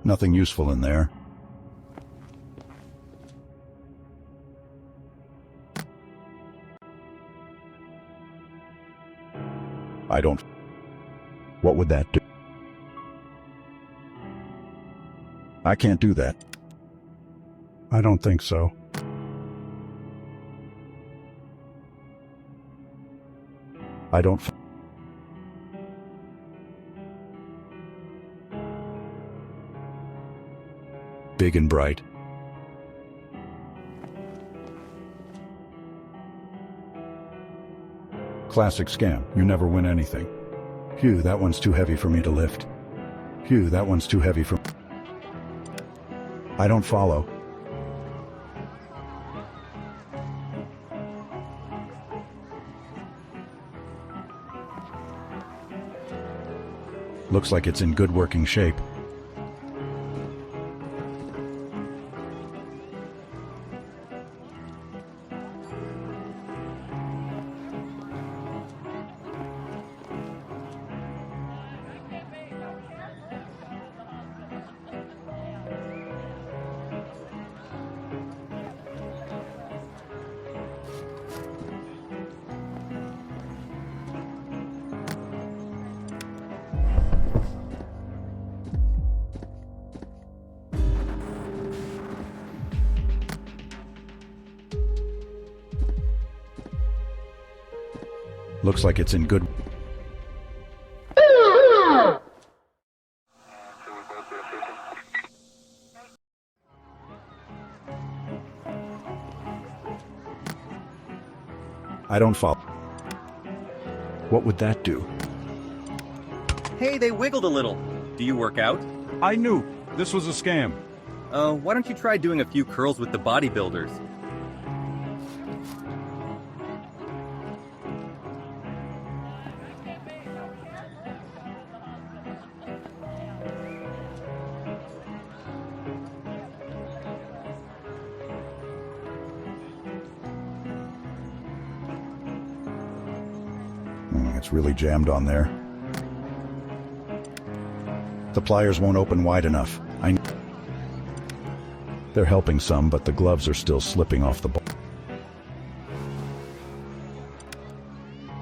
Nothing useful in there. I don't... What would that do? I can't do that. I don't think so. I don't... Big and bright. Classic scam. You never win anything. Phew, that one's too heavy for me to lift. Phew, that one's too heavy for... I don't follow. Looks like it's in good working shape. Looks like it's in good... I don't follow. What would that do? Hey, they wiggled a little. Do you work out? I knew. This was a scam. Why don't you try doing a few curls with the bodybuilders? It's really jammed on there. The pliers won't open wide enough. They're helping some, but the gloves are still slipping off the ball.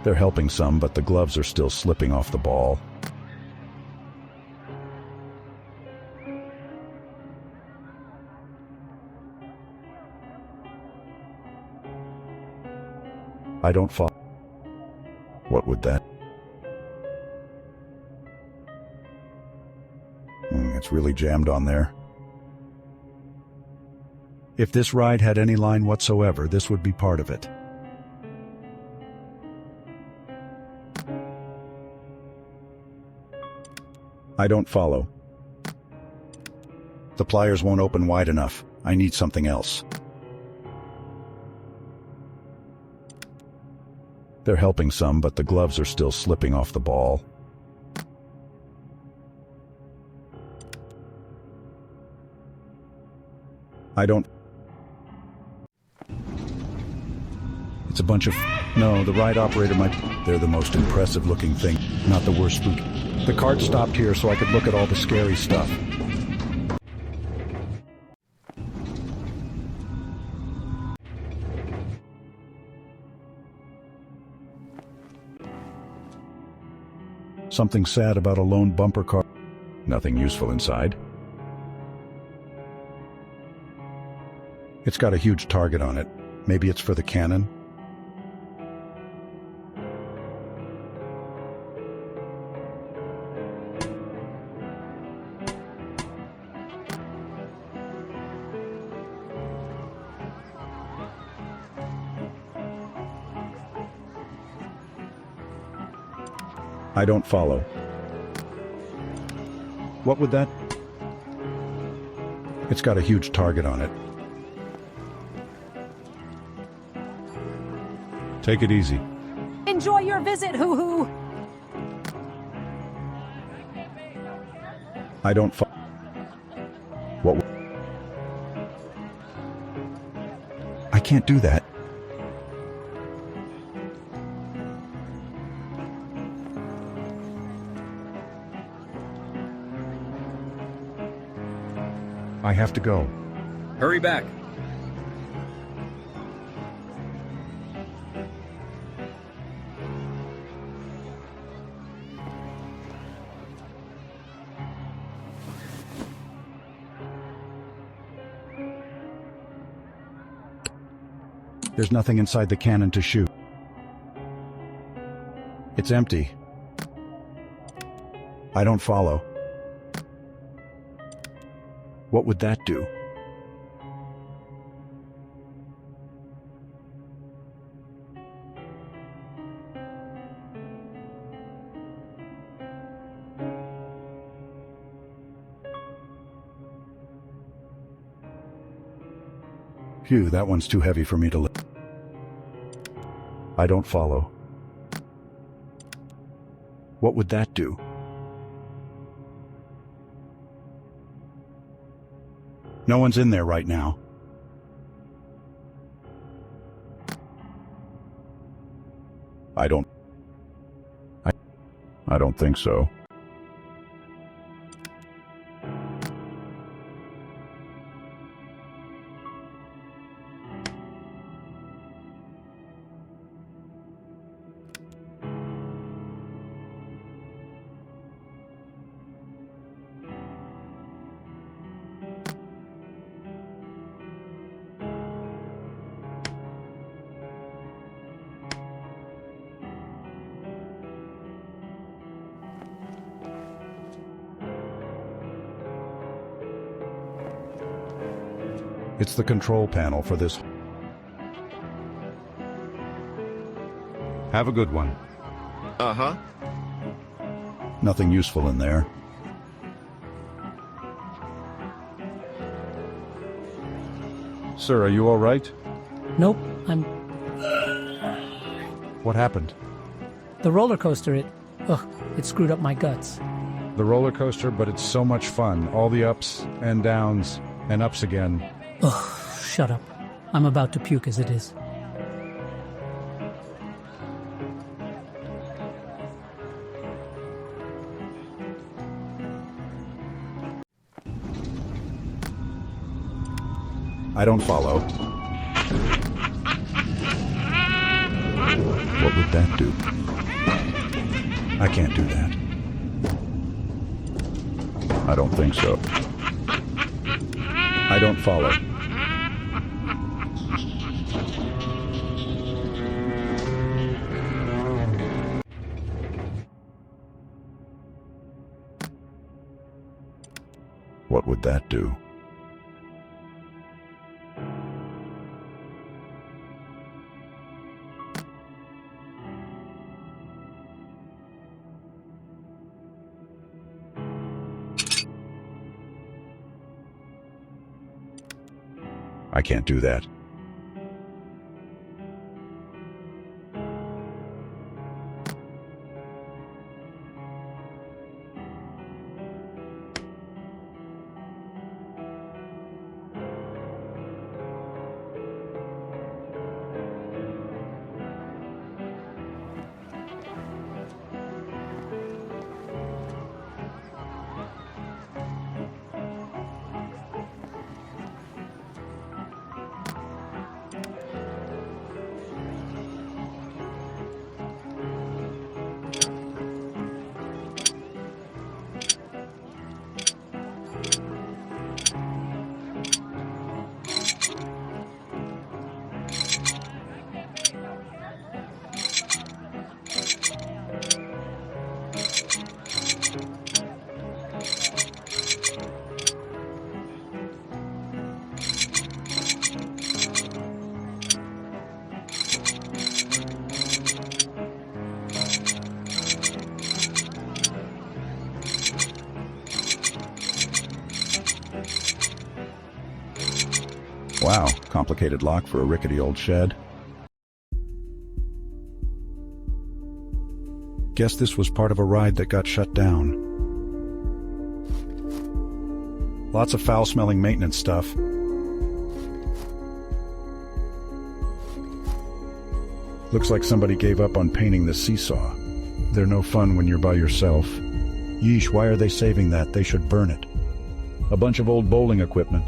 They're helping some, but the gloves are still slipping off the ball. I don't follow. What would that? It's really jammed on there. If this ride had any line whatsoever, this would be part of it. I don't follow. The pliers won't open wide enough. I need something else. They're helping some, but the gloves are still slipping off the ball. I don't... It's a bunch of... No, the ride operator might... They're the most impressive looking thing, not the worst spook. The cart stopped here so I could look at all the scary stuff. Something sad about a lone bumper car. Nothing useful inside. It's got a huge target on it. Maybe it's for the cannon? I don't follow. What would that? It's got a huge target on it. Take it easy. Enjoy your visit, hoo-hoo! I don't follow. What? I can't do that. I have to go. Hurry back. There's nothing inside the cannon to shoot. It's empty. I don't follow. What would that do? Phew, that one's too heavy for me to lift. I don't follow. What would that do? No one's in there right now. I don't think so. It's the control panel for this. Have a good one. Uh-huh. Nothing useful in there. Sir, are you all right? Nope, I'm... What happened? The roller coaster, it screwed up my guts. The roller coaster, but it's so much fun. All the ups and downs and ups again. Ugh, shut up. I'm about to puke as it is. I don't follow. What would that do? I can't do that. I don't think so. I don't follow. What would that do? I can't do that. Wow, complicated lock for a rickety old shed. Guess this was part of a ride that got shut down. Lots of foul-smelling maintenance stuff. Looks like somebody gave up on painting the seesaw. They're no fun when you're by yourself. Yeesh, why are they saving that? They should burn it. A bunch of old bowling equipment.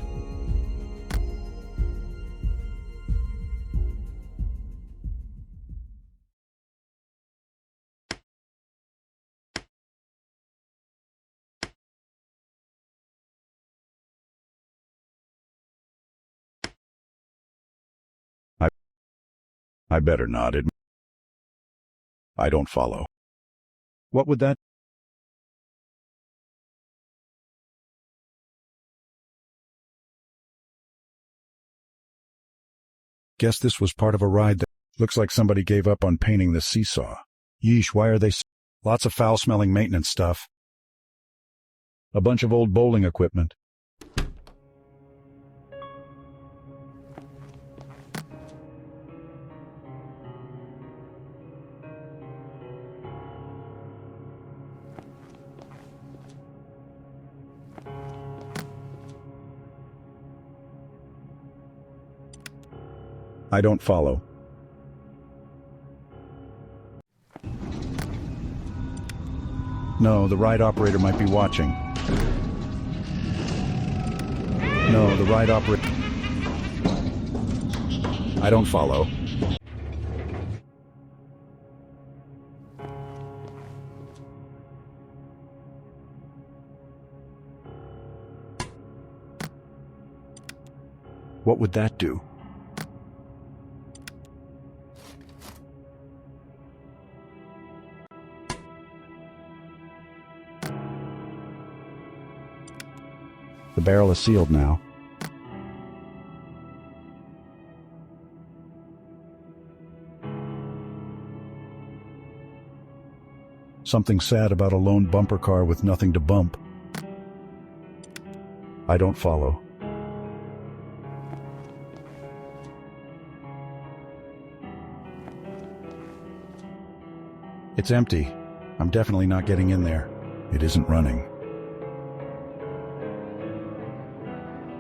I better not admit. I don't follow. What would that? Guess this was part of a ride that looks like somebody gave up on painting the seesaw. Yeesh, why are they? Lots of foul-smelling maintenance stuff. A bunch of old bowling equipment. I don't follow. No, the ride operator might be watching. No, the ride operator... I don't follow. What would that do? The barrel is sealed now. Something sad about a lone bumper car with nothing to bump. I don't follow. It's empty. I'm definitely not getting in there. It isn't running.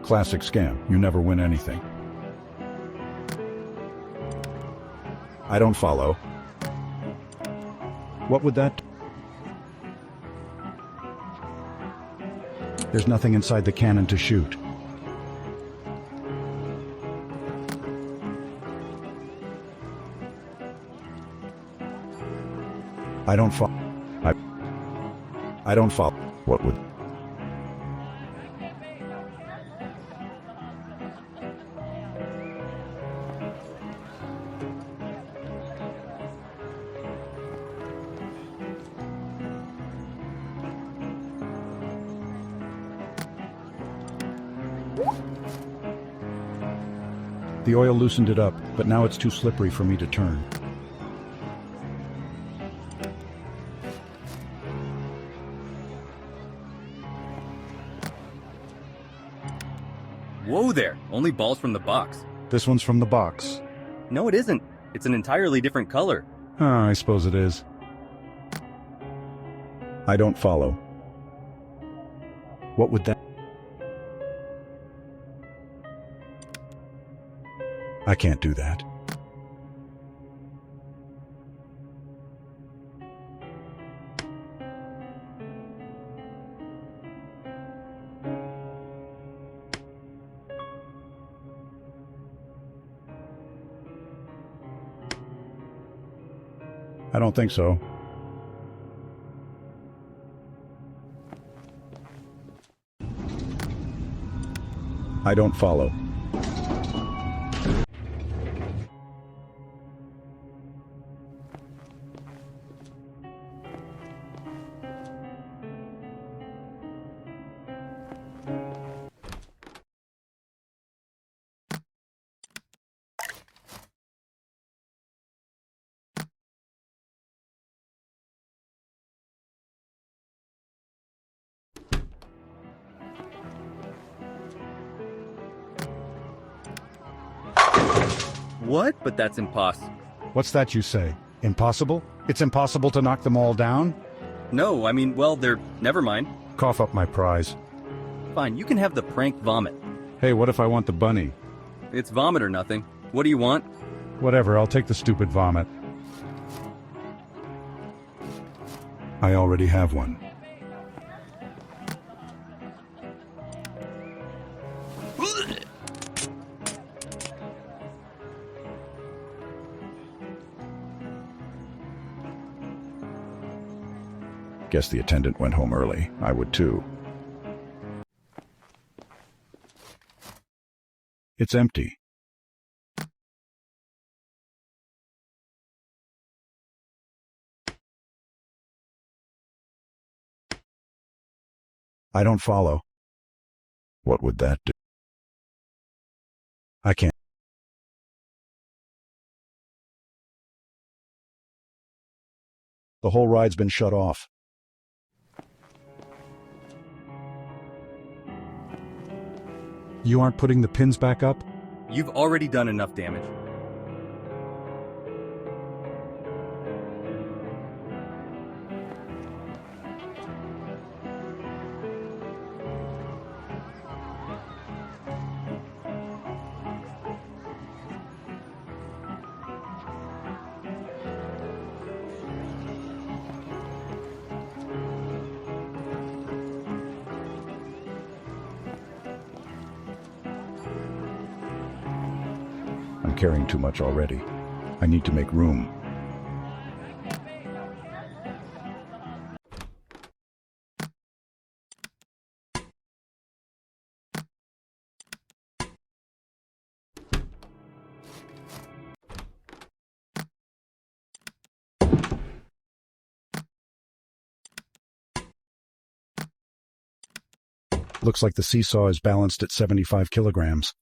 Classic scam. You never win anything. I don't follow. What would that do? There's nothing inside the cannon to shoot. I don't follow. I don't follow. What would... The oil loosened it up, but now it's too slippery for me to turn. Whoa there! Only balls from the box. This one's from the box. No, it isn't. It's an entirely different color. I suppose it is. I don't follow. What would that... I can't do that. I don't think so. I don't follow. What? But that's impossible. What's that you say? Impossible? It's impossible to knock them all down? No, I mean, well, they're... Never mind. Cough up my prize. Fine, you can have the prank vomit. Hey, what if I want the bunny? It's vomit or nothing. What do you want? Whatever, I'll take the stupid vomit. I already have one. Guess the attendant went home early. I would too. It's empty. I don't follow. What would that do? I can't. The whole ride's been shut off. You aren't putting the pins back up? You've already done enough damage. I'm carrying too much already. I need to make room. Looks like the seesaw is balanced at 75 kilograms.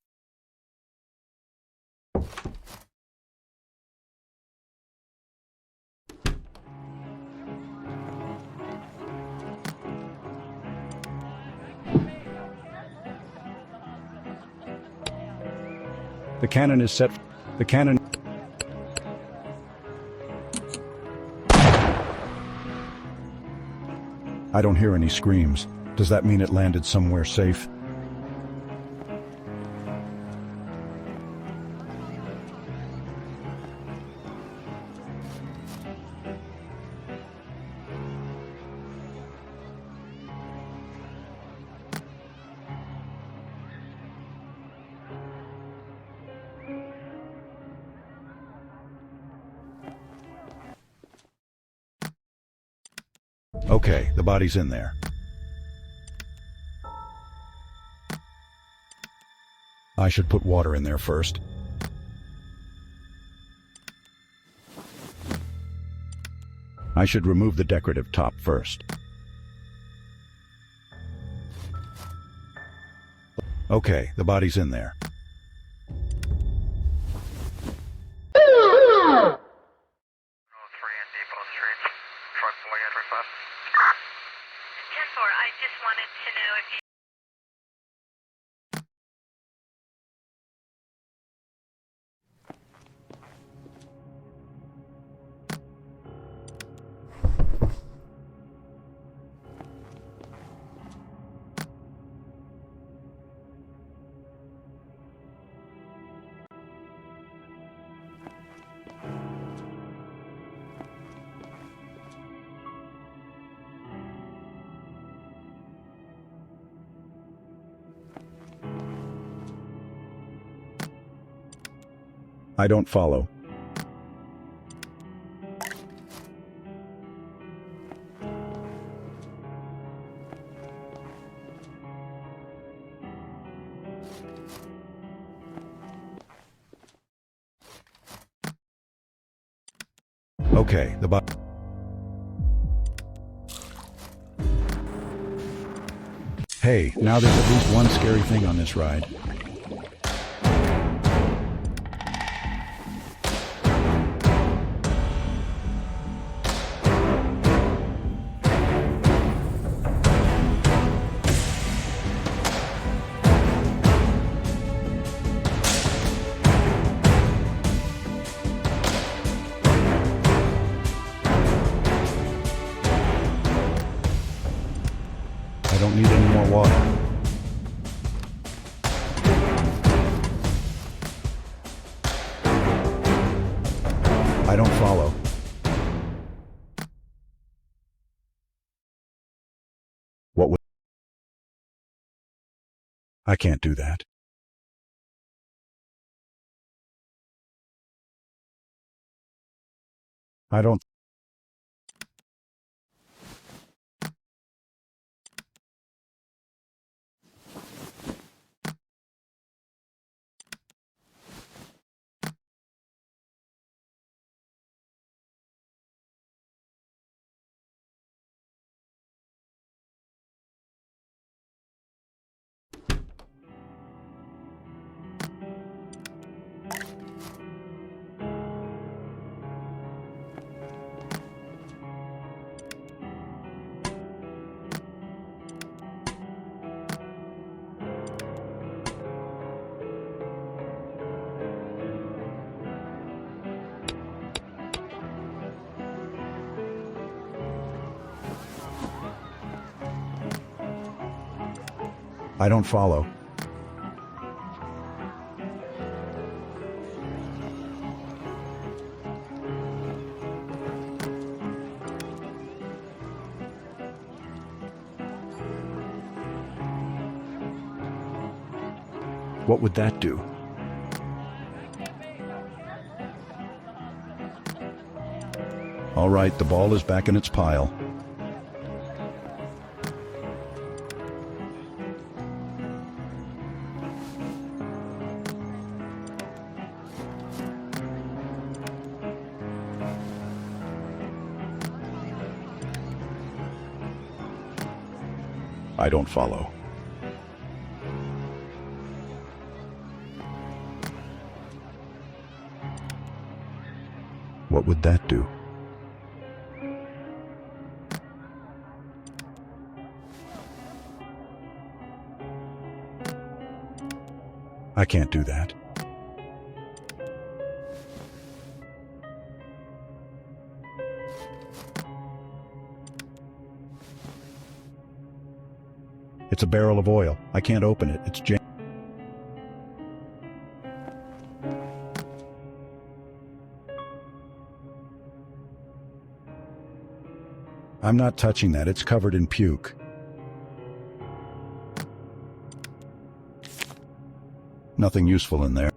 The cannon is set. The cannon. I don't hear any screams. Does that mean it landed somewhere safe? Okay, the body's in there. I should put water in there first. I should remove the decorative top first. Okay, the body's in there. I don't follow. Okay, the bot. Hey, now there's at least one scary thing on this ride. I don't need any more water. I don't follow. What would... I can't do that. I don't... I don't follow. What would that do? All right, the ball is back in its pile. I don't follow. What would that do? I can't do that. It's a barrel of oil. I can't open it. It's jammed. I'm not touching that. It's covered in puke. Nothing useful in there.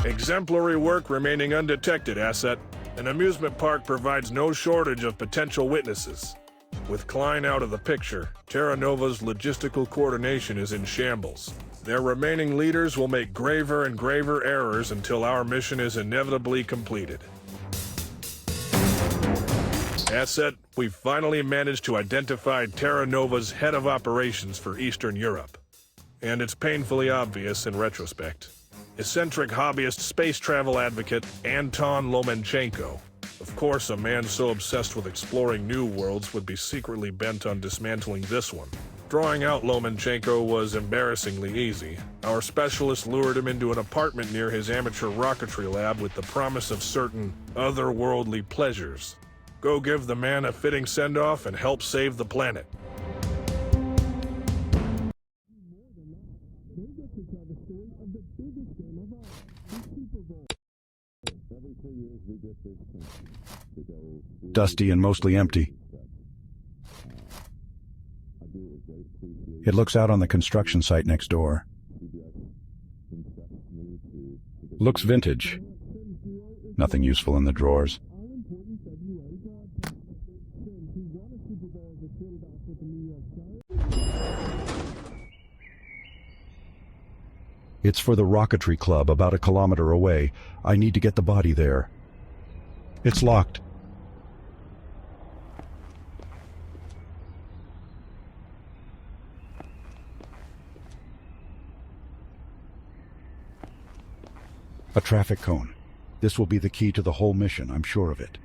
Exemplary work remaining undetected, Asset. An amusement park provides no shortage of potential witnesses. With Klein out of the picture, Terra Nova's logistical coordination is in shambles. Their remaining leaders will make graver and graver errors until our mission is inevitably completed. Asset, we've finally managed to identify Terra Nova's head of operations for Eastern Europe. And it's painfully obvious in retrospect. Eccentric hobbyist space travel advocate Anton Lomenchenko. Of course, a man so obsessed with exploring new worlds would be secretly bent on dismantling this one. Drawing out Lomenchenko was embarrassingly easy. Our specialist lured him into an apartment near his amateur rocketry lab with the promise of certain otherworldly pleasures. Go give the man a fitting send-off and help save the planet. Dusty and mostly empty. It looks out on the construction site next door. Looks vintage. Nothing useful in the drawers. It's for the rocketry club about a kilometer away. I need to get the body there. It's locked. A traffic cone. This will be the key to the whole mission, I'm sure of it.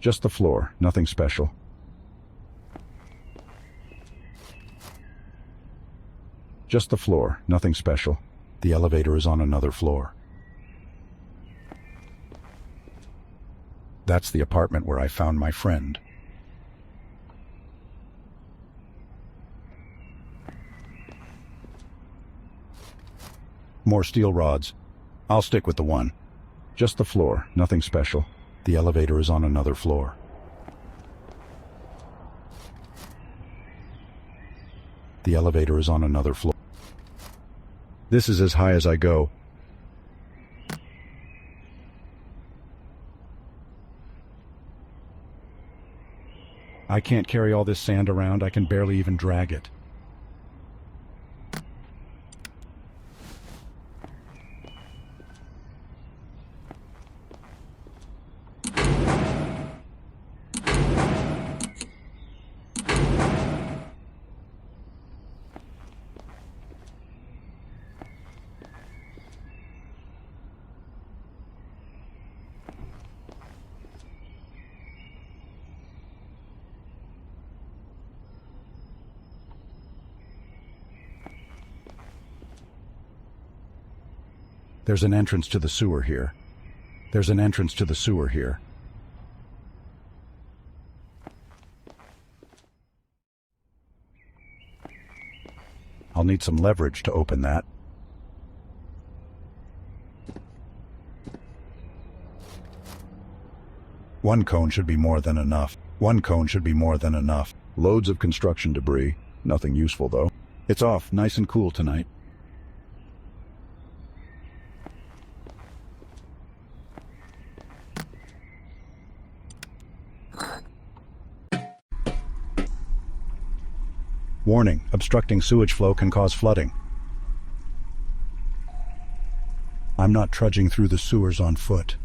Just the floor, nothing special. Just the floor, nothing special. The elevator is on another floor. That's the apartment where I found my friend. More steel rods. I'll stick with the one. Just the floor, nothing special. The elevator is on another floor. The elevator is on another floor. This is as high as I go. I can't carry all this sand around. I can barely even drag it. There's an entrance to the sewer here. There's an entrance to the sewer here. I'll need some leverage to open that. One cone should be more than enough. One cone should be more than enough. Loads of construction debris. Nothing useful, though. It's off, nice and cool tonight. Warning, obstructing sewage flow can cause flooding. I'm not trudging through the sewers on foot.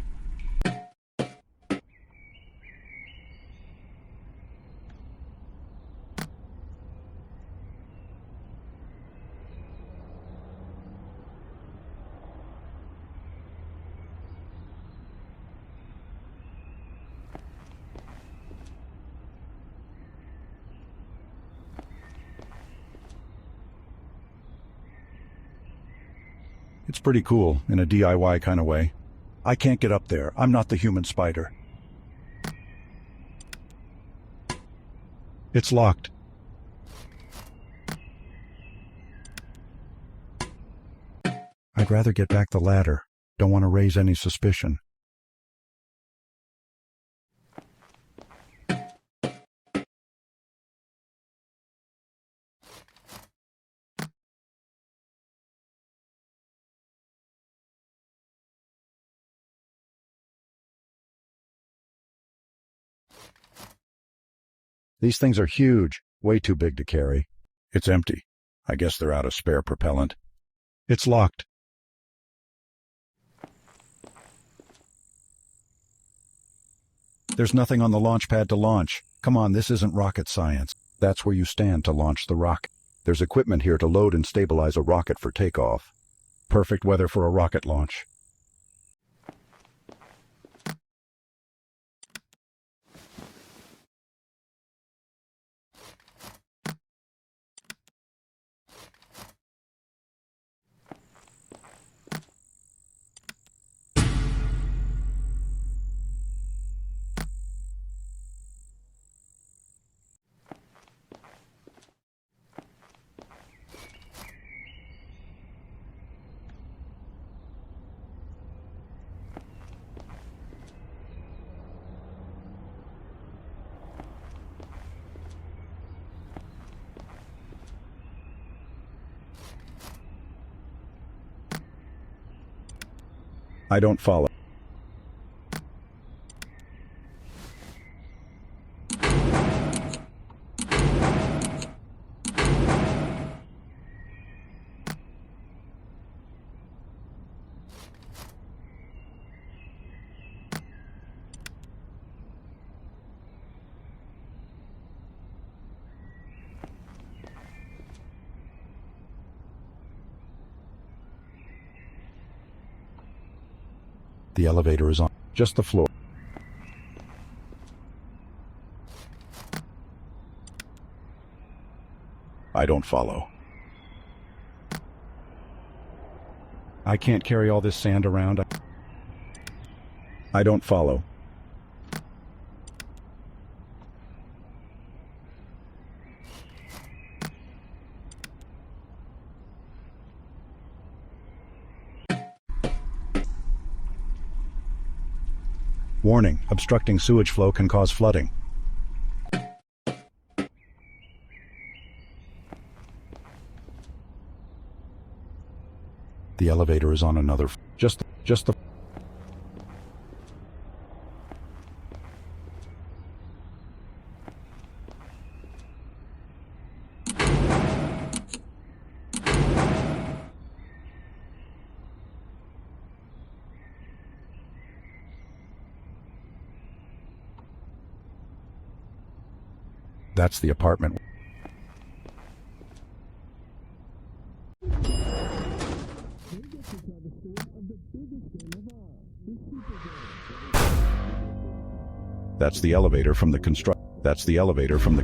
It's pretty cool, in a DIY kind of way. I can't get up there. I'm not the human spider. It's locked. I'd rather get back the ladder. Don't want to raise any suspicion. These things are huge, way too big to carry. It's empty. I guess they're out of spare propellant. It's locked. There's nothing on the launch pad to launch. Come on, this isn't rocket science. That's where you stand to launch the rocket. There's equipment here to load and stabilize a rocket for takeoff. Perfect weather for a rocket launch. I don't follow. The elevator is on just the floor. I don't follow. I can't carry all this sand around. I don't follow. Warning, obstructing sewage flow can cause flooding. The elevator is on another just the That's the apartment. That's the elevator from the That's the elevator from the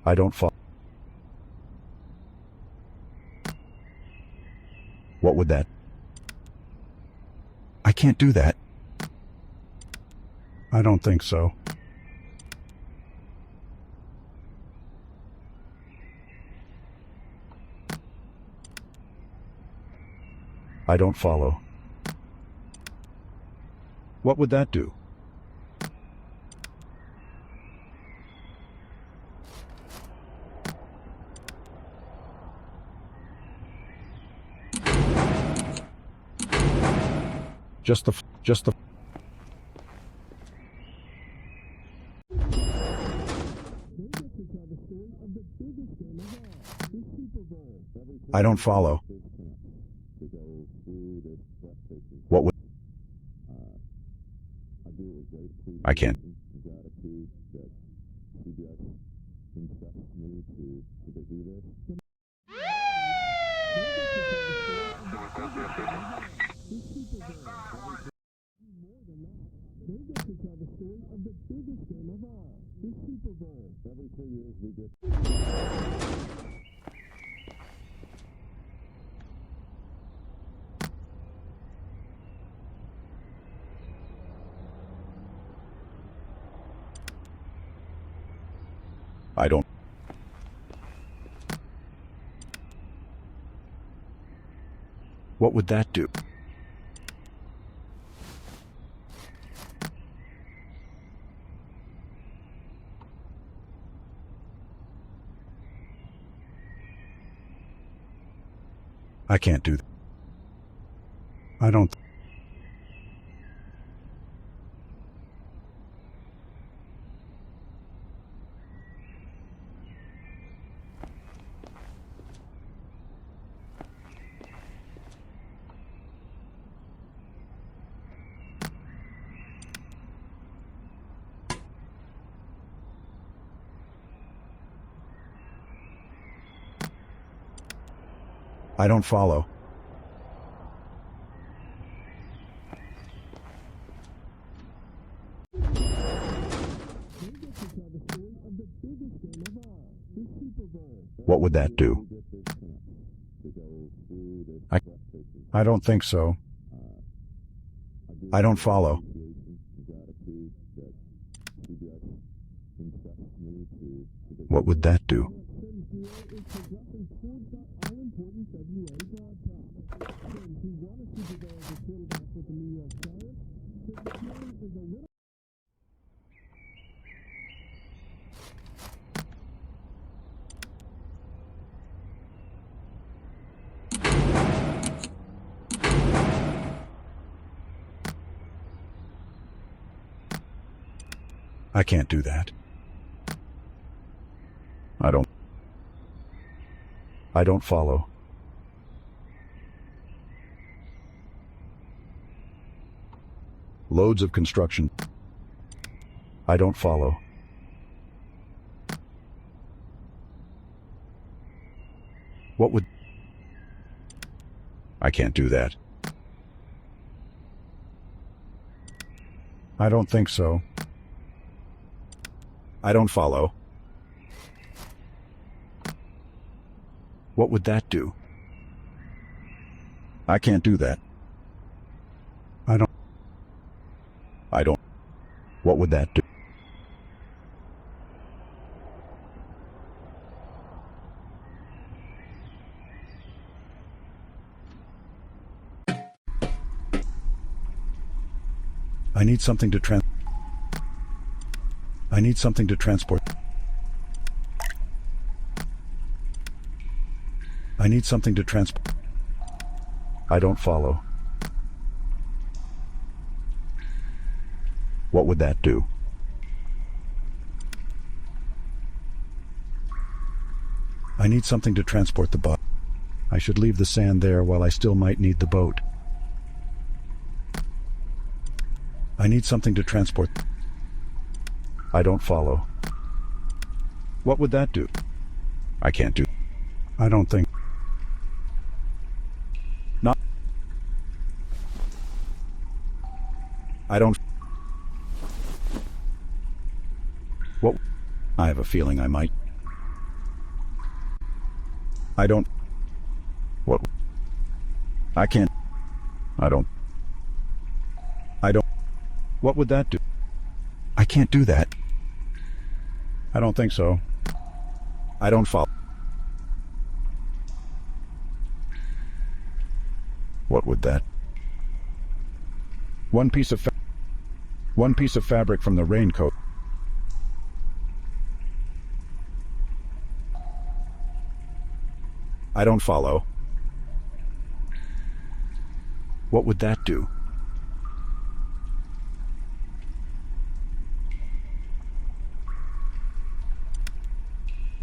I don't follow. What would that? I can't do that. I don't think so. I don't follow. What would that do? Just the I don't follow. What would I can't. I don't. What would that do? I can't do that. I don't. I don't follow. What would that do? I don't think so. I don't follow. What would that do? I can't do that. I don't follow. Loads of construction. I don't follow. What would... I can't do that. I don't think so. I don't follow. What would that do? I can't do that. I don't. What would that do? I need something to transport. I need something to transport. I need something to transport. I don't follow. What would that do? I need something to transport the boat. I should leave the sand there while I still might need the boat. I need something to transport. I don't follow. What would that do? I can't do. I don't think. Not. I don't. What? I have a feeling I might. I don't... What? I can't... I don't... What would that do? I can't do that. I don't think so. I don't follow. What would that? One piece of fabric from the raincoat. I don't follow. What would that do?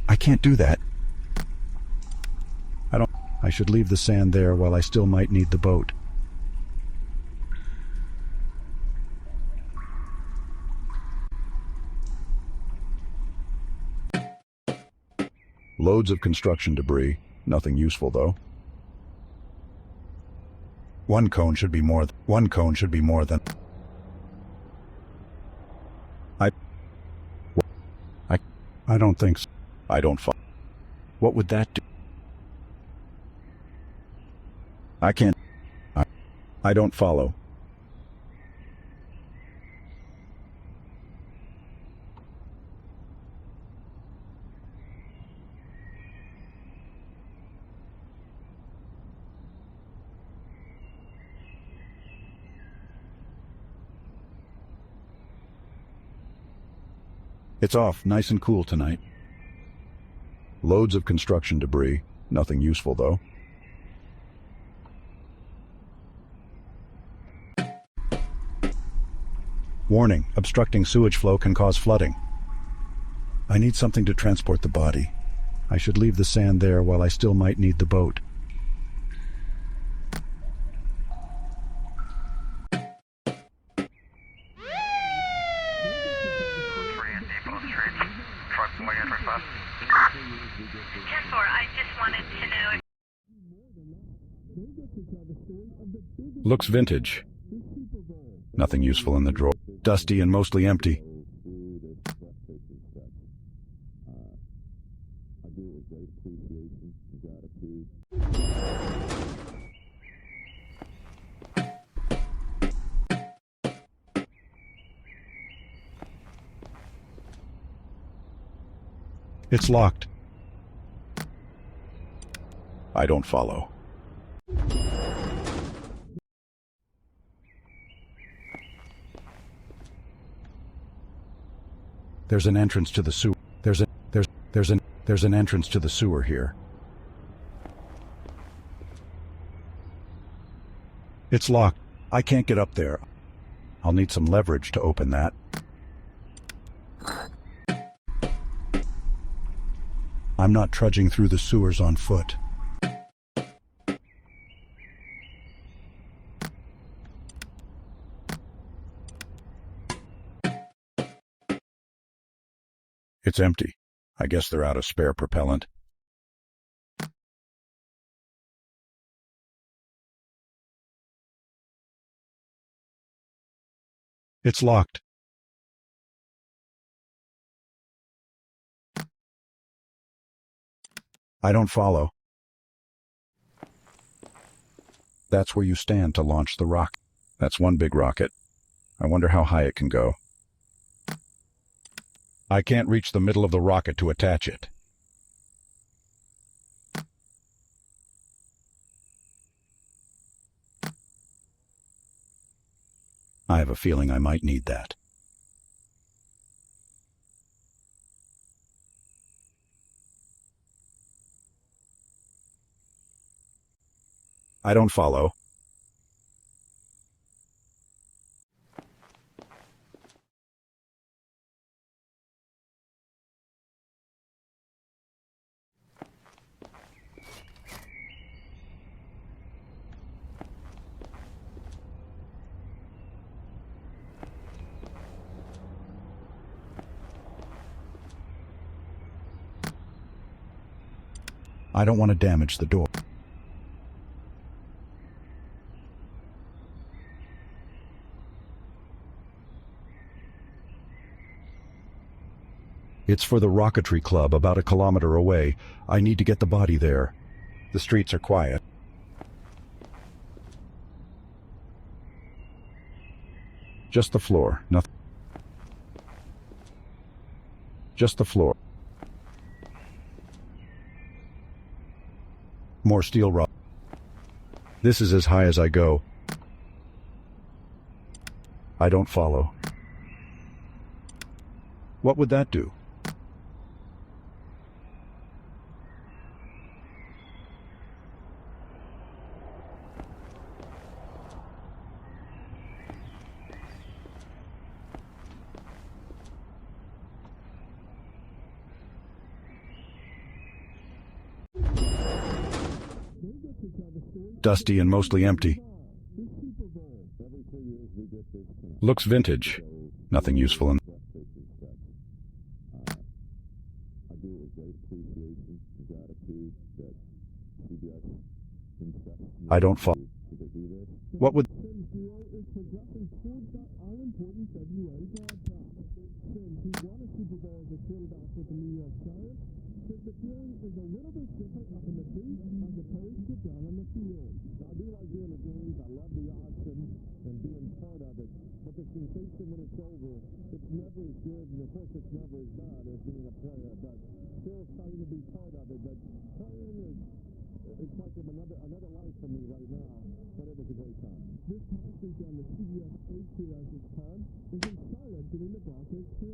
I can't do that. I should leave the sand there while I still might need the boat. Loads of construction debris. Nothing useful, though. One cone should be more than... I don't think so. I don't follow. What would that do? I can't... I don't follow. It's off, nice and cool tonight. Loads of construction debris. Nothing useful, though. Warning, obstructing sewage flow can cause flooding. I need something to transport the body. I should leave the sand there while I still might need the boat. Looks vintage. Nothing useful in the drawer. Dusty and mostly empty. It's locked. I don't follow. There's an entrance to the sewer. There's an entrance to the sewer here. It's locked. I can't get up there. I'll need some leverage to open that. I'm not trudging through the sewers on foot. It's empty. I guess they're out of spare propellant. It's locked. I don't follow. That's where you stand to launch the rocket. That's one big rocket. I wonder how high it can go. I can't reach the middle of the rocket to attach it. I have a feeling I might need that. I don't follow. I don't want to damage the door. It's for the rocketry club about a kilometer away. I need to get the body there. The streets are quiet. Just the floor, nothing. Just the floor. More steel rod. This is as high as I go. I don't follow. What would that do? Dusty and mostly empty. Looks vintage. Nothing useful in. I don't follow. What would...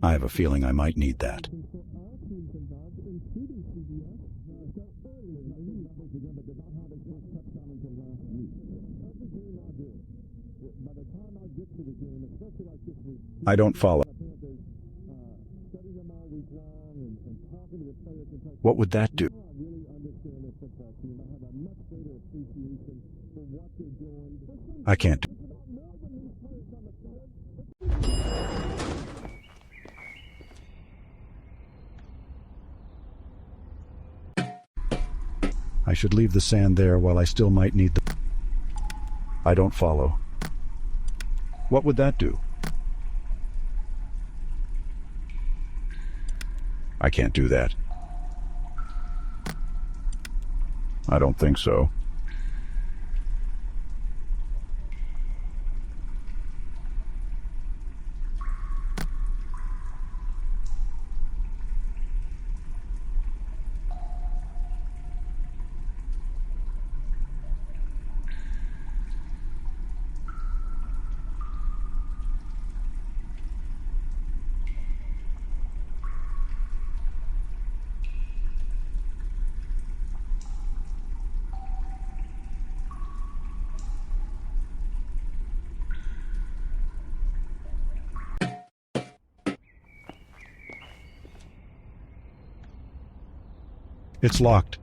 I have a feeling I might need that. I don't follow. What would that do? I can't. I should leave the sand there while I still might need the... I don't follow. What would that do? I can't do that. I don't think so. It's locked.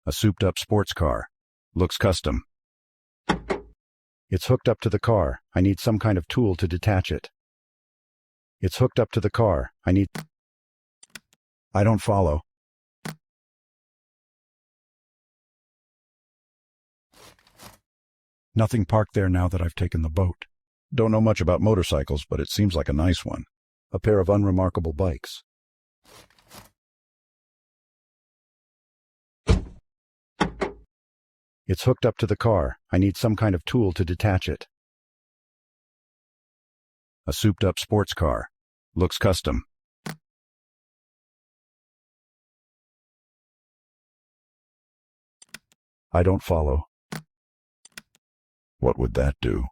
A souped-up sports car. Looks custom. It's hooked up to the car. I need some kind of tool to detach it. It's hooked up to the car. I don't follow. Nothing parked there now that I've taken the boat. Don't know much about motorcycles, but it seems like a nice one. A pair of unremarkable bikes. It's hooked up to the car. I need some kind of tool to detach it. A souped-up sports car. Looks custom. I don't follow. What would that do?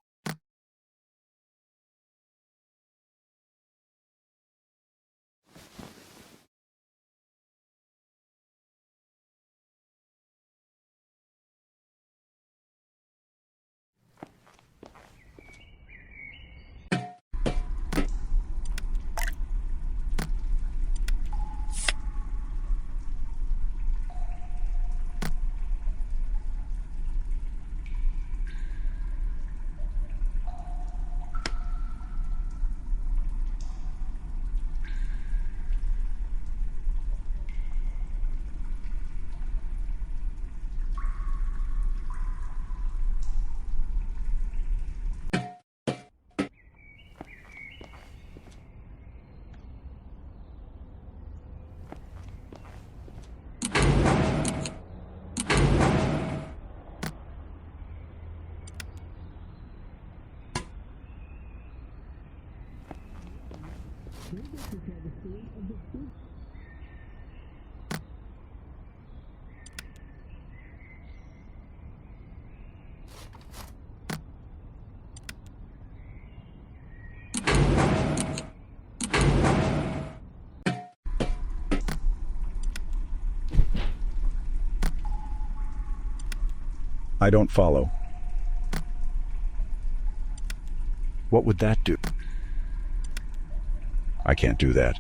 I don't follow. What would that do? I can't do that.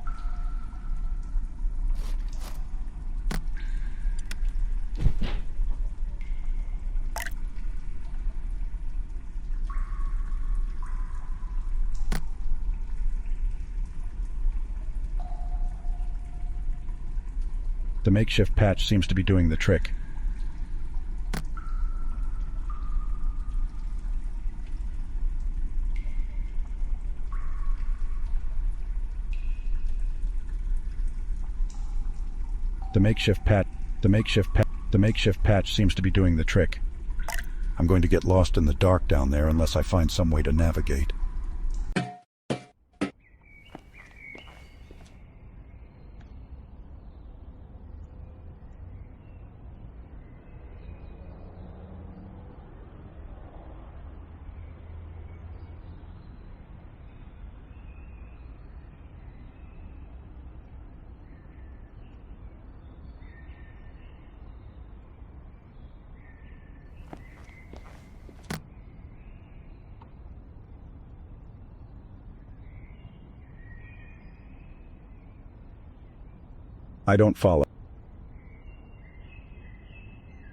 The makeshift patch seems to be doing the trick. The makeshift patch seems to be doing the trick. I'm going to get lost in the dark down there unless I find some way to navigate. I don't follow.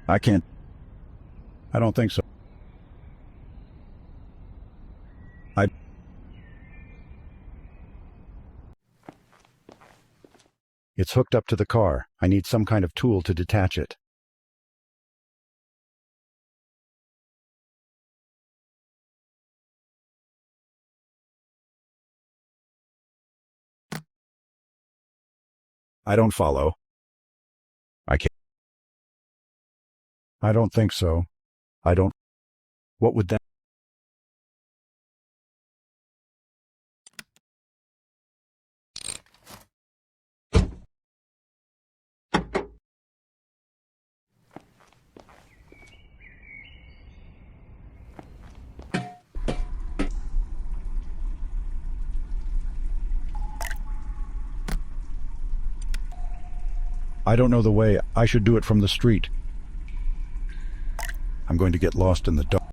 I can't. I don't think so. It's hooked up to the car. I need some kind of tool to detach it. I don't follow. I can't. I don't think so. I don't. What would that? I don't know the way. I should do it from the street. I'm going to get lost in the dark.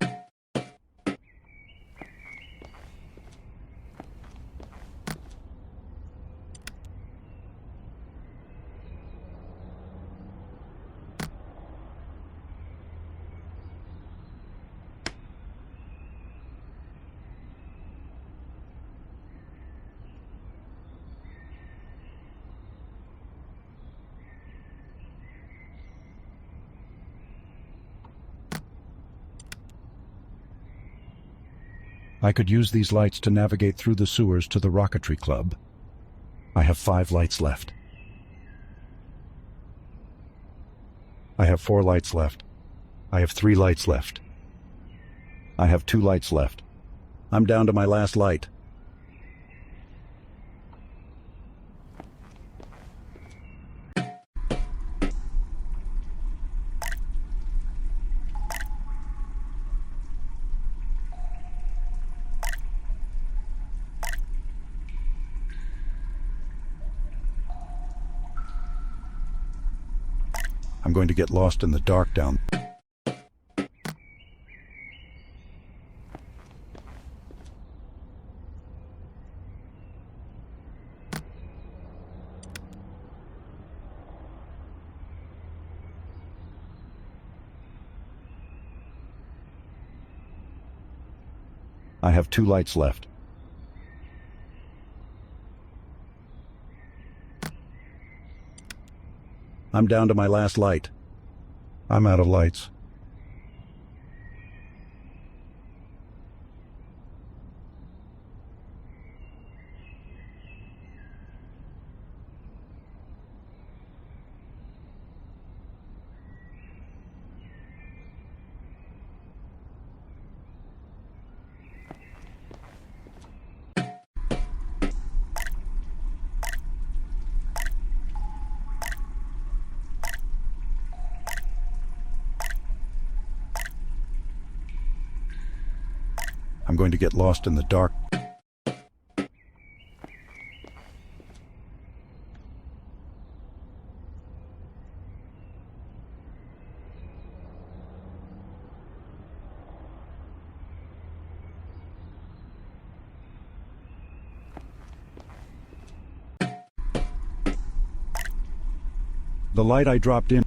I could use these lights to navigate through the sewers to the Rocketry Club. I have 5 lights left. I have 4 lights left. I have 3 lights left. I have 2 lights left. I'm down to my last light. I'm going to get lost in the dark down. I have 2 lights left. I'm down to my last light. I'm out of lights. going to get lost in the dark. The light I dropped in.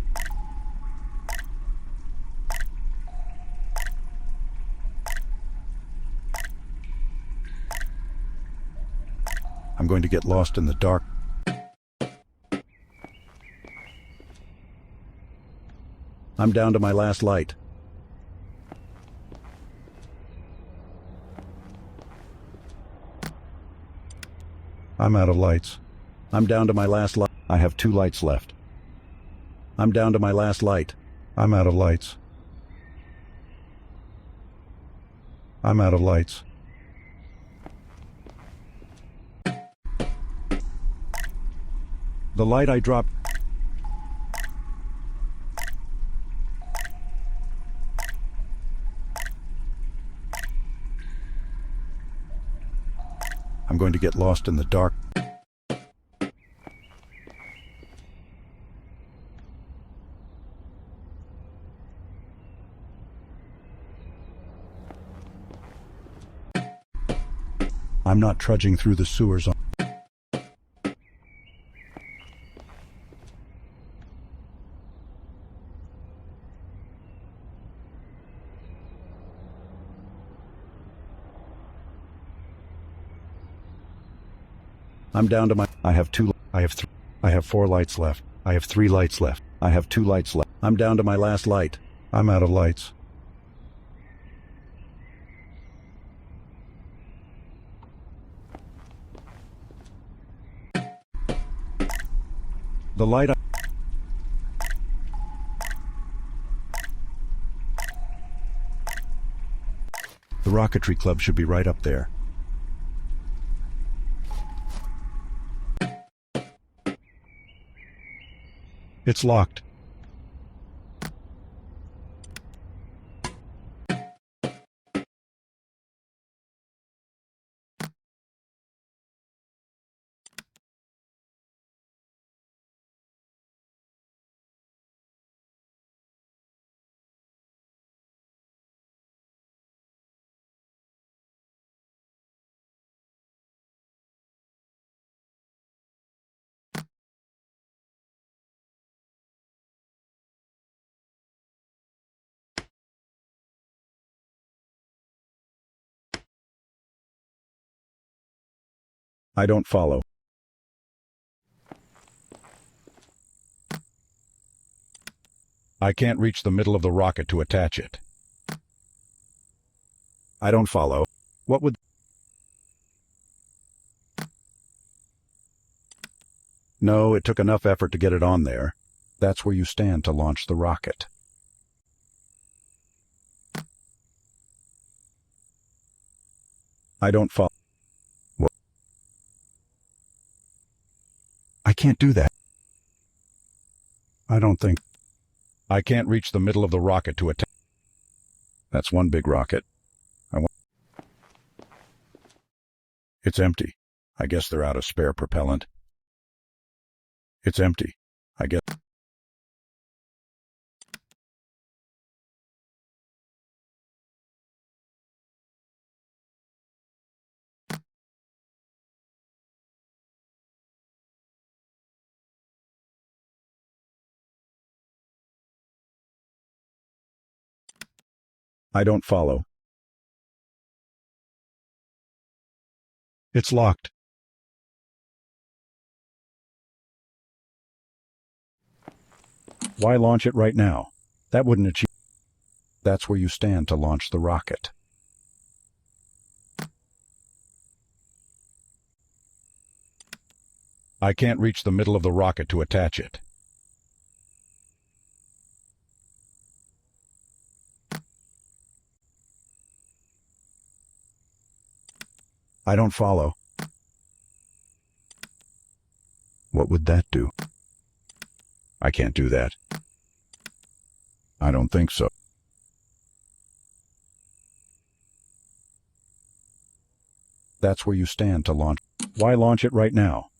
I'm going to get lost in the dark. I'm down to my last light. I'm out of lights. I'm down to my last light. I have 2 lights left. I'm down to my last light. I'm out of lights. I'm out of lights. The light I dropped. I'm going to get lost in the dark. I'm not trudging through the sewers on. I'm down to my. I have 2. I have 3. I have 4 lights left. I have 3 lights left. I have 2 lights left. I'm down to my last light. I'm out of lights. The light. The Rocketry Club should be right up there. It's locked. I don't follow. I can't reach the middle of the rocket to attach it. I don't follow. What would... No, it took enough effort to get it on there. That's where you stand to launch the rocket. I don't follow. What? I can't do that. I don't think... I can't reach the middle of the rocket to attach. That's one big rocket. It's empty. I guess they're out of spare propellant. It's empty. I guess. I don't follow. It's locked. Why launch it right now? That wouldn't achieve. That's where you stand to launch the rocket. I can't reach the middle of the rocket to attach it. I don't follow. What would that do? I can't do that. I don't think so. That's where you stand to launch. Why launch it right now?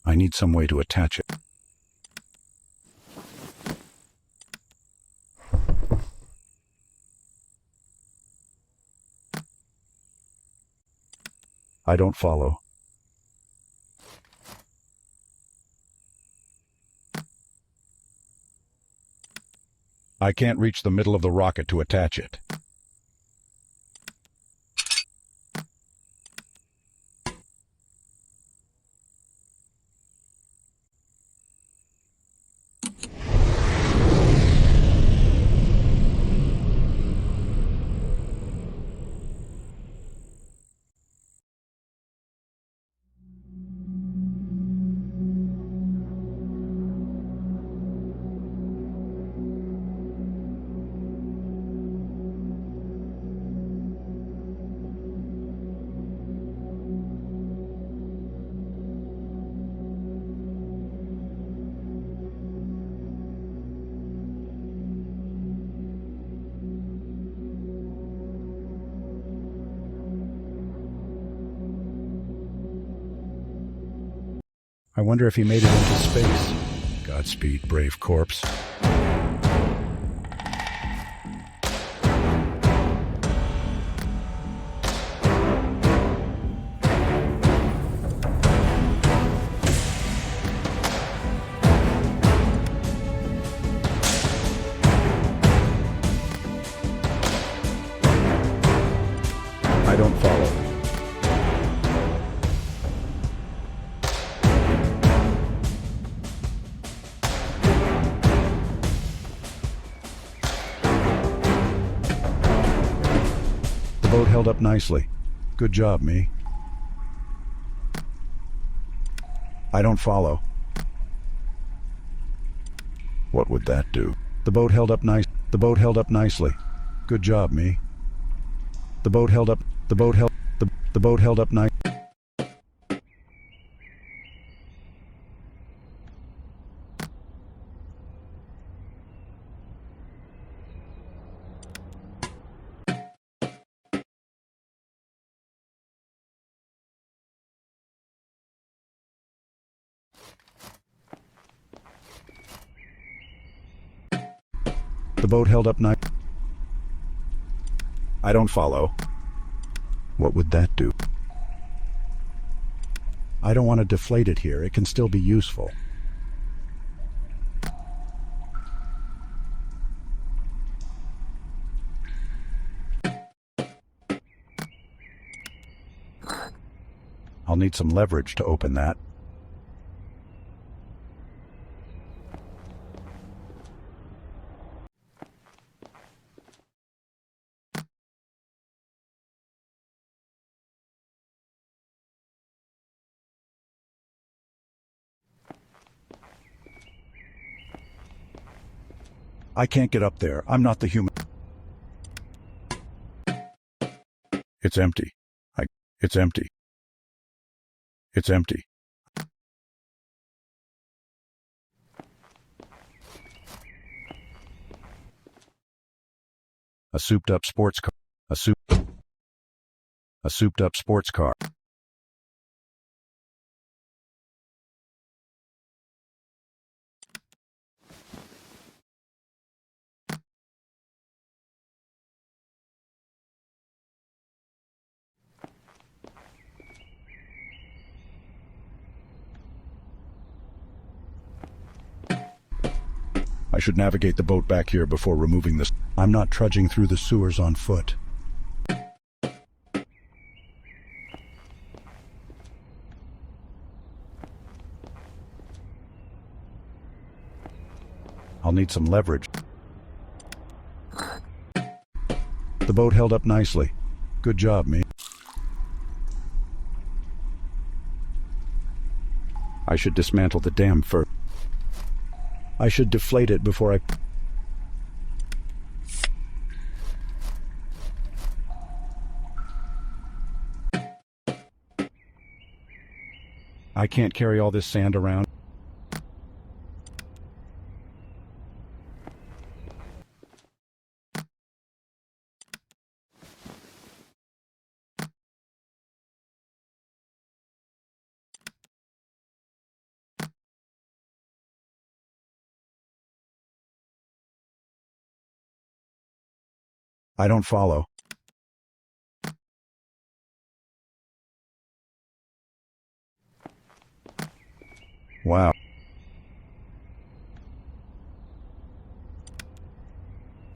I need some way to attach it. I don't follow. I can't reach the middle of the rocket to attach it. I wonder if he made it into space. Godspeed, brave corpse. I don't follow. The boat held up nicely. Good job, me. I don't follow. What would that do? The boat held up nice. The boat held up nicely. Good job, me. The boat held up. The boat held. The boat held up nice. The boat held up nice. I don't follow. What would that do? I don't want to deflate it here. It can still be useful. I'll need some leverage to open that. I can't get up there. I'm not the human. It's empty. It's empty. It's empty. A souped-up sports car. A souped-up sports car. I should navigate the boat back here before removing this. I'm not trudging through the sewers on foot. I'll need some leverage. The boat held up nicely. Good job, me. I should dismantle the dam first. I should deflate it before I can't carry all this sand around. I don't follow. Wow.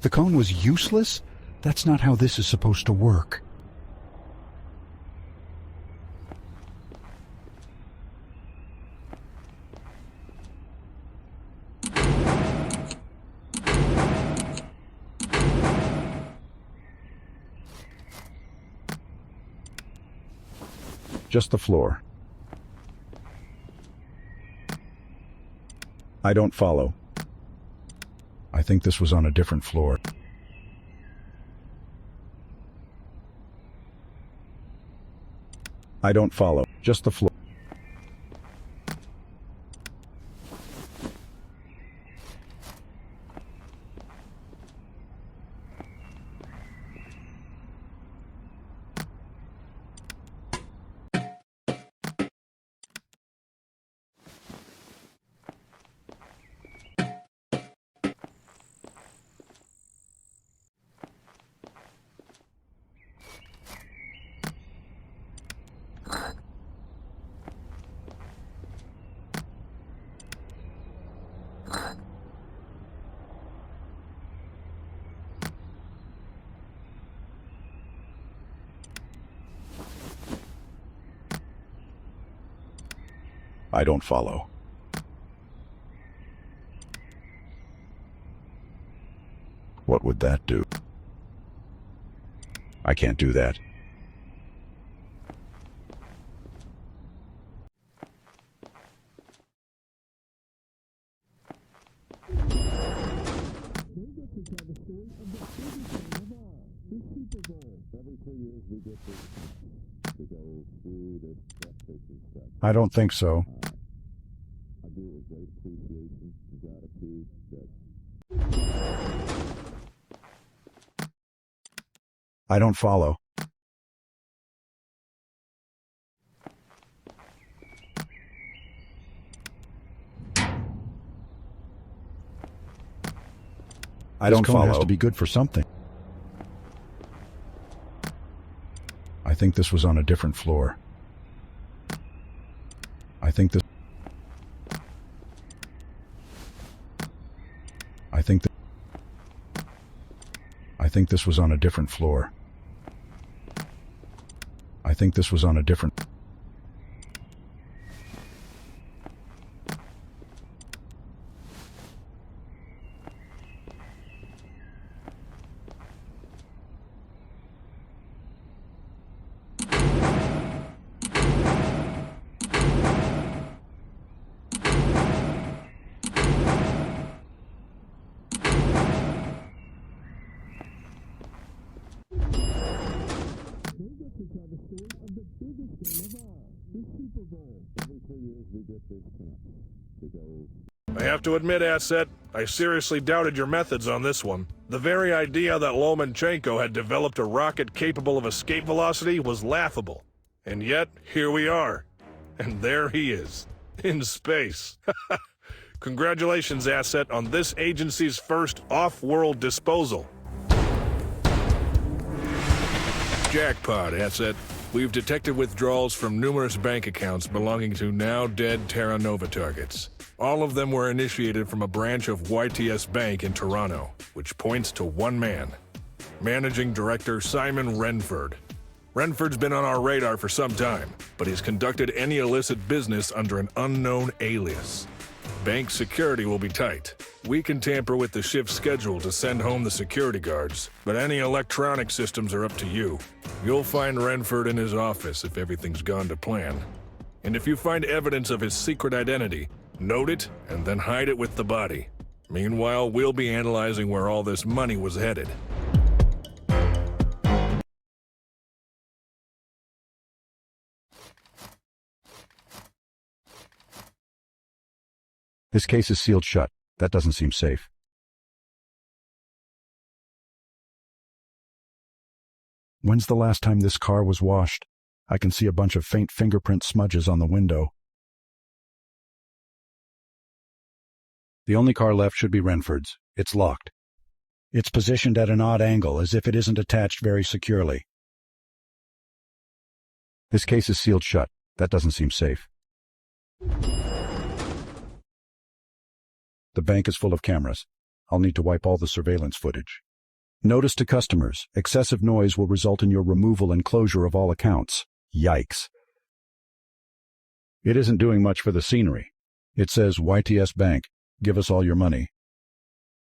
The cone was useless? That's not how this is supposed to work. Just the floor. I don't follow. I think this was on a different floor. I don't follow. Just the floor. I don't follow. What would that do? I can't do that. I don't think so. I don't follow. I don't follow. This cone has to be good for something. I think this was on a different floor. I think this was on a different floor. I think this was on a different... I have to admit, Asset, I seriously doubted your methods on this one. The very idea that Lomachenko had developed a rocket capable of escape velocity was laughable. And yet, here we are. And there he is, in space. Congratulations, Asset, on this agency's first off-world disposal. Jackpot, Asset. We've detected withdrawals from numerous bank accounts belonging to now-dead Terra Nova targets. All of them were initiated from a branch of YTS Bank in Toronto, which points to one man, Managing Director Simon Renford. Renford's been on our radar for some time, but he's conducted any illicit business under an unknown alias. Bank security will be tight. We can tamper with the shift schedule to send home the security guards, but any electronic systems are up to you. You'll find Renford in his office if everything's gone to plan. And if you find evidence of his secret identity, note it and then hide it with the body. Meanwhile, we'll be analyzing where all this money was headed. This case is sealed shut. That doesn't seem safe. When's the last time this car was washed? I can see a bunch of faint fingerprint smudges on the window. The only car left should be Renford's. It's locked. It's positioned at an odd angle, as if it isn't attached very securely. This case is sealed shut. That doesn't seem safe. The bank is full of cameras. I'll need to wipe all the surveillance footage. Notice to customers, excessive noise will result in your removal and closure of all accounts. Yikes. It isn't doing much for the scenery. It says, YTS Bank, give us all your money.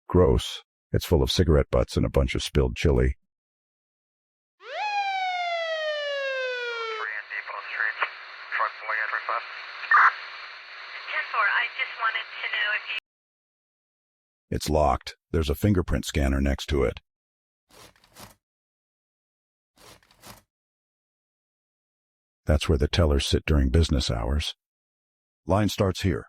Gross. It's full of cigarette butts and a bunch of spilled chili. It's locked. There's a fingerprint scanner next to it. That's where the tellers sit during business hours. Line starts here.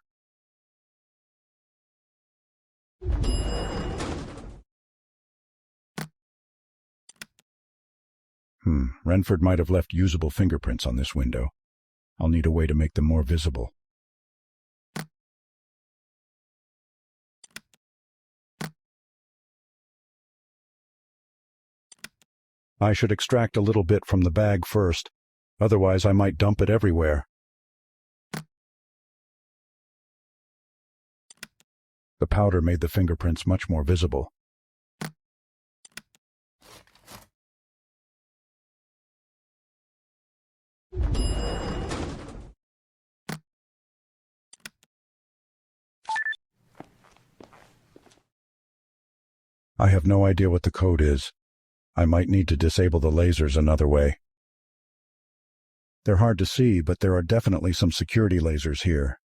Renford might have left usable fingerprints on this window. I'll need a way to make them more visible. I should extract a little bit from the bag first, otherwise I might dump it everywhere. The powder made the fingerprints much more visible. I have no idea what the code is. I might need to disable the lasers another way. They're hard to see, but there are definitely some security lasers here.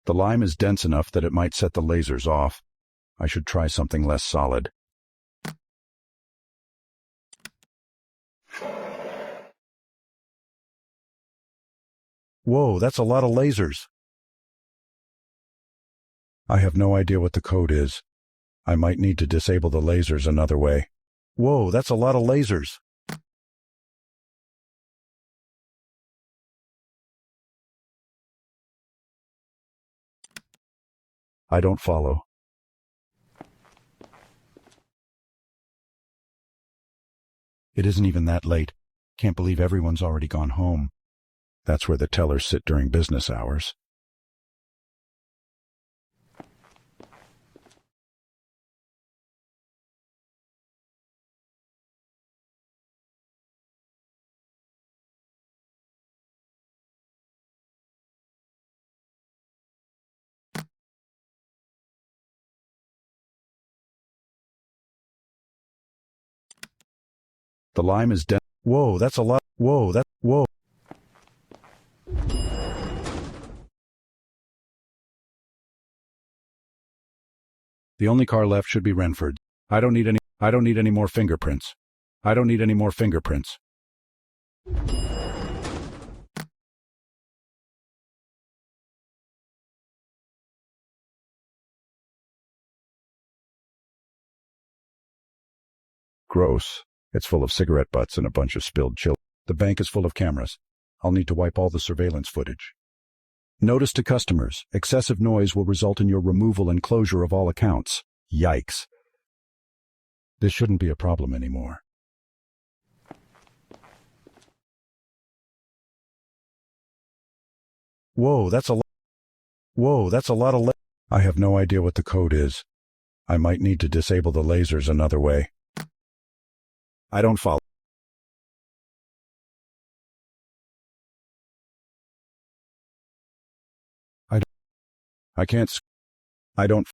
The lime is dense enough that it might set the lasers off. I should try something less solid. Whoa, that's a lot of lasers. I have no idea what the code is. I might need to disable the lasers another way. Whoa, that's a lot of lasers. I don't follow. It isn't even that late. Can't believe everyone's already gone home. That's where the tellers sit during business hours. The lime is dense. Whoa, that's a lot. Whoa. The only car left should be Renford's. I don't need any more fingerprints. Gross. It's full of cigarette butts and a bunch of spilled chili. The bank is full of cameras. I'll need to wipe all the surveillance footage. Notice to customers, excessive noise will result in your removal and closure of all accounts. Yikes. This shouldn't be a problem anymore. Whoa, that's a lot of I have no idea what the code is. I might need to disable the lasers another way. I don't follow. I can't. I don't.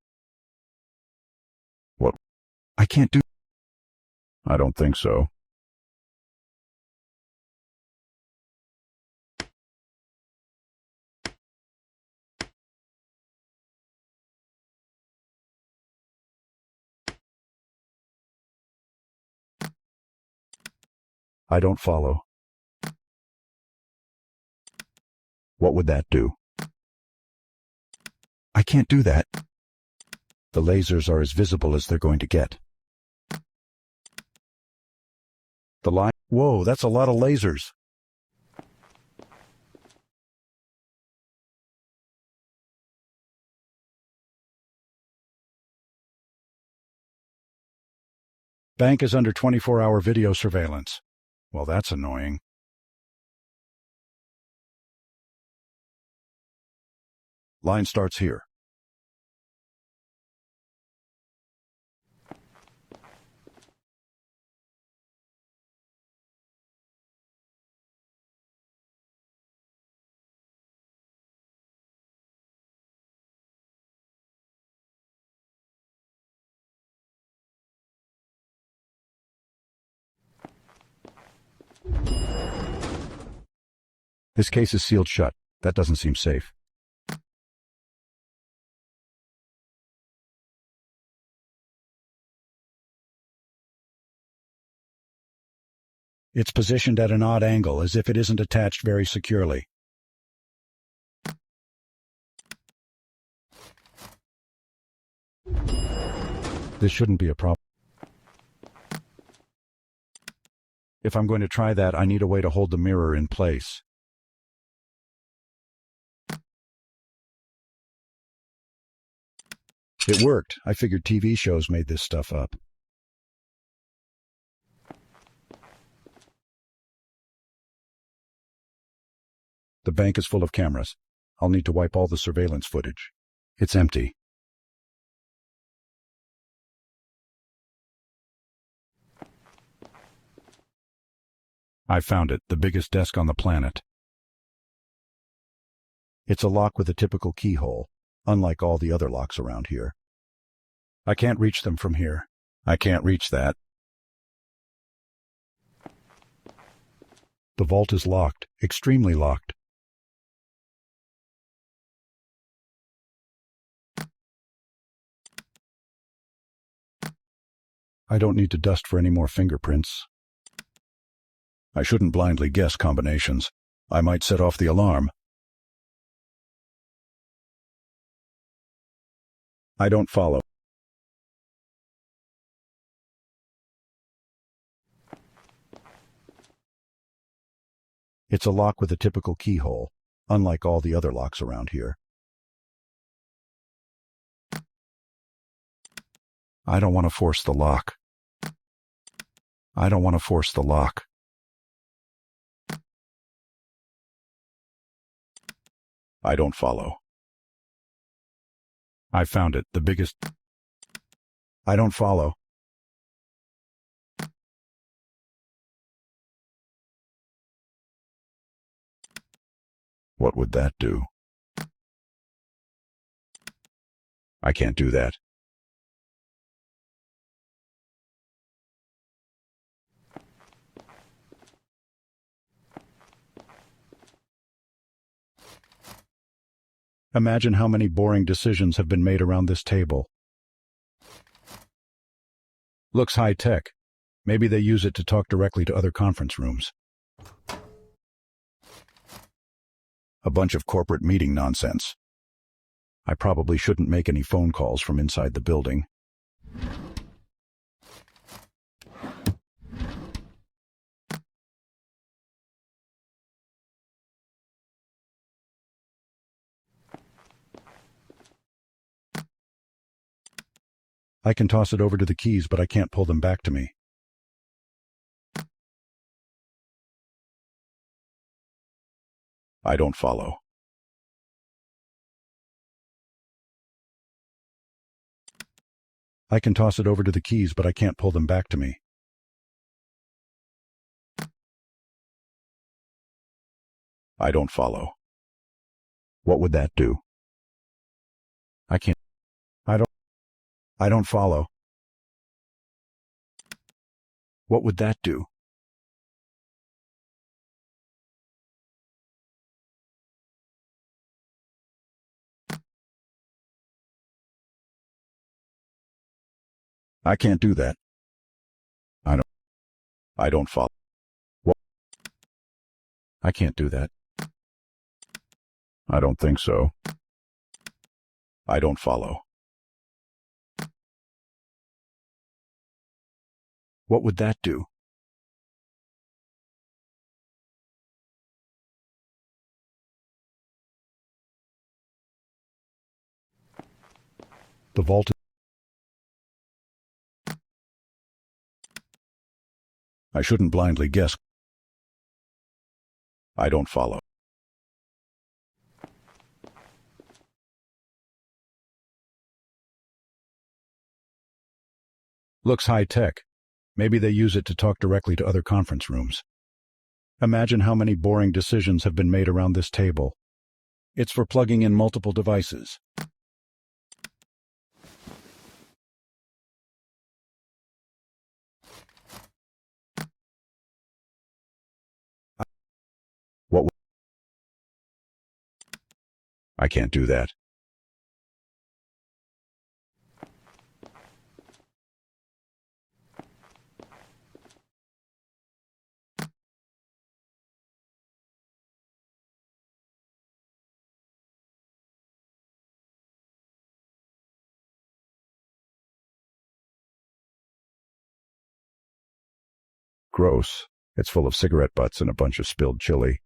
What? I can't do. I don't think so. I don't follow. What would that do? I can't do that. The lasers are as visible as they're going to get. The line. Whoa, that's a lot of lasers. Bank is under 24-hour video surveillance. Well, that's annoying. Line starts here. This case is sealed shut. That doesn't seem safe. It's positioned at an odd angle, as if it isn't attached very securely. This shouldn't be a problem. If I'm going to try that, I need a way to hold the mirror in place. It worked. I figured TV shows made this stuff up. The bank is full of cameras. I'll need to wipe all the surveillance footage. It's empty. I found it, the biggest desk on the planet. It's a lock with a typical keyhole, unlike all the other locks around here. I can't reach them from here. I can't reach that. The vault is locked, extremely locked. I don't need to dust for any more fingerprints. I shouldn't blindly guess combinations. I might set off the alarm. I don't follow. It's a lock with a typical keyhole, unlike all the other locks around here. I don't want to force the lock. I don't want to force the lock. I don't follow. I found it, the biggest. I don't follow. What would that do? I can't do that. Imagine how many boring decisions have been made around this table. Looks high-tech. Maybe they use it to talk directly to other conference rooms. A bunch of corporate meeting nonsense. I probably shouldn't make any phone calls from inside the building. I can toss it over to the keys, but I can't pull them back to me. I don't follow. I can toss it over to the keys, but I can't pull them back to me. I don't follow. What would that do? I can't. I don't follow. What would that do? I can't do that. I don't follow. What? I can't do that. I don't think so. I don't follow. What would that do? The vault. I shouldn't blindly guess. I don't follow. Looks high-tech. Maybe they use it to talk directly to other conference rooms. Imagine how many boring decisions have been made around this table. It's for plugging in multiple devices. What? I can't do that. Gross. It's full of cigarette butts and a bunch of spilled chili.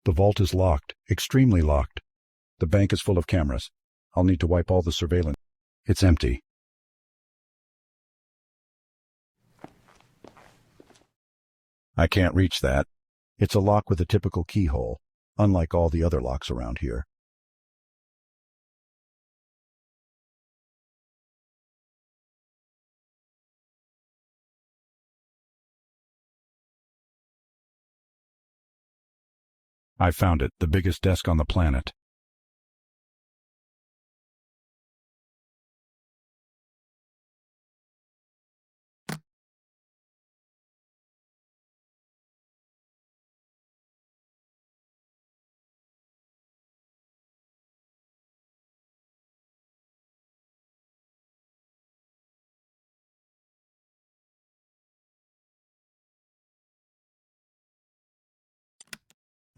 The vault is locked, extremely locked. The bank is full of cameras. I'll need to wipe all the surveillance. It's empty. I can't reach that. It's a lock with a typical keyhole, unlike all the other locks around here. I found it, the biggest desk on the planet.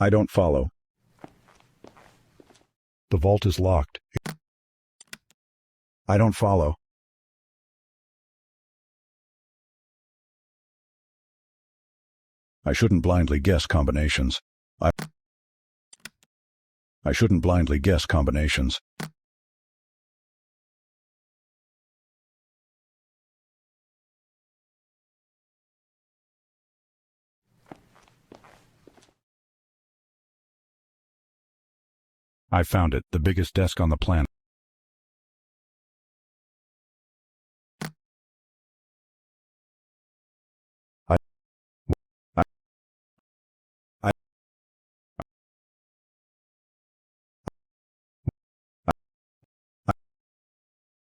I don't follow. The vault is locked. I don't follow. I shouldn't blindly guess combinations. I shouldn't blindly guess combinations. I found it, the biggest desk on the planet.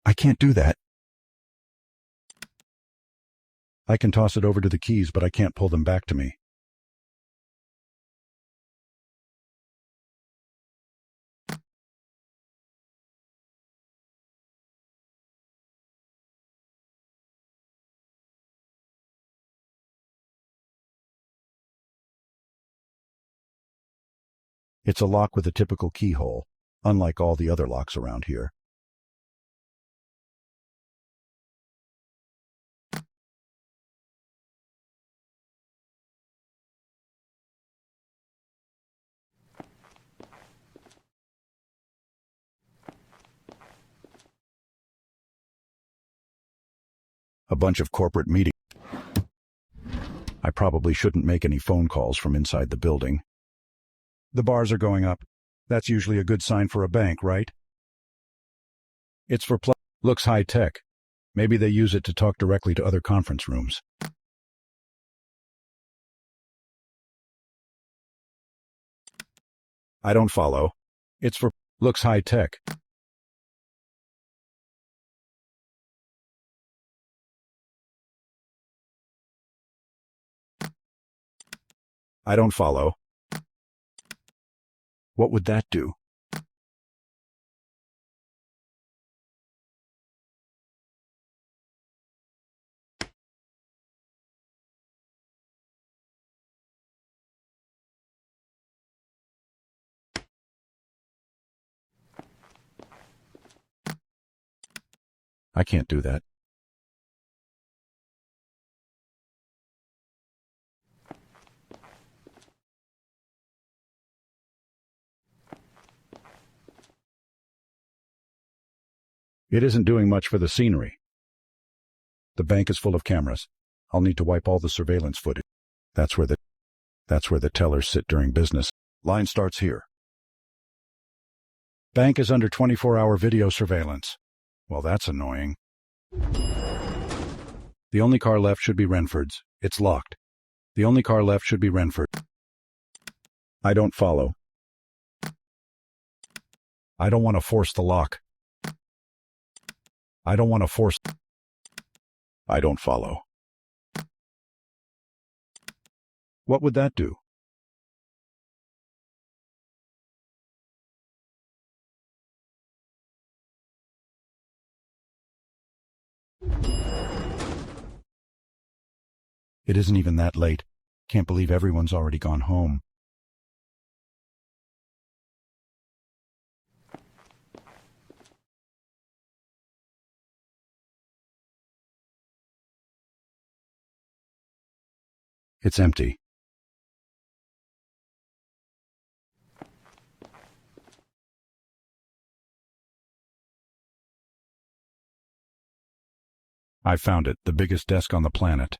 I can't do that. I can toss it over to the keys, but I can't pull them back to me. It's a lock with a typical keyhole, unlike all the other locks around here. A bunch of corporate meetings. I probably shouldn't make any phone calls from inside the building. The bars are going up. That's usually a good sign for a bank, right? It's for looks high-tech. Maybe they use it to talk directly to other conference rooms. I don't follow. It's for looks high-tech. I don't follow. What would that do? I can't do that. It isn't doing much for the scenery. The bank is full of cameras. I'll need to wipe all the surveillance footage. That's where the tellers sit during business. Line starts here. Bank is under 24-hour video surveillance. Well, that's annoying. The only car left should be Renford's. It's locked. The only car left should be Renford. I don't follow. I don't want to force the lock. I don't want to force. I don't follow. What would that do? It isn't even that late. Can't believe everyone's already gone home. It's empty. I found it, the biggest desk on the planet.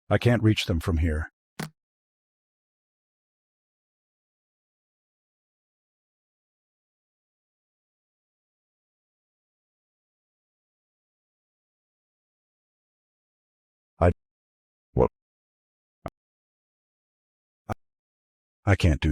I can't reach them from here. I can't do.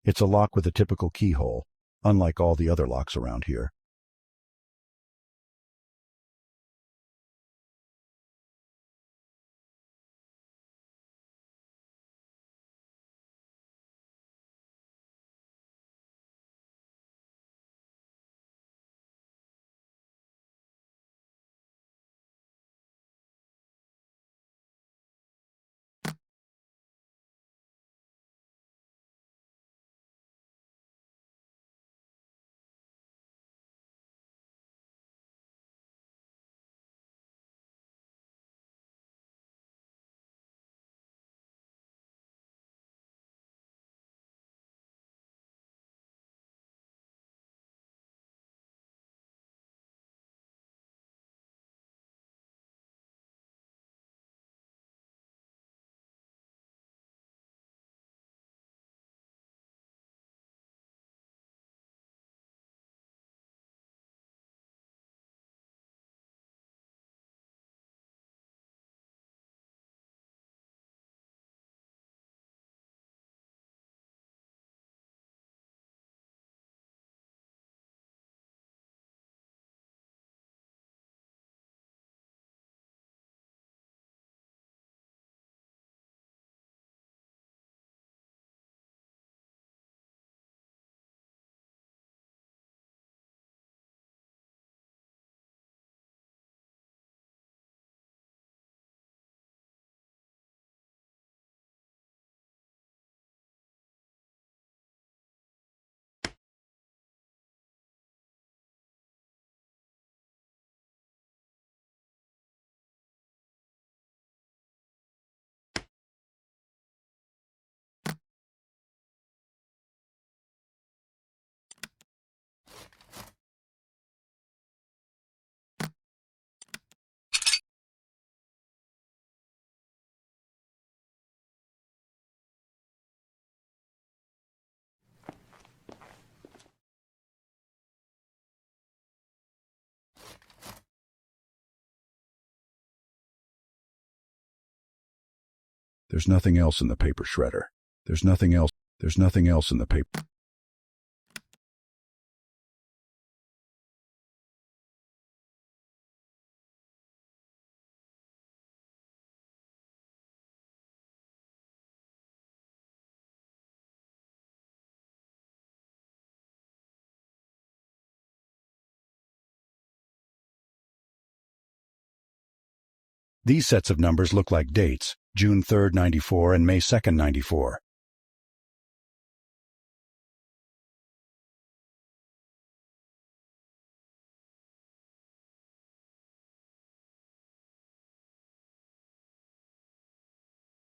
It's a lock with a typical keyhole, unlike all the other locks around here. There's nothing else in the paper shredder. There's nothing else in the paper. These sets of numbers look like dates, June 3rd, 94 and May 2nd, 94.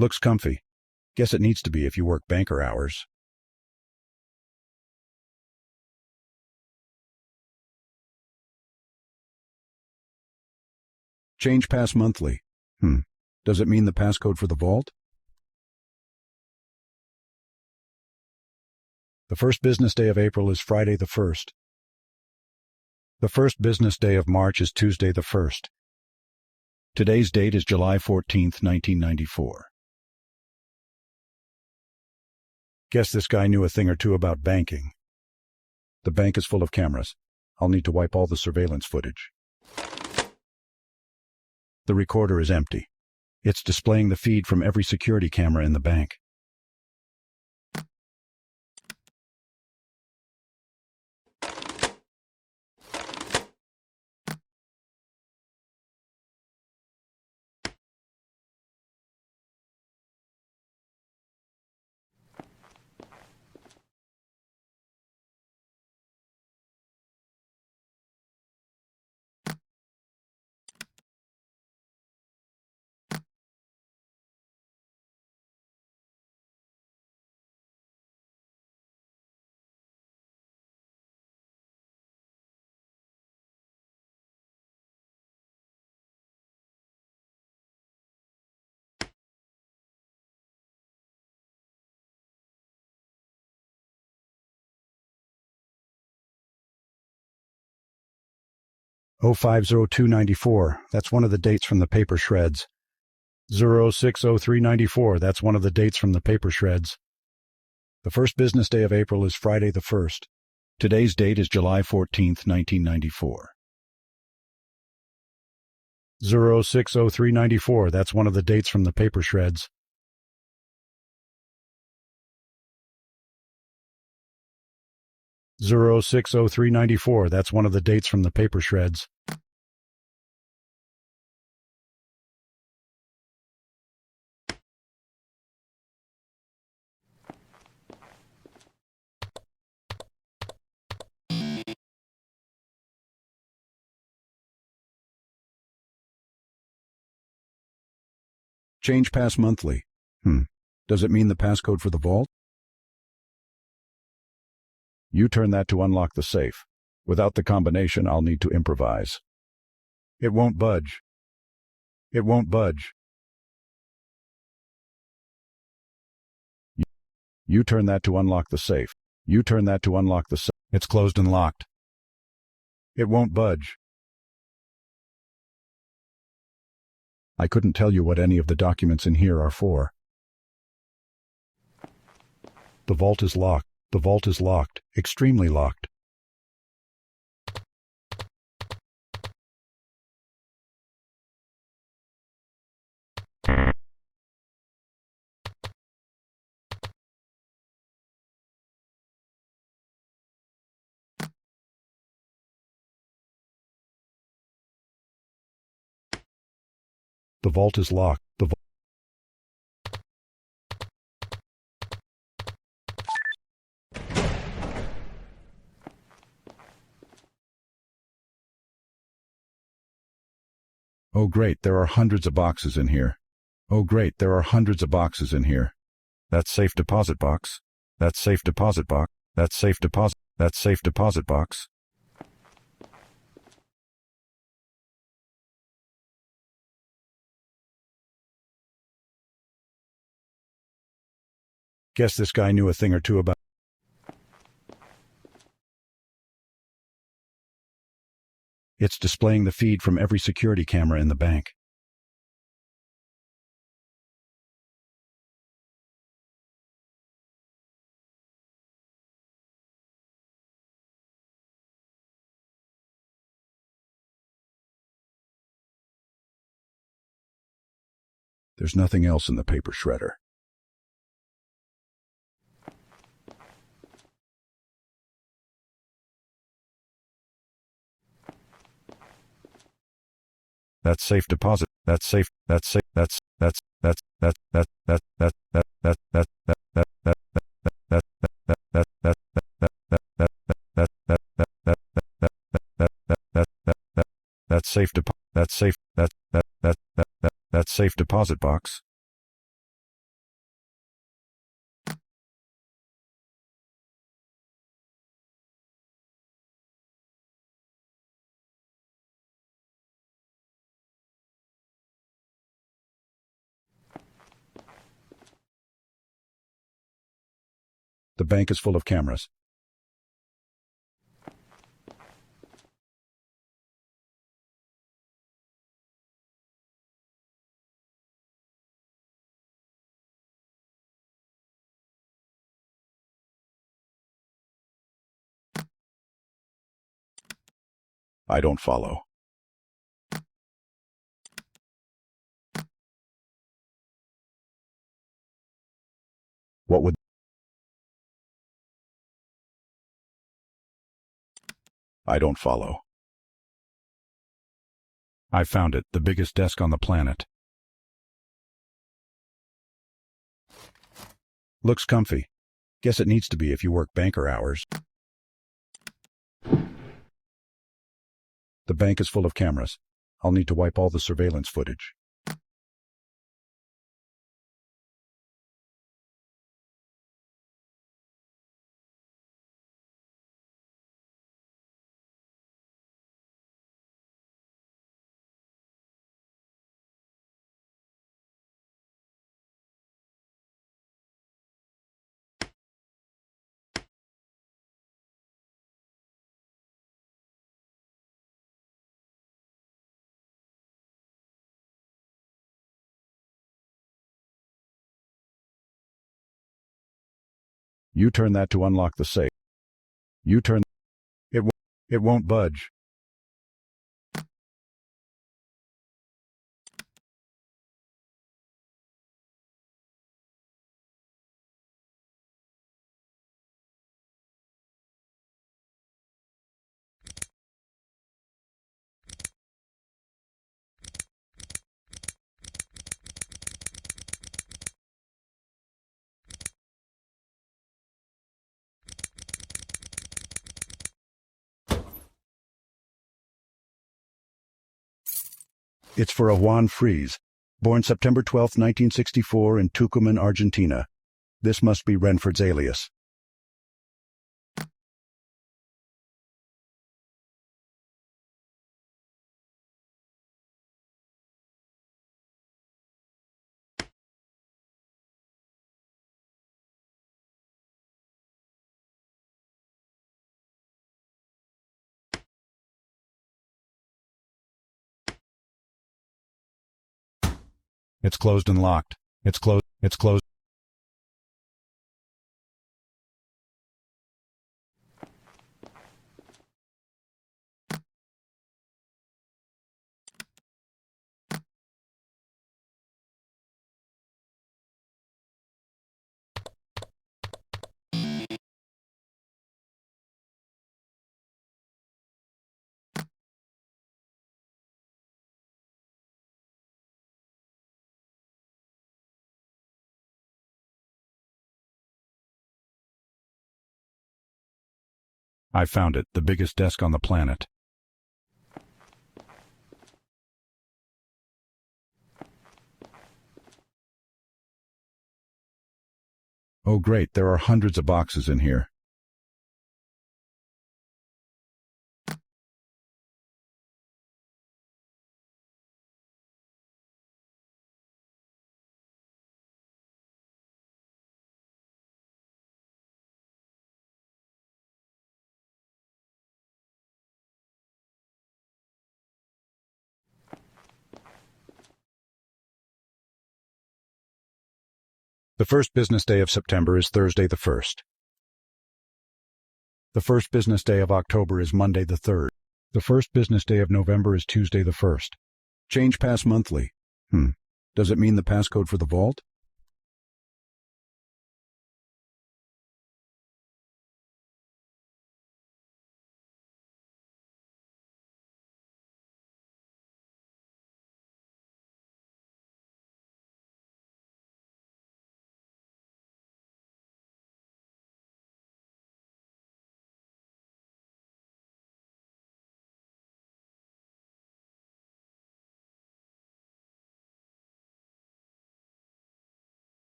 Looks comfy. Guess it needs to be if you work banker hours. Change pass monthly. Does it mean the passcode for the vault? The first business day of April is Friday the 1st. The first business day of March is Tuesday the 1st. Today's date is July 14th, 1994. Guess this guy knew a thing or two about banking. The bank is full of cameras. I'll need to wipe all the surveillance footage. The recorder is empty. It's displaying the feed from every security camera in the bank. Oh 050294, that's one of the dates from the paper shreds. 060394, that's one of the dates from the paper shreds. The first business day of April is Friday the 1st. Today's date is July 14th, 1994. 060394, that's one of the dates from the paper shreds. Zero 060394, that's one of the dates from the paper shreds. Change pass monthly. Does it mean the passcode for the vault? You turn that to unlock the safe. Without the combination, I'll need to improvise. It won't budge. It won't budge. You turn that to unlock the safe. You turn that to unlock the safe. It's closed and locked. It won't budge. I couldn't tell you what any of the documents in here are for. The vault is locked. The vault is locked, extremely locked. The vault is locked. Oh great, there are hundreds of boxes in here. Oh great, there are hundreds of boxes in here. That's safe deposit box. That's safe deposit box. That's safe deposit. That's safe deposit box. Guess this guy knew a thing or two about. It's displaying the feed from every security camera in the bank. There's nothing else in the paper shredder. That's safe deposit. That's safe. That's safe. That's safe deposit box. The bank is full of cameras. I don't follow. What would... I don't follow. I found it, the biggest desk on the planet. Looks comfy. Guess it needs to be if you work banker hours. The bank is full of cameras. I'll need to wipe all the surveillance footage. You turn that to unlock the safe. You turn... It won't budge. It's for a Juan Freeze, born September 12, 1964 in Tucumán, Argentina. This must be Renford's alias. It's closed and locked. It's closed. It's closed. I found it, the biggest desk on the planet. Oh great, there are hundreds of boxes in here. The first business day of September is Thursday the 1st. The first business day of October is Monday the 3rd. The first business day of November is Tuesday the 1st. Change pass monthly. Does it mean the passcode for the vault?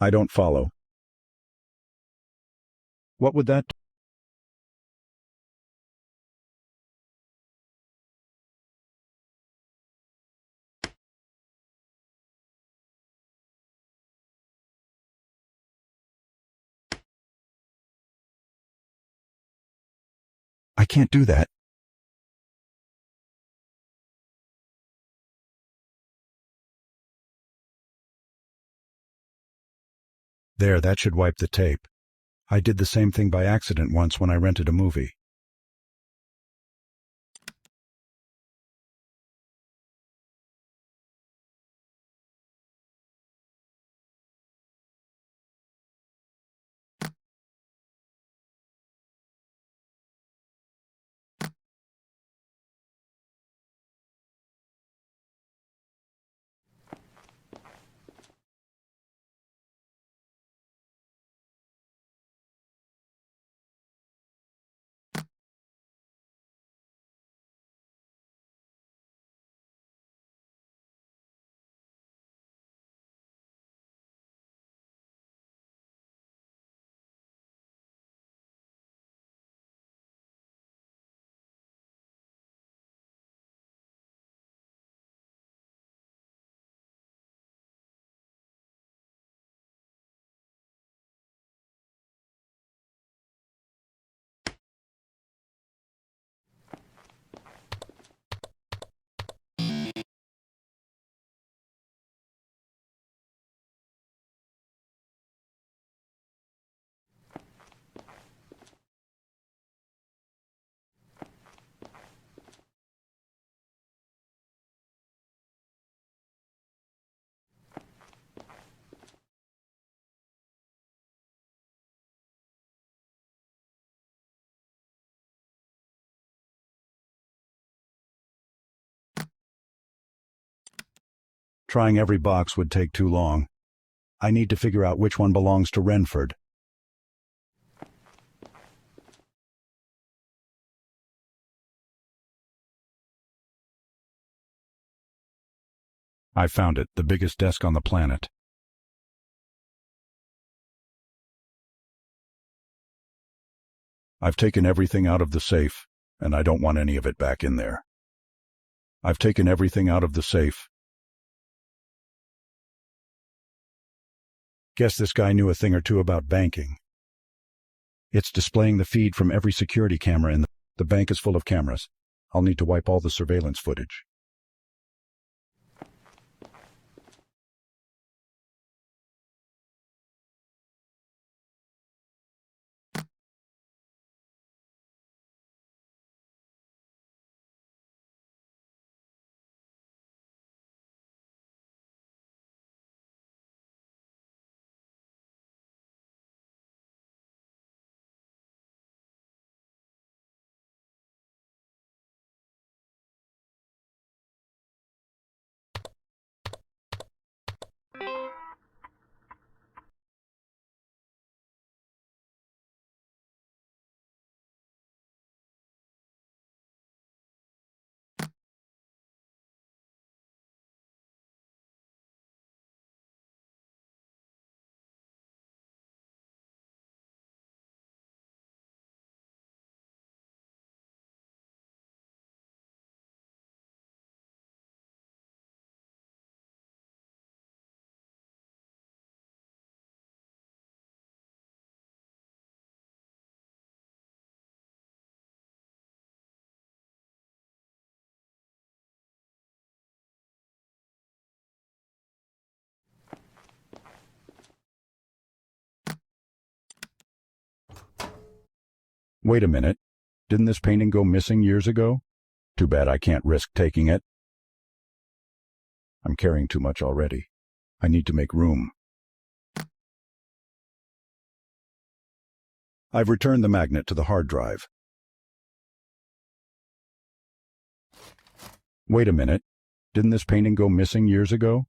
I don't follow. What would that do? I can't do that. There, that should wipe the tape. I did the same thing by accident once when I rented a movie. Trying every box would take too long. I need to figure out which one belongs to Renford. I found it, the biggest desk on the planet. I've taken everything out of the safe, and I don't want any of it back in there. I've taken everything out of the safe. Guess this guy knew a thing or two about banking. It's displaying the feed from every security camera in the bank is full of cameras. I'll need to wipe all the surveillance footage. Wait a minute. Didn't this painting go missing years ago? Too bad I can't risk taking it. I'm carrying too much already. I need to make room. I've returned the magnet to the hard drive. Wait a minute. Didn't this painting go missing years ago?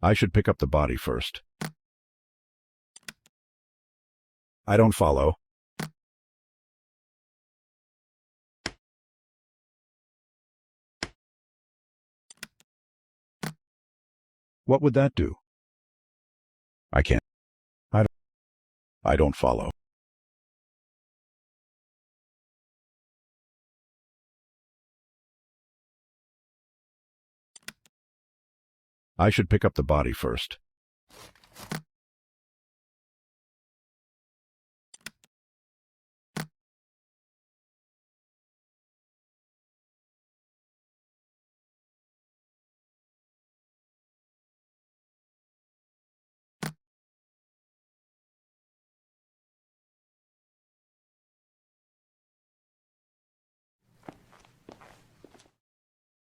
I should pick up the body first. I don't follow. What would that do? I can't. I don't follow. I should pick up the body first.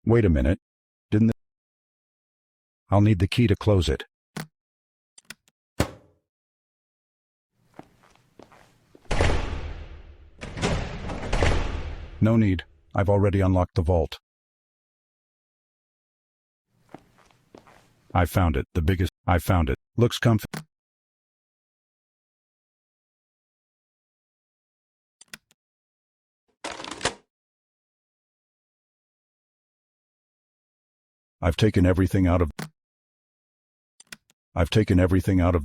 Wait a minute. Didn't the... I'll need the key to close it. No need. I've already unlocked the vault. I found it. The biggest. I found it. Looks comfy. I've taken everything out of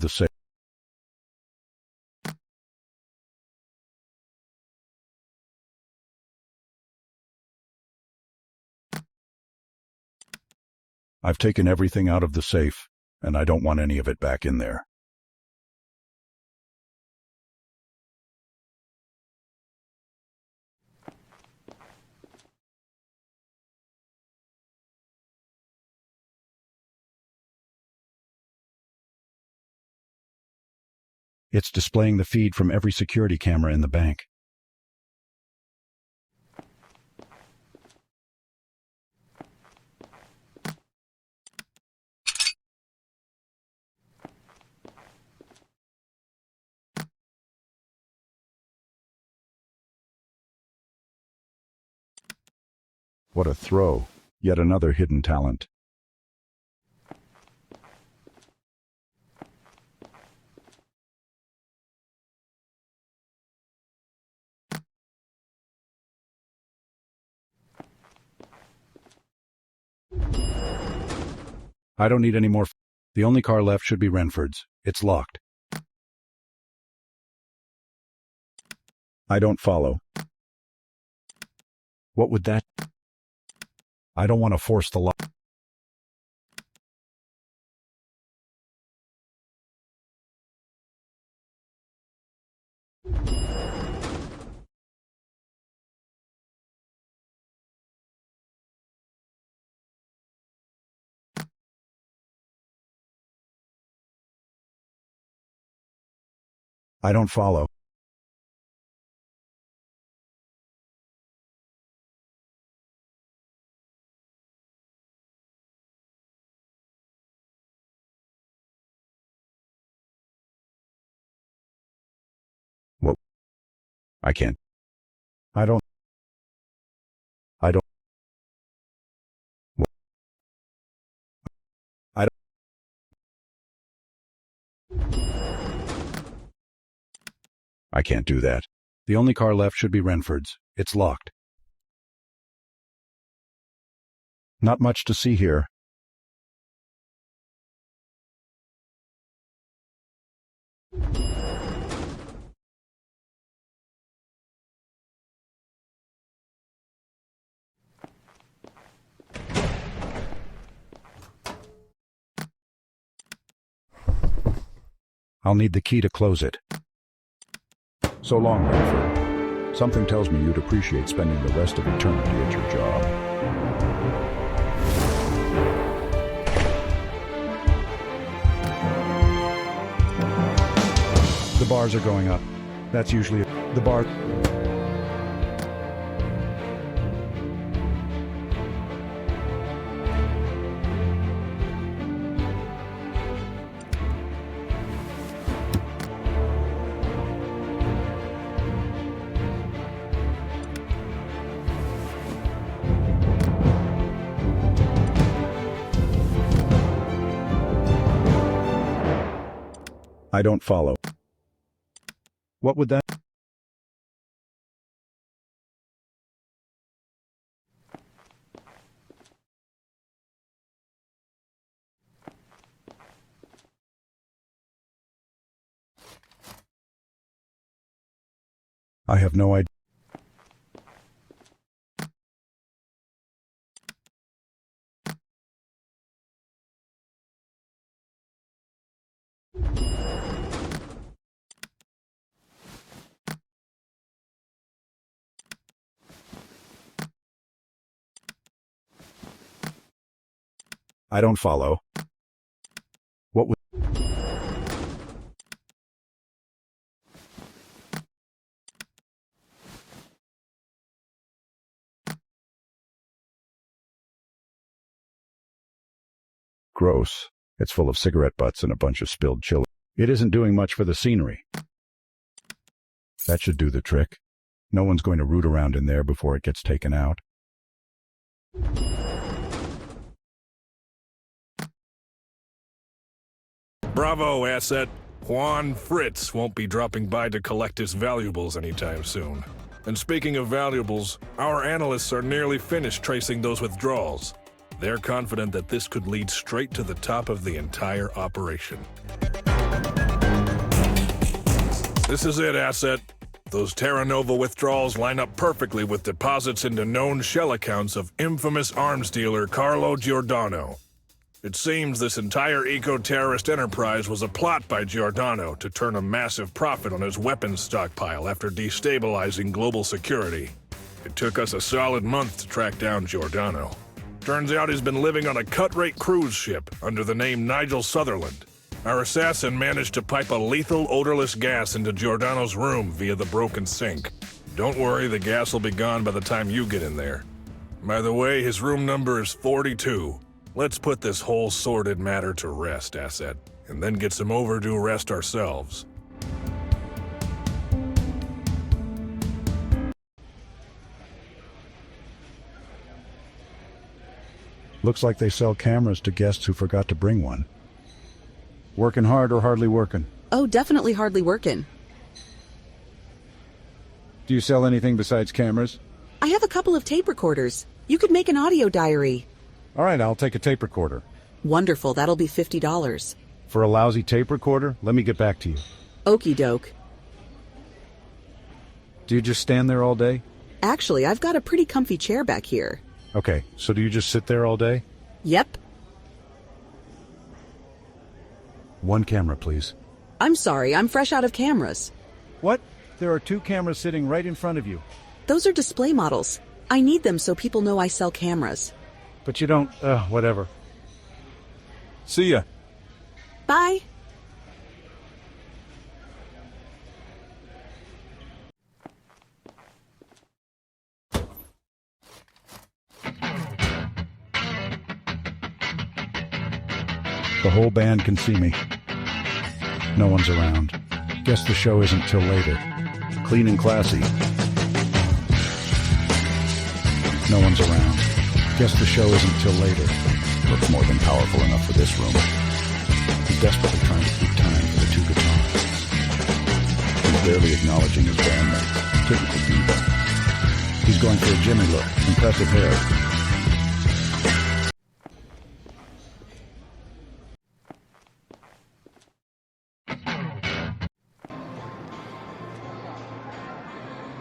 the safe. I've taken everything out of the safe, and I don't want any of it back in there. It's displaying the feed from every security camera in the bank. What a throw. Yet another hidden talent. I don't need any more. The only car left should be Renford's. It's locked. I don't follow. What would that? I don't want to force the lock. I don't follow. What? I can't. I don't. What? I don't. I can't do that. The only car left should be Renford's. It's locked. Not much to see here. I'll need the key to close it. So long, Renford. Something tells me you'd appreciate spending the rest of eternity at your job. The bars are going up. That's usually the bar. I don't follow. What would that? I have no idea. I don't follow. What would... Gross. It's full of cigarette butts and a bunch of spilled chili. It isn't doing much for the scenery. That should do the trick. No one's going to root around in there before it gets taken out. Bravo, asset. Juan Fritz won't be dropping by to collect his valuables anytime soon. And speaking of valuables, our analysts are nearly finished tracing those withdrawals. They're confident that this could lead straight to the top of the entire operation. This is it, asset. Those Terra Nova withdrawals line up perfectly with deposits into known shell accounts of infamous arms dealer Carlo Giordano. It seems this entire eco-terrorist enterprise was a plot by Giordano to turn a massive profit on his weapons stockpile after destabilizing global security. It took us a solid month to track down Giordano. Turns out he's been living on a cut-rate cruise ship under the name Nigel Sutherland. Our assassin managed to pipe a lethal, odorless gas into Giordano's room via the broken sink. Don't worry, the gas will be gone by the time you get in there. By the way, his room number is 42. Let's put this whole sordid matter to rest, asset, and then get some overdue rest ourselves. Looks like they sell cameras to guests who forgot to bring one. Working hard or hardly working? Oh, definitely hardly working. Do you sell anything besides cameras? I have a couple of tape recorders. You could make an audio diary. All right, I'll take a tape recorder. Wonderful, that'll be $50. For a lousy tape recorder, let me get back to you. Okie doke. Do you just stand there all day? Actually, I've got a pretty comfy chair back here. Okay, so do you just sit there all day? Yep. One camera, please. I'm sorry, I'm fresh out of cameras. What? There are 2 cameras sitting right in front of you. Those are display models. I need them so people know I sell cameras. But you don't, whatever. See ya. Bye. The whole band can see me. No one's around. Guess the show isn't till later. Clean and classy. No one's around. Guess the show isn't till later. Looks more than powerful enough for this room. He's desperately trying to keep time for the 2 guitarists. He's barely acknowledging his bandmates. Typical diva. He's going for a Jimmy look. Impressive hair.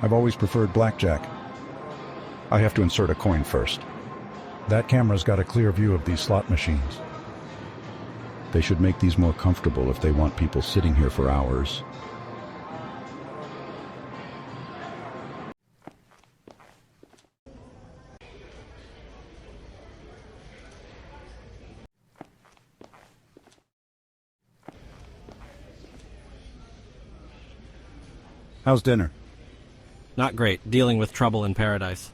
I've always preferred blackjack. I have to insert a coin first. That camera's got a clear view of these slot machines. They should make these more comfortable if they want people sitting here for hours. How's dinner? Not great. Dealing with trouble in paradise.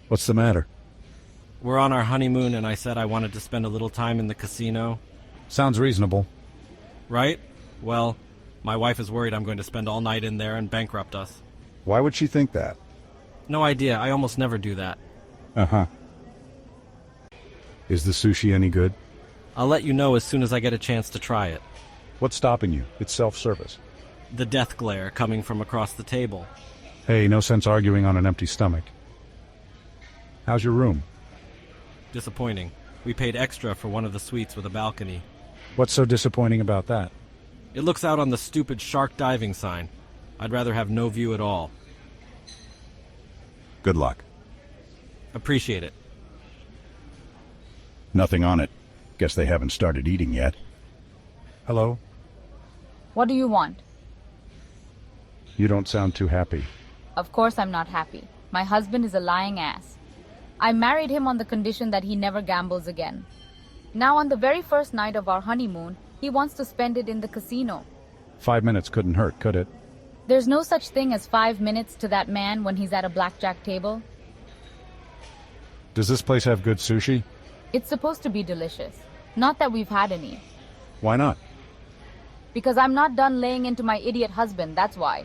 What's the matter? We're on our honeymoon and I said I wanted to spend a little time in the casino. Sounds reasonable. Right? Well, my wife is worried I'm going to spend all night in there and bankrupt us. Why would she think that? No idea. I almost never do that. Uh-huh. Is the sushi any good? I'll let you know as soon as I get a chance to try it. What's stopping you? It's self-service. The death glare coming from across the table. Hey, no sense arguing on an empty stomach. How's your room? Disappointing. We paid extra for one of the suites with a balcony. What's so disappointing about that? It looks out on the stupid shark diving sign. I'd rather have no view at all. Good luck. Appreciate it. Nothing on it. Guess they haven't started eating yet. Hello? What do you want? You don't sound too happy. Of course I'm not happy. My husband is a lying ass. I married him on the condition that he never gambles again. Now on the very first night of our honeymoon, he wants to spend it in the casino. 5 minutes couldn't hurt, could it? There's no such thing as 5 minutes to that man when he's at a blackjack table. Does this place have good sushi? It's supposed to be delicious. Not that we've had any. Why not? Because I'm not done laying into my idiot husband, that's why.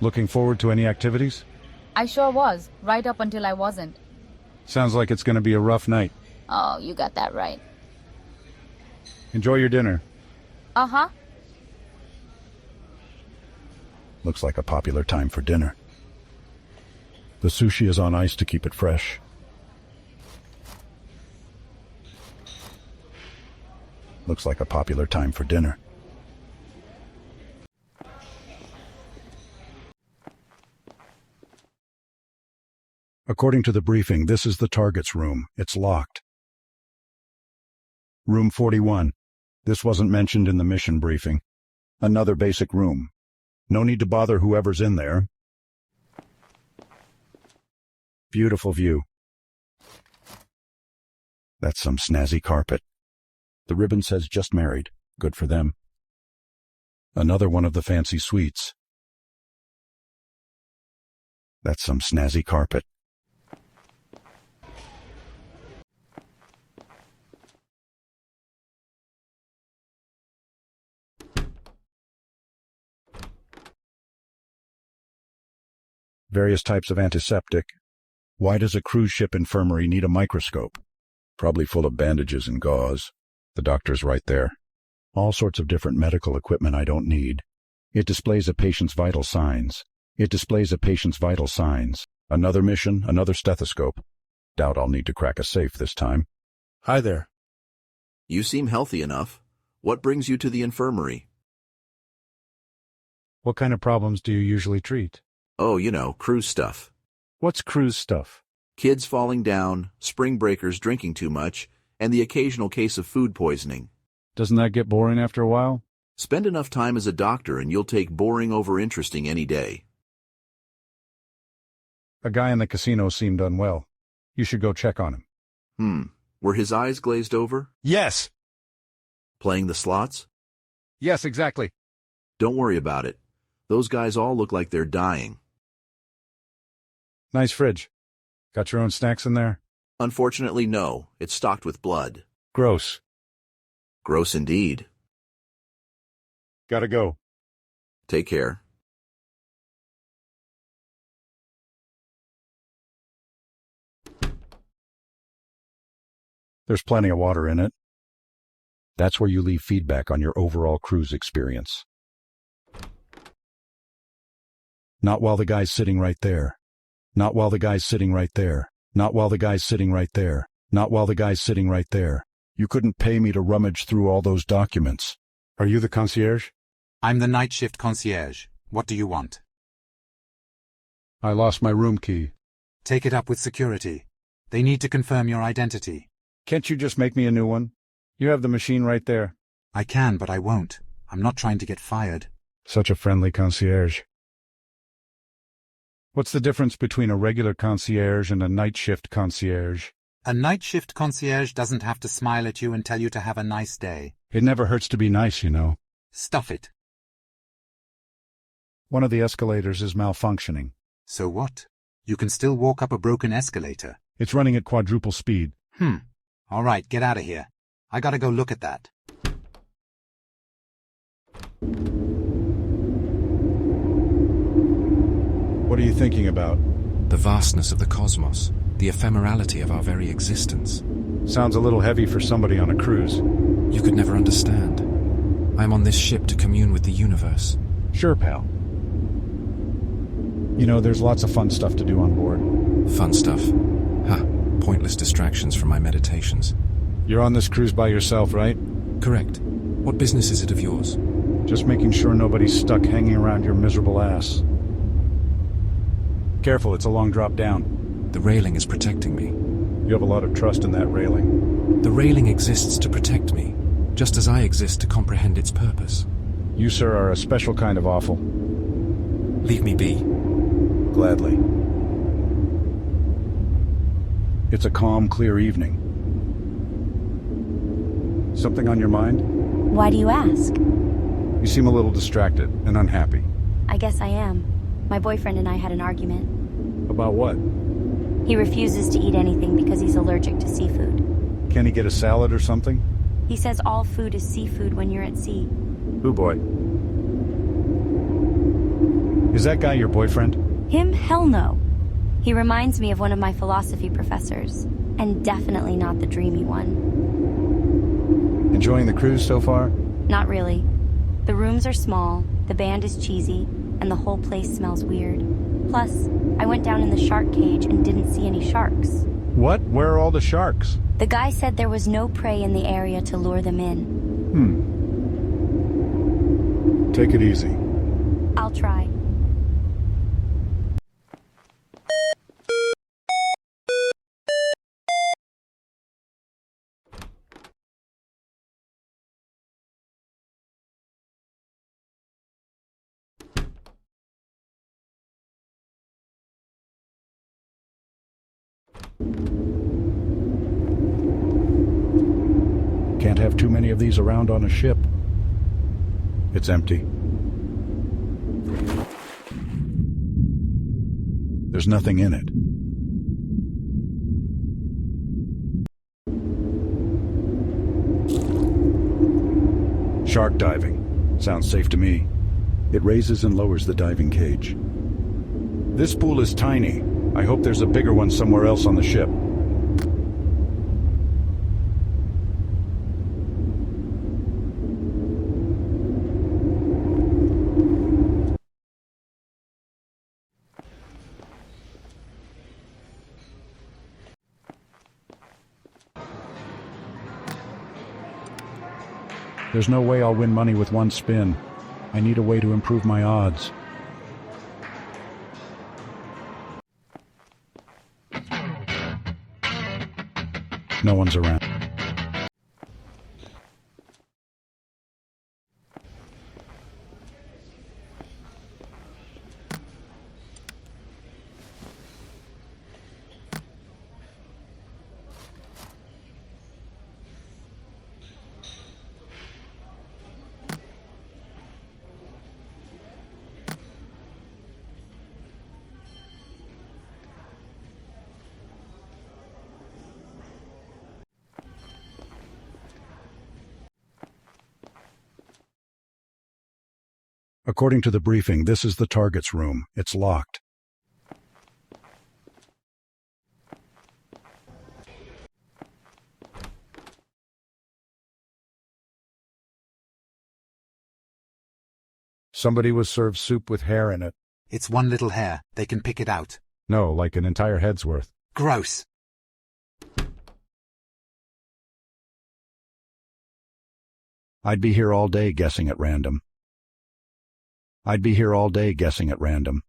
Looking forward to any activities? I sure was, right up until I wasn't. Sounds like it's going to be a rough night. Oh, you got that right. Enjoy your dinner. Uh-huh. Looks like a popular time for dinner. The sushi is on ice to keep it fresh. Looks like a popular time for dinner. According to the briefing, this is the target's room. It's locked. Room 41. This wasn't mentioned in the mission briefing. Another basic room. No need to bother whoever's in there. Beautiful view. That's some snazzy carpet. The ribbon says just married. Good for them. Another one of the fancy suites. That's some snazzy carpet. Various types of antiseptic. Why does a cruise ship infirmary need a microscope? Probably full of bandages and gauze. The doctor's right there. All sorts of different medical equipment I don't need. It displays a patient's vital signs. It displays a patient's vital signs. Another mission, another stethoscope. Doubt I'll need to crack a safe this time. Hi there. You seem healthy enough. What brings you to the infirmary? What kind of problems do you usually treat? Oh, you know, cruise stuff. What's cruise stuff? Kids falling down, spring breakers drinking too much, and the occasional case of food poisoning. Doesn't that get boring after a while? Spend enough time as a doctor and you'll take boring over interesting any day. A guy in the casino seemed unwell. You should go check on him. Were his eyes glazed over? Yes! Playing the slots? Yes, exactly. Don't worry about it. Those guys all look like they're dying. Nice fridge. Got your own snacks in there? Unfortunately, no. It's stocked with blood. Gross. Gross indeed. Gotta go. Take care. There's plenty of water in it. That's where you leave feedback on your overall cruise experience. Not while the guy's sitting right there. Not while the guy's sitting right there. Not while the guy's sitting right there. Not while the guy's sitting right there. You couldn't pay me to rummage through all those documents. Are you the concierge? I'm the night shift concierge. What do you want? I lost my room key. Take it up with security. They need to confirm your identity. Can't you just make me a new one? You have the machine right there. I can, but I won't. I'm not trying to get fired. Such a friendly concierge. What's the difference between a regular concierge and a night shift concierge? A night shift concierge doesn't have to smile at you and tell you to have a nice day. It never hurts to be nice, you know. Stuff it. One of the escalators is malfunctioning. So what? You can still walk up a broken escalator. It's running at quadruple speed. All right, get out of here. I gotta go look at that. What are you thinking about? The vastness of the cosmos, the ephemerality of our very existence. Sounds a little heavy for somebody on a cruise. You could never understand. I'm on this ship to commune with the universe. Sure, pal. You know, there's lots of fun stuff to do on board. Fun stuff. Ha, pointless distractions from my meditations. You're on this cruise by yourself, right? Correct. What business is it of yours? Just making sure nobody's stuck hanging around your miserable ass. Careful, it's a long drop down. The railing is protecting me. You have a lot of trust in that railing. The railing exists to protect me, just as I exist to comprehend its purpose. You, sir, are a special kind of awful. Leave me be. Gladly. It's a calm, clear evening. Something on your mind? Why do you ask? You seem a little distracted and unhappy. I guess I am. My boyfriend and I had an argument. About what? He refuses to eat anything because he's allergic to seafood. Can he get a salad or something? He says all food is seafood when you're at sea. Who boy? Is that guy your boyfriend? Him? Hell no. He reminds me of one of my philosophy professors, and definitely not the dreamy one. Enjoying the cruise so far? Not really. The rooms are small, the band is cheesy, and the whole place smells weird. Plus, I went down in the shark cage and didn't see any sharks. What? Where are all the sharks? The guy said there was no prey in the area to lure them in. Take it easy. I'll try. Can't have too many of these around on a ship. It's empty. There's nothing in it. Shark diving. Sounds safe to me. It raises and lowers the diving cage. This pool is tiny. I hope there's a bigger one somewhere else on the ship. There's no way I'll win money with one spin. I need a way to improve my odds. No one's around. According to the briefing, this is the target's room. It's locked. Somebody was served soup with hair in it. It's one little hair. They can pick it out. No, like an entire head's worth. Gross. I'd be here all day guessing at random. I'd be here all day guessing at random.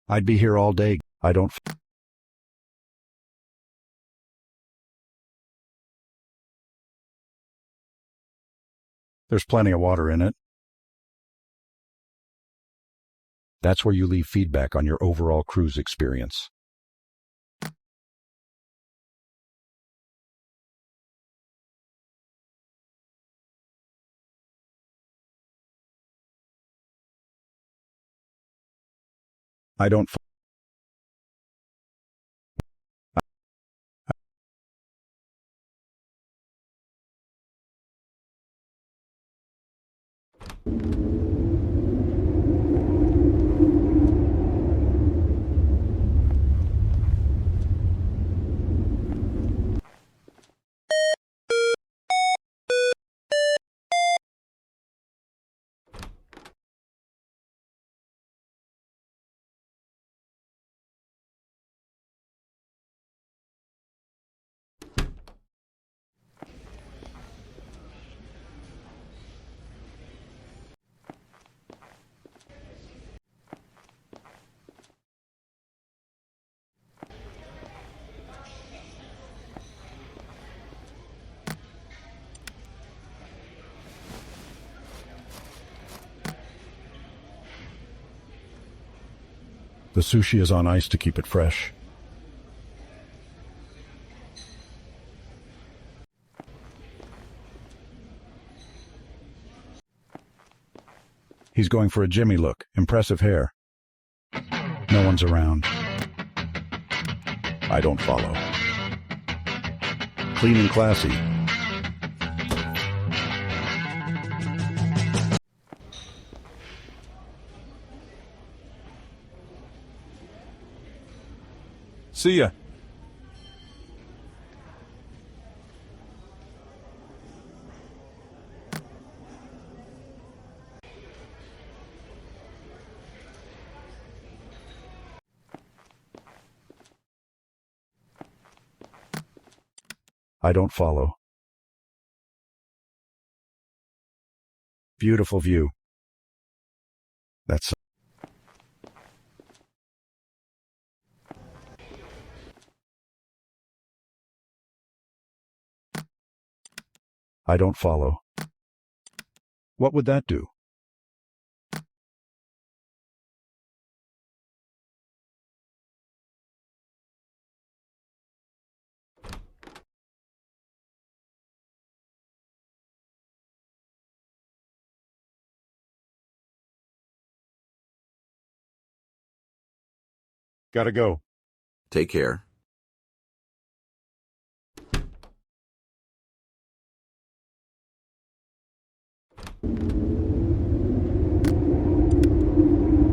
I'd be here all day. I don't. There's plenty of water in it. That's where you leave feedback on your overall cruise experience. I don't. The sushi is on ice to keep it fresh. He's going for a Jimmy look. Impressive hair. No one's around. I don't follow. Clean and classy. See ya. I don't follow. Beautiful view. That's... I don't follow. What would that do? Gotta go. Take care.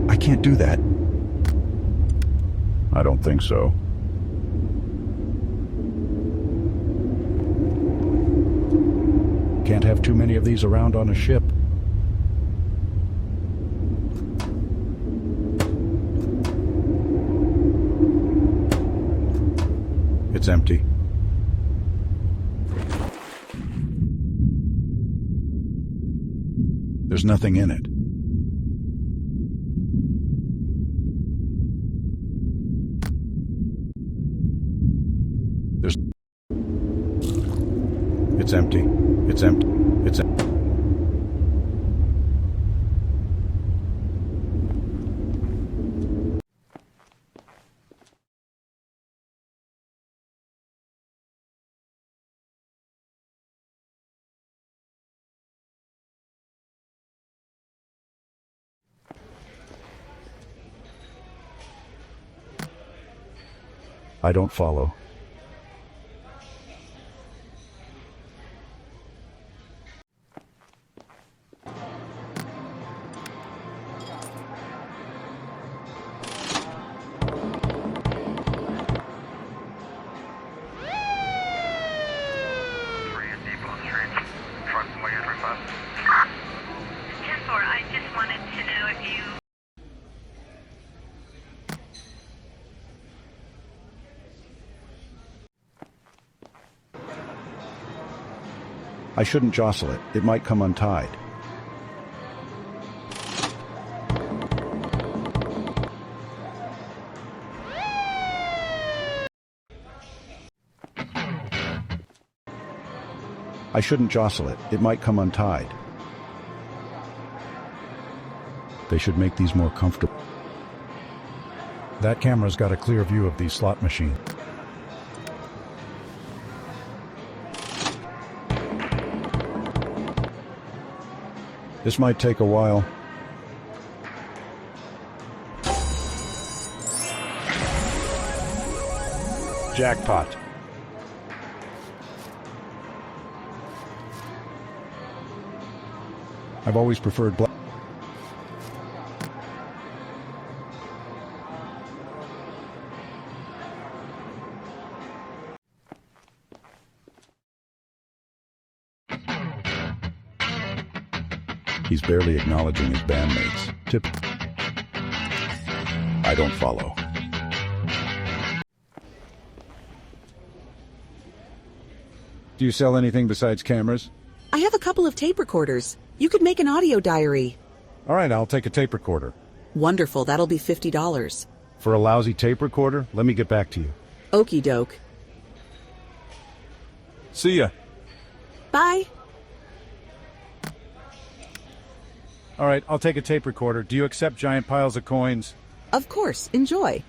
I can't do that. I don't think so. Can't have too many of these around on a ship. It's empty. There's nothing in it. It's empty. It's empty. It's empty. I don't follow. I shouldn't jostle it. It might come untied. I shouldn't jostle it. It might come untied. They should make these more comfortable. That camera's got a clear view of these slot machines. This might take a while. Jackpot. I've always preferred black. He's barely acknowledging his bandmates. Tip. I don't follow. Do you sell anything besides cameras? I have a couple of tape recorders. You could make an audio diary. All right, I'll take a tape recorder. Wonderful, that'll be $50. For a lousy tape recorder? Let me get back to you. Okie doke. See ya. Bye. All right, I'll take a tape recorder. Do you accept giant piles of coins? Of course, enjoy.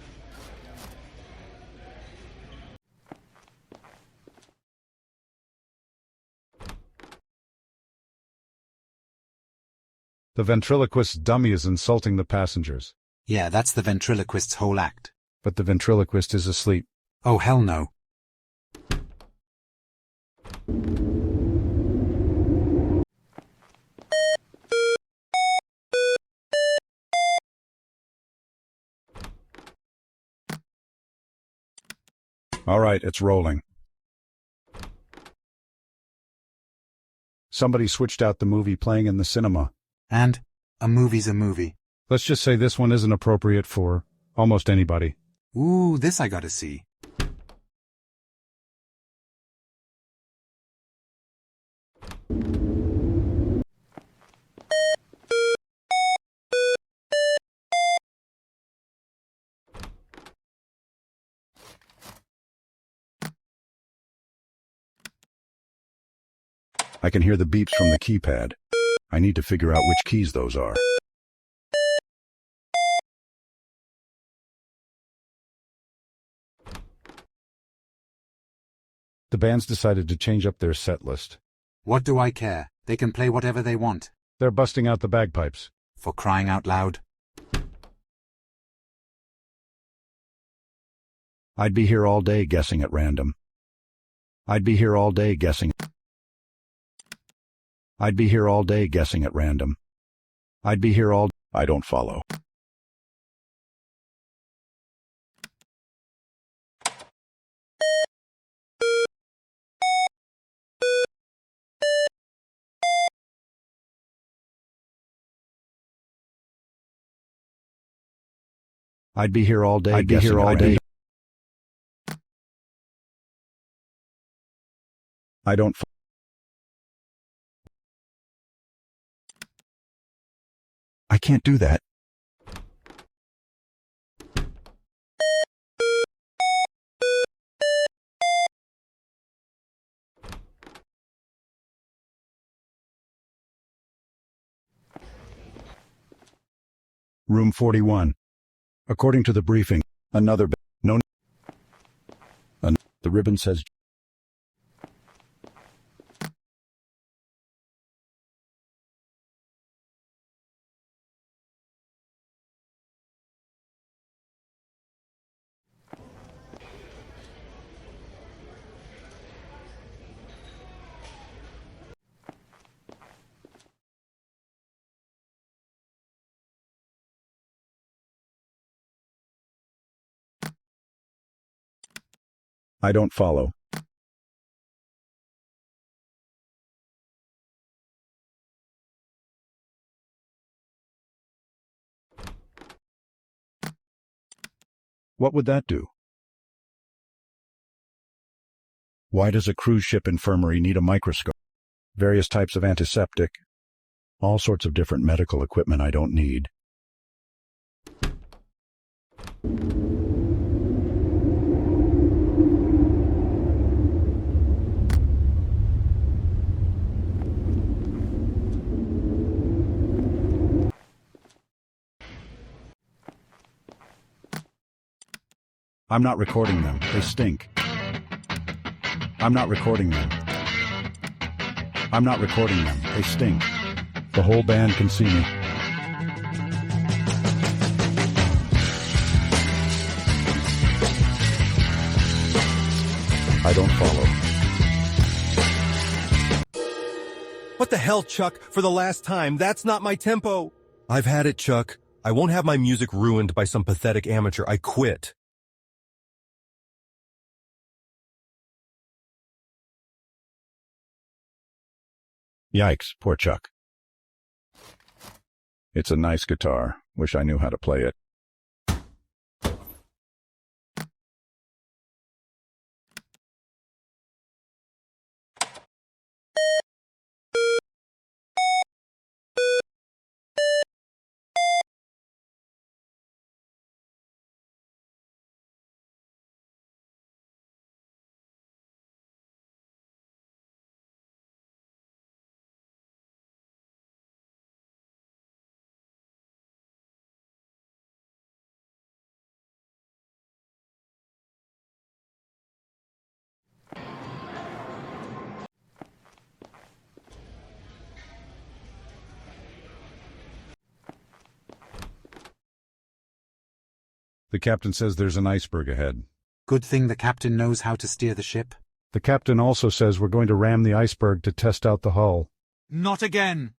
The ventriloquist dummy is insulting the passengers. Yeah, that's the ventriloquist's whole act. But the ventriloquist is asleep. Oh, hell no. All right, it's rolling. Somebody switched out the movie playing in the cinema. And a movie's a movie. Let's just say this one isn't appropriate for almost anybody. Ooh, this I gotta see. I can hear the beeps from the keypad. I need to figure out which keys those are. The band's decided to change up their set list. What do I care? They can play whatever they want. They're busting out the bagpipes. For crying out loud. I'd be here all day guessing at random. I'd be here all day guessing. I'd be here all day guessing at random. I'd be here all... I don't follow. I'd be here all day. I'd be here all day. I don't. I can't do that. Room 41. According to the briefing, another no. The ribbon says. I don't follow. What would that do? Why does a cruise ship infirmary need a microscope? Various types of antiseptic. All sorts of different medical equipment I don't need. I'm not recording them. They stink. I'm not recording them. I'm not recording them. They stink. The whole band can see me. I don't follow. What the hell, Chuck? For the last time, that's not my tempo. I've had it, Chuck. I won't have my music ruined by some pathetic amateur. I quit. Yikes, poor Chuck. It's a nice guitar. Wish I knew how to play it. The captain says there's an iceberg ahead. Good thing the captain knows how to steer the ship. The captain also says we're going to ram the iceberg to test out the hull. Not again!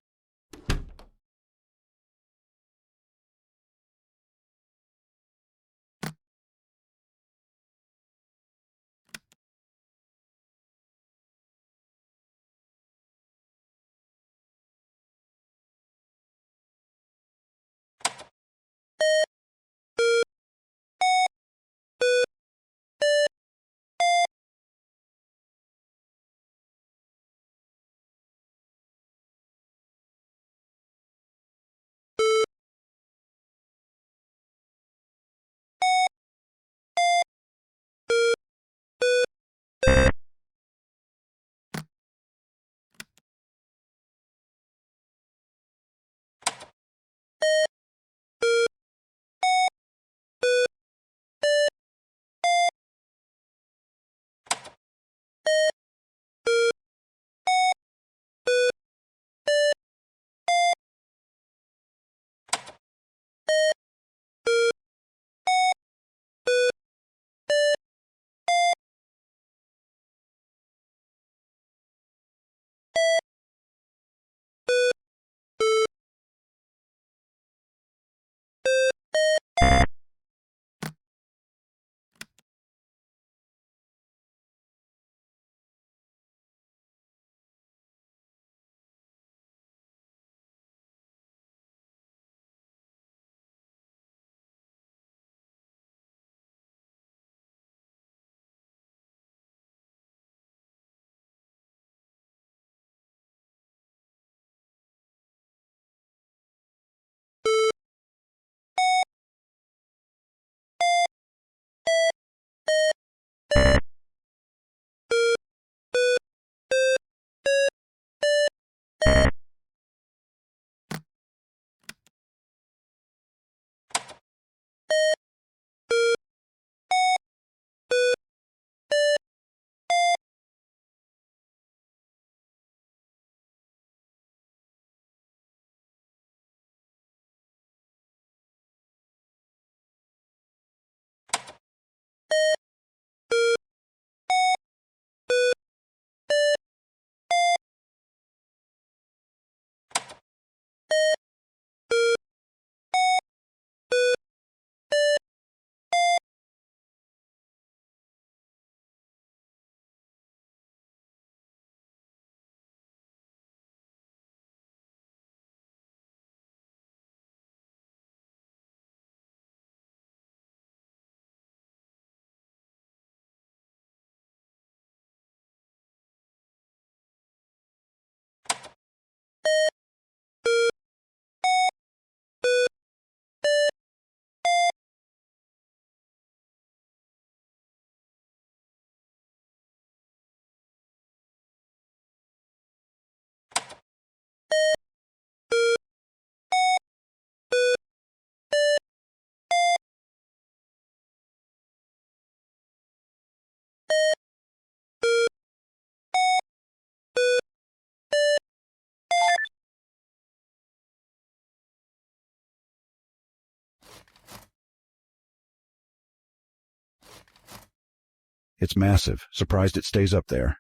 It's massive. Surprised it stays up there.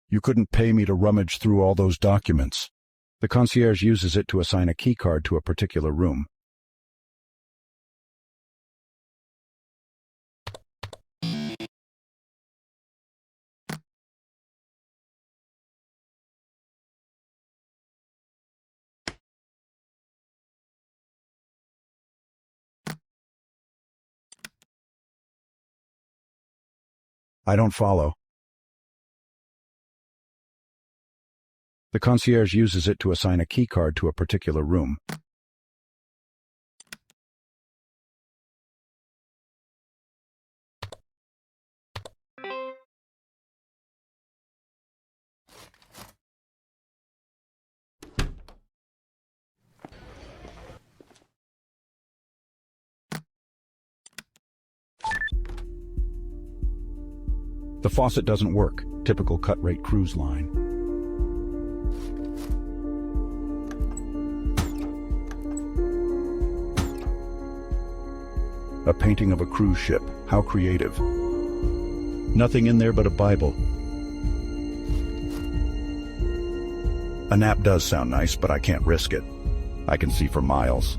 You couldn't pay me to rummage through all those documents. The concierge uses it to assign a key card to a particular room. I don't follow. The concierge uses it to assign a key card to a particular room. The faucet doesn't work. Typical cut-rate cruise line. A painting of a cruise ship. How creative. Nothing in there but a Bible. A nap does sound nice, but I can't risk it. I can see for miles.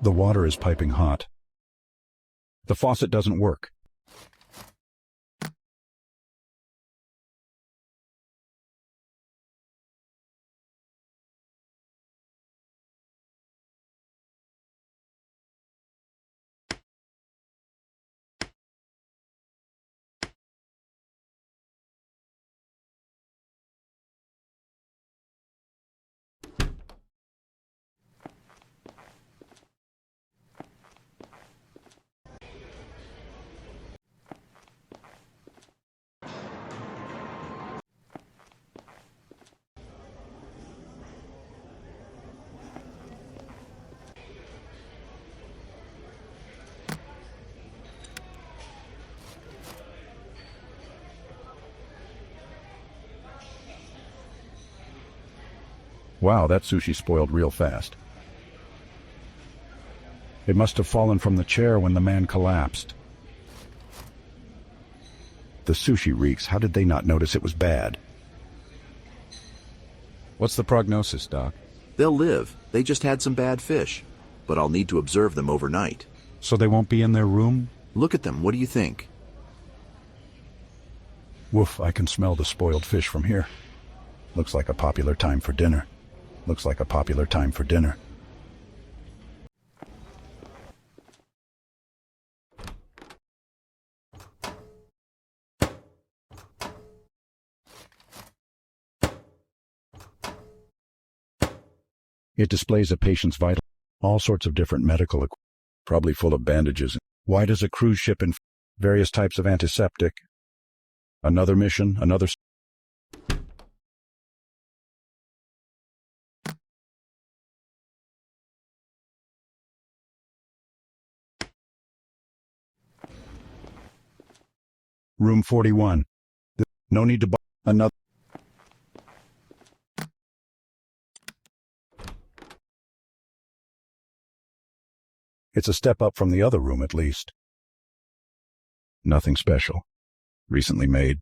The water is piping hot. The faucet doesn't work. Wow, that sushi spoiled real fast. It must have fallen from the chair when the man collapsed. The sushi reeks. How did they not notice it was bad? What's the prognosis, Doc? They'll live. They just had some bad fish. But I'll need to observe them overnight. So they won't be in their room? Look at them. What do you think? Woof, I can smell the spoiled fish from here. Looks like a popular time for dinner. Looks like a popular time for dinner. It displays a patient's vital, all sorts of different medical equipment, probably full of bandages. Why does a cruise ship in various types of antiseptic? Another mission, another... Room 41. No need to buy another. It's a step up from the other room at least. Nothing special. Recently made.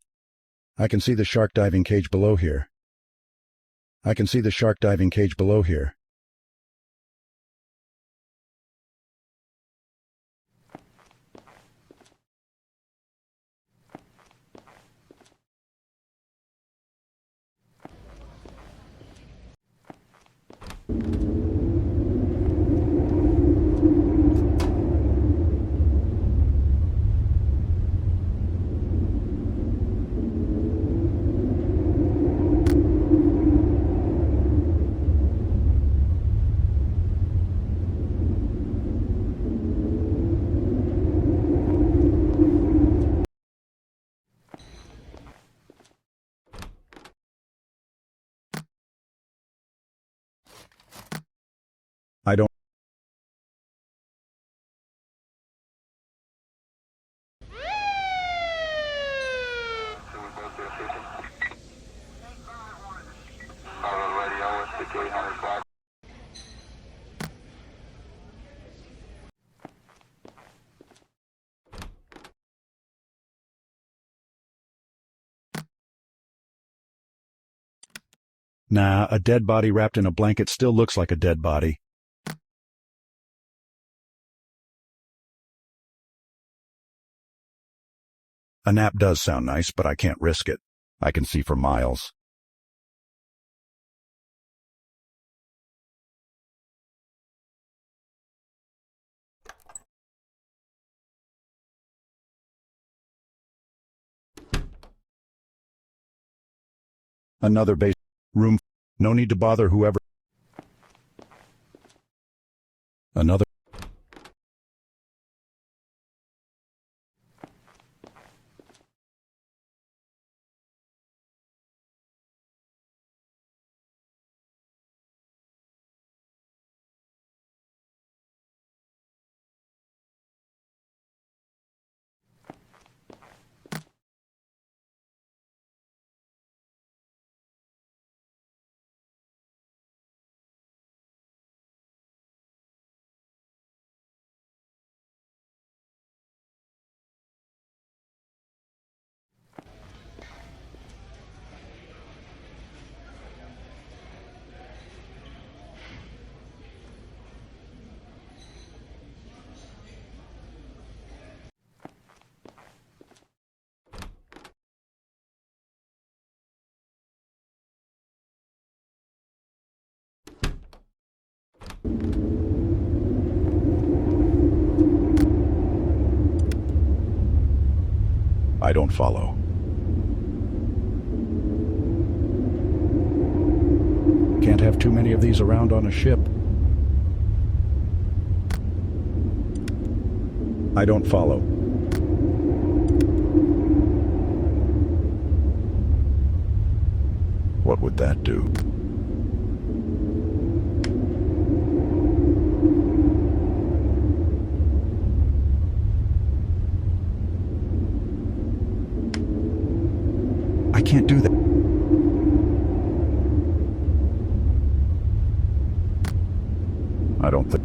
I can see the shark diving cage below here. I can see the shark diving cage below here. I don't. Nah, a dead body wrapped in a blanket still looks like a dead body. A nap does sound nice, but I can't risk it. I can see for miles. Another base room. No need to bother whoever. Another. I don't follow. Can't have too many of these around on a ship. I don't follow. What would that do? I can't do that. I don't think.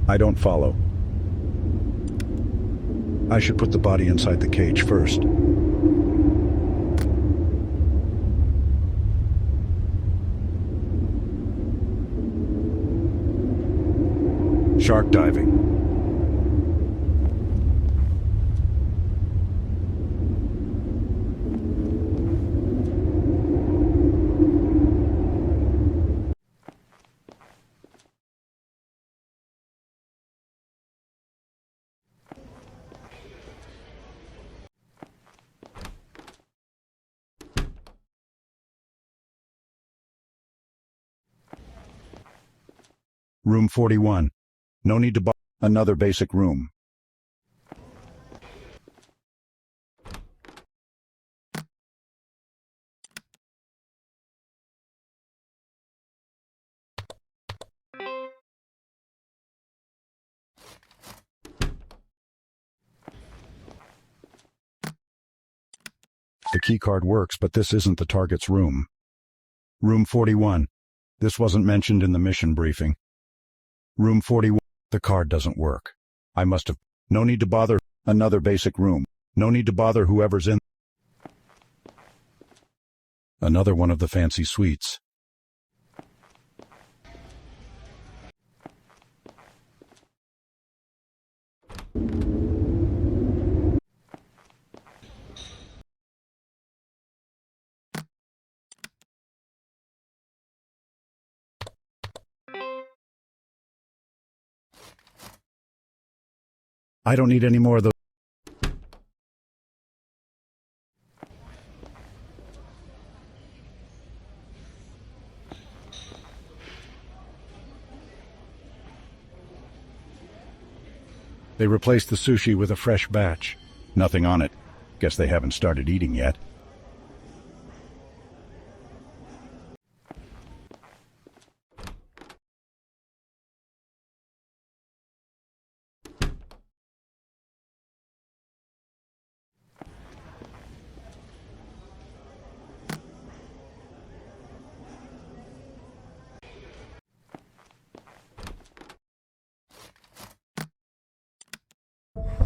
I don't follow. I should put the body inside the cage first. Shark diving. Room 41. No need to buy another basic room. The keycard works, but this isn't the target's room. Room 41. This wasn't mentioned in the mission briefing. Room 41. The card doesn't work. I must have. No need to bother. Another basic room. No need to bother whoever's in. Another one of the fancy suites. I don't need any more of those. They replaced the sushi with a fresh batch. Nothing on it. Guess they haven't started eating yet.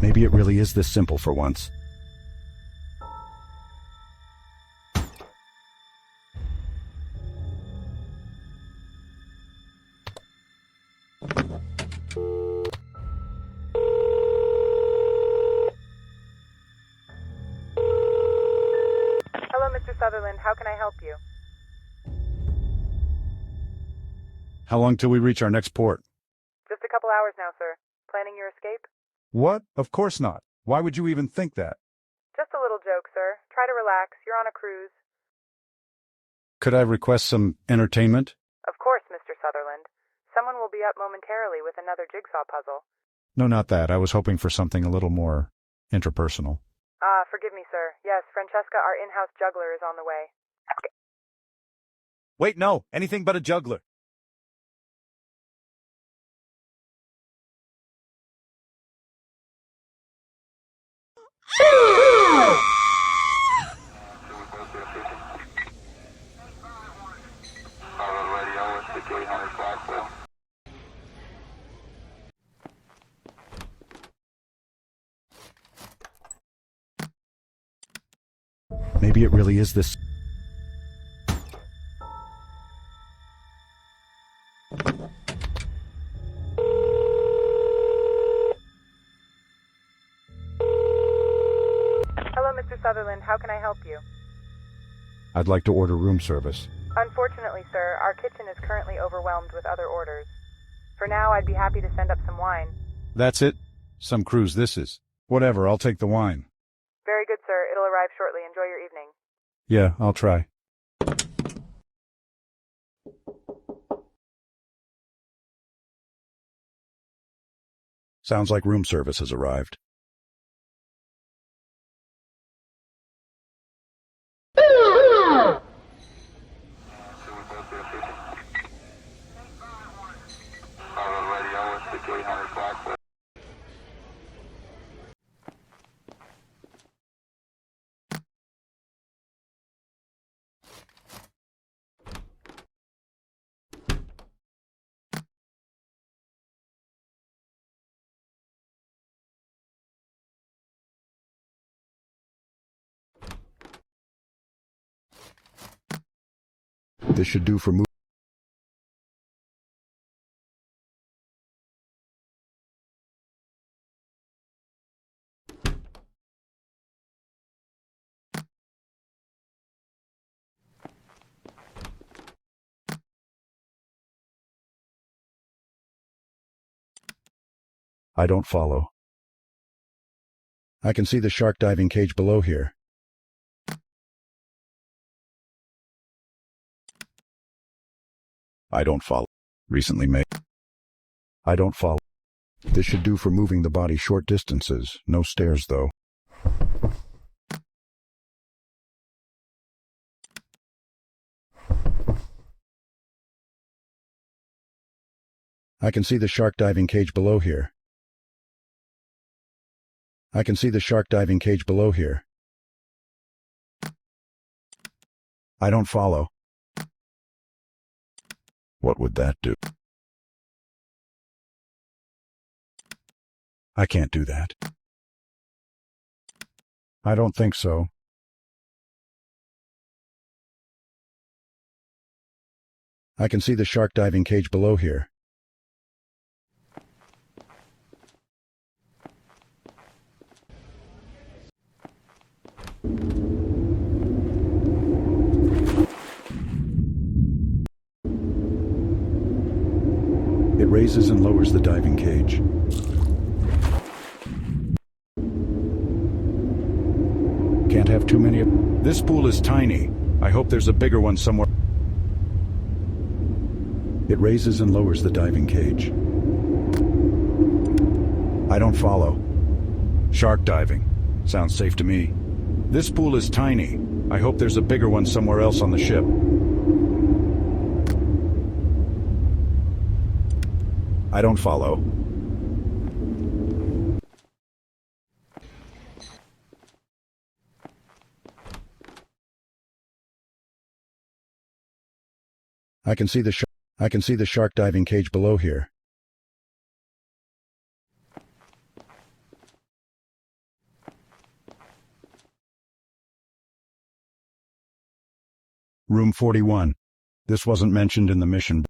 Maybe it really is this simple for once. Hello, Mr. Sutherland. How can I help you? How long till we reach our next port? Just a couple hours now, sir. Planning your escape? What? Of course not. Why would you even think that? Just a little joke, sir. Try to relax. You're on a cruise. Could I request some entertainment? Of course, Mr. Sutherland. Someone will be up momentarily with another jigsaw puzzle. No, not that. I was hoping for something a little more interpersonal. Forgive me, sir. Yes, Francesca, our in-house juggler, is on the way. Wait, no. Anything but a juggler. Maybe it really is this. Hello, Mr. Sutherland. How can I help you? I'd like to order room service. Unfortunately, sir, our kitchen is currently overwhelmed with other orders. For now, I'd be happy to send up some wine. That's it? Some cruise this is. Whatever, I'll take the wine. Very good, sir. It'll arrive shortly. Enjoy your evening. Yeah, I'll try. Sounds like room service has arrived. This should do for I don't follow. I can see the shark diving cage below here. I don't follow. Recently made. I don't follow. This should do for moving the body short distances. No stairs, though. I can see the shark diving cage below here. I can see the shark diving cage below here. I don't follow. What would that do? I can't do that. I don't think so. I can see the shark diving cage below here. It raises and lowers the diving cage. Can't have too many. This pool is tiny. I hope there's a bigger one somewhere. It raises and lowers the diving cage. I don't follow. Shark diving. Sounds safe to me. This pool is tiny. I hope there's a bigger one somewhere else on the ship. I don't follow. I can see the shark diving cage below here. Room 41. This wasn't mentioned in the mission.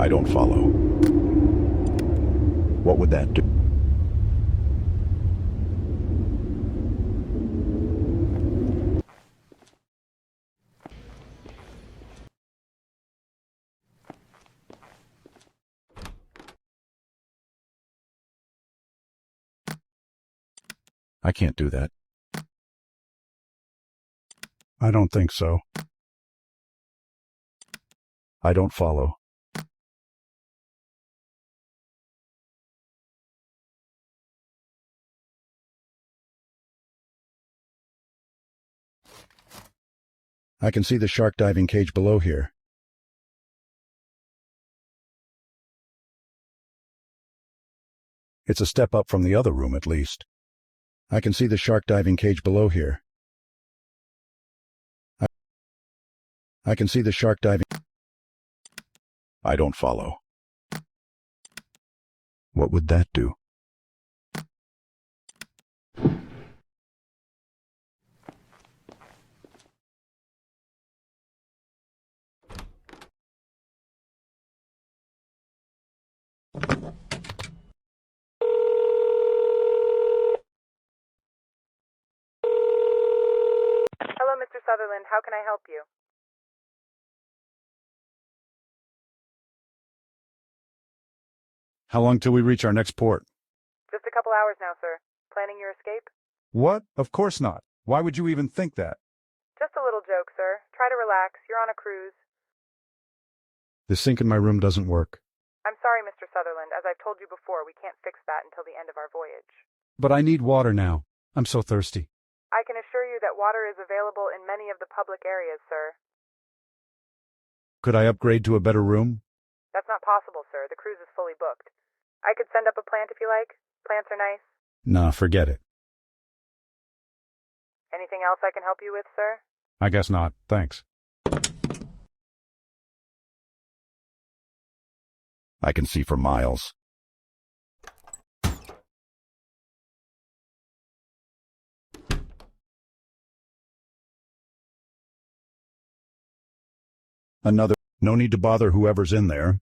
I don't follow. What would that do? I can't do that. I don't think so. I don't follow. I can see the shark diving cage below here. It's a step up from the other room at least. I can see the shark diving cage below here. I can see the shark diving. I don't follow. What would that do? Hello, Mr. Sutherland. How can I help you? How long till we reach our next port? Just a couple hours now, sir. Planning your escape? What? Of course not. Why would you even think that? Just a little joke, sir. Try to relax. You're on a cruise. The sink in my room doesn't work. I'm sorry, Mr. Sutherland. As I've told you before, we can't fix that until the end of our voyage. But I need water now. I'm so thirsty. I can assure you that water is available in many of the public areas, sir. Could I upgrade to a better room? That's not possible, sir. The cruise is fully booked. I could send up a plant if you like. Plants are nice. Nah, forget it. Anything else I can help you with, sir? I guess not. Thanks. I can see for miles. Another. No need to bother whoever's in there.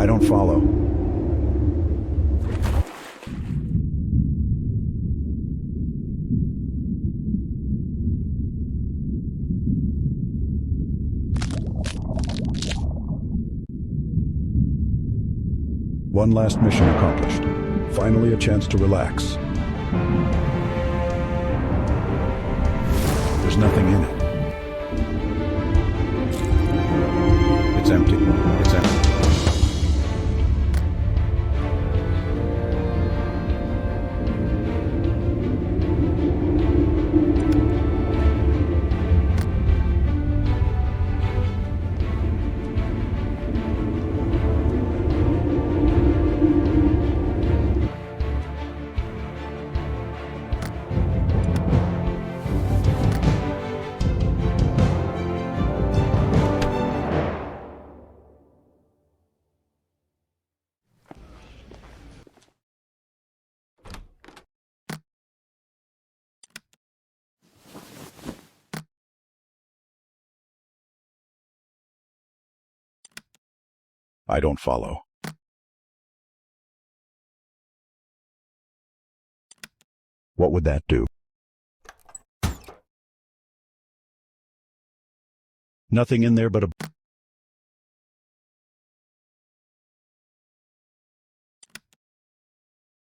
I don't follow. One last mission accomplished. Finally a chance to relax. There's nothing in it. It's empty. It's empty. I don't follow. What would that do? Nothing in there but a...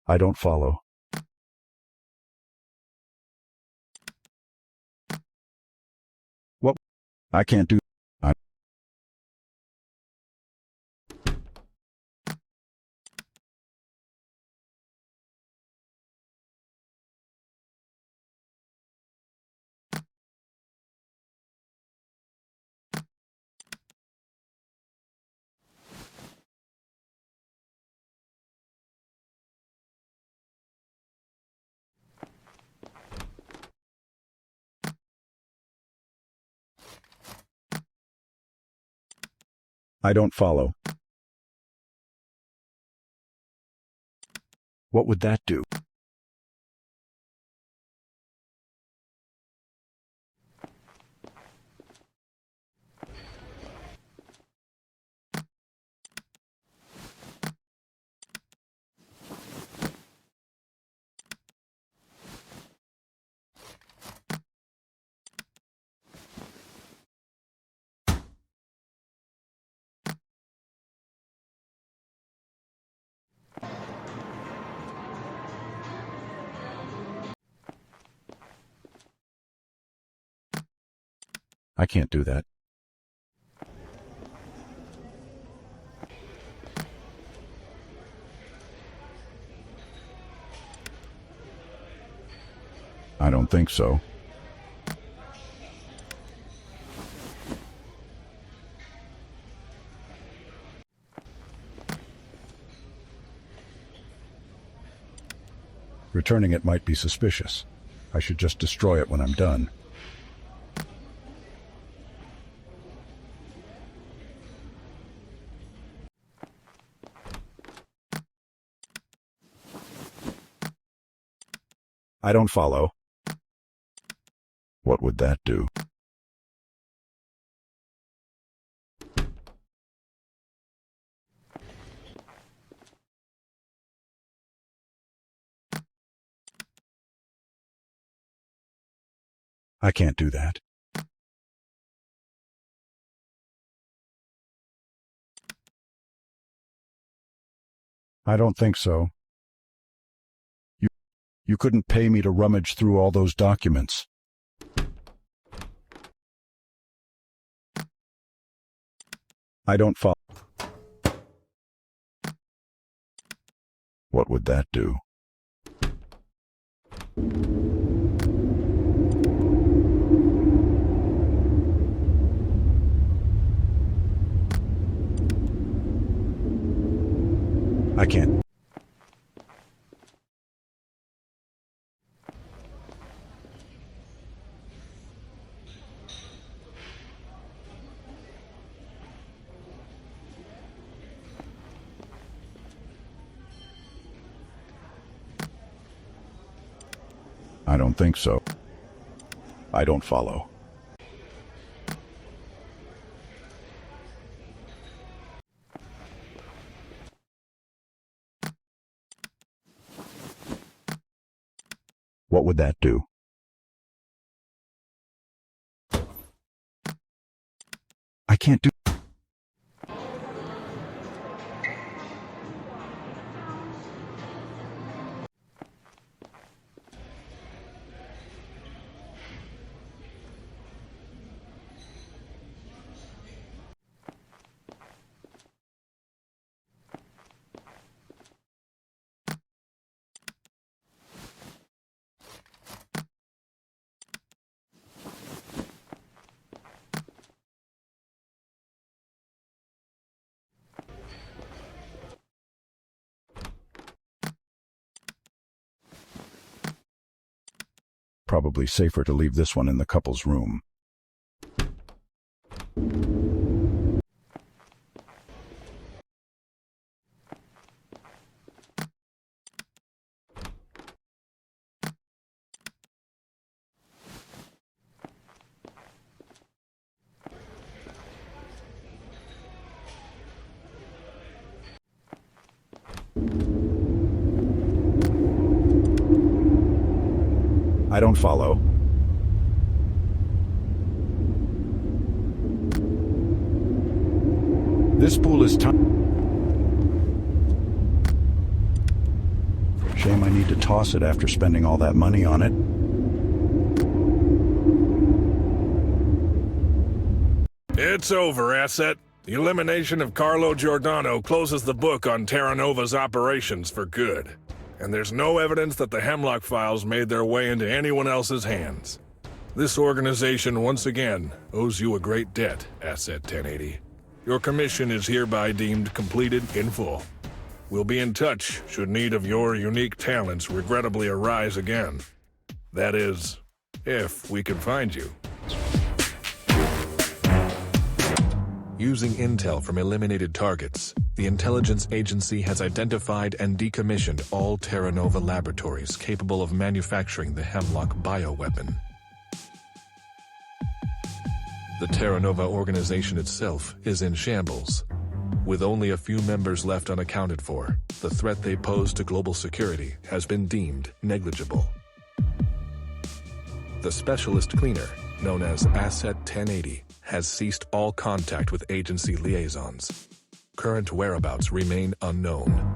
I don't follow. What? I can't do... I don't follow. What would that do? I can't do that. I don't think so. Returning it might be suspicious. I should just destroy it when I'm done. I don't follow. What would that do? I can't do that. I don't think so. You couldn't pay me to rummage through all those documents. I don't follow. What would that do? I can't. I don't think so. I don't follow. What would that do? I can't do... Probably safer to leave this one in the couple's room. I don't follow. This pool is Shame I need to toss it after spending all that money on it. It's over, Asset. The elimination of Carlo Giordano closes the book on Terra Nova's operations for good. And there's no evidence that the Hemlock files made their way into anyone else's hands. This organization once again owes you a great debt, Asset 1080. Your commission is hereby deemed completed in full. We'll be in touch should need of your unique talents regrettably arise again. That is, if we can find you. Using intel from eliminated targets, the intelligence agency has identified and decommissioned all Terra Nova laboratories capable of manufacturing the Hemlock bioweapon. The Terra Nova organization itself is in shambles. With only a few members left unaccounted for, the threat they pose to global security has been deemed negligible. The specialist cleaner, known as Asset 1080, has ceased all contact with agency liaisons. Current whereabouts remain unknown.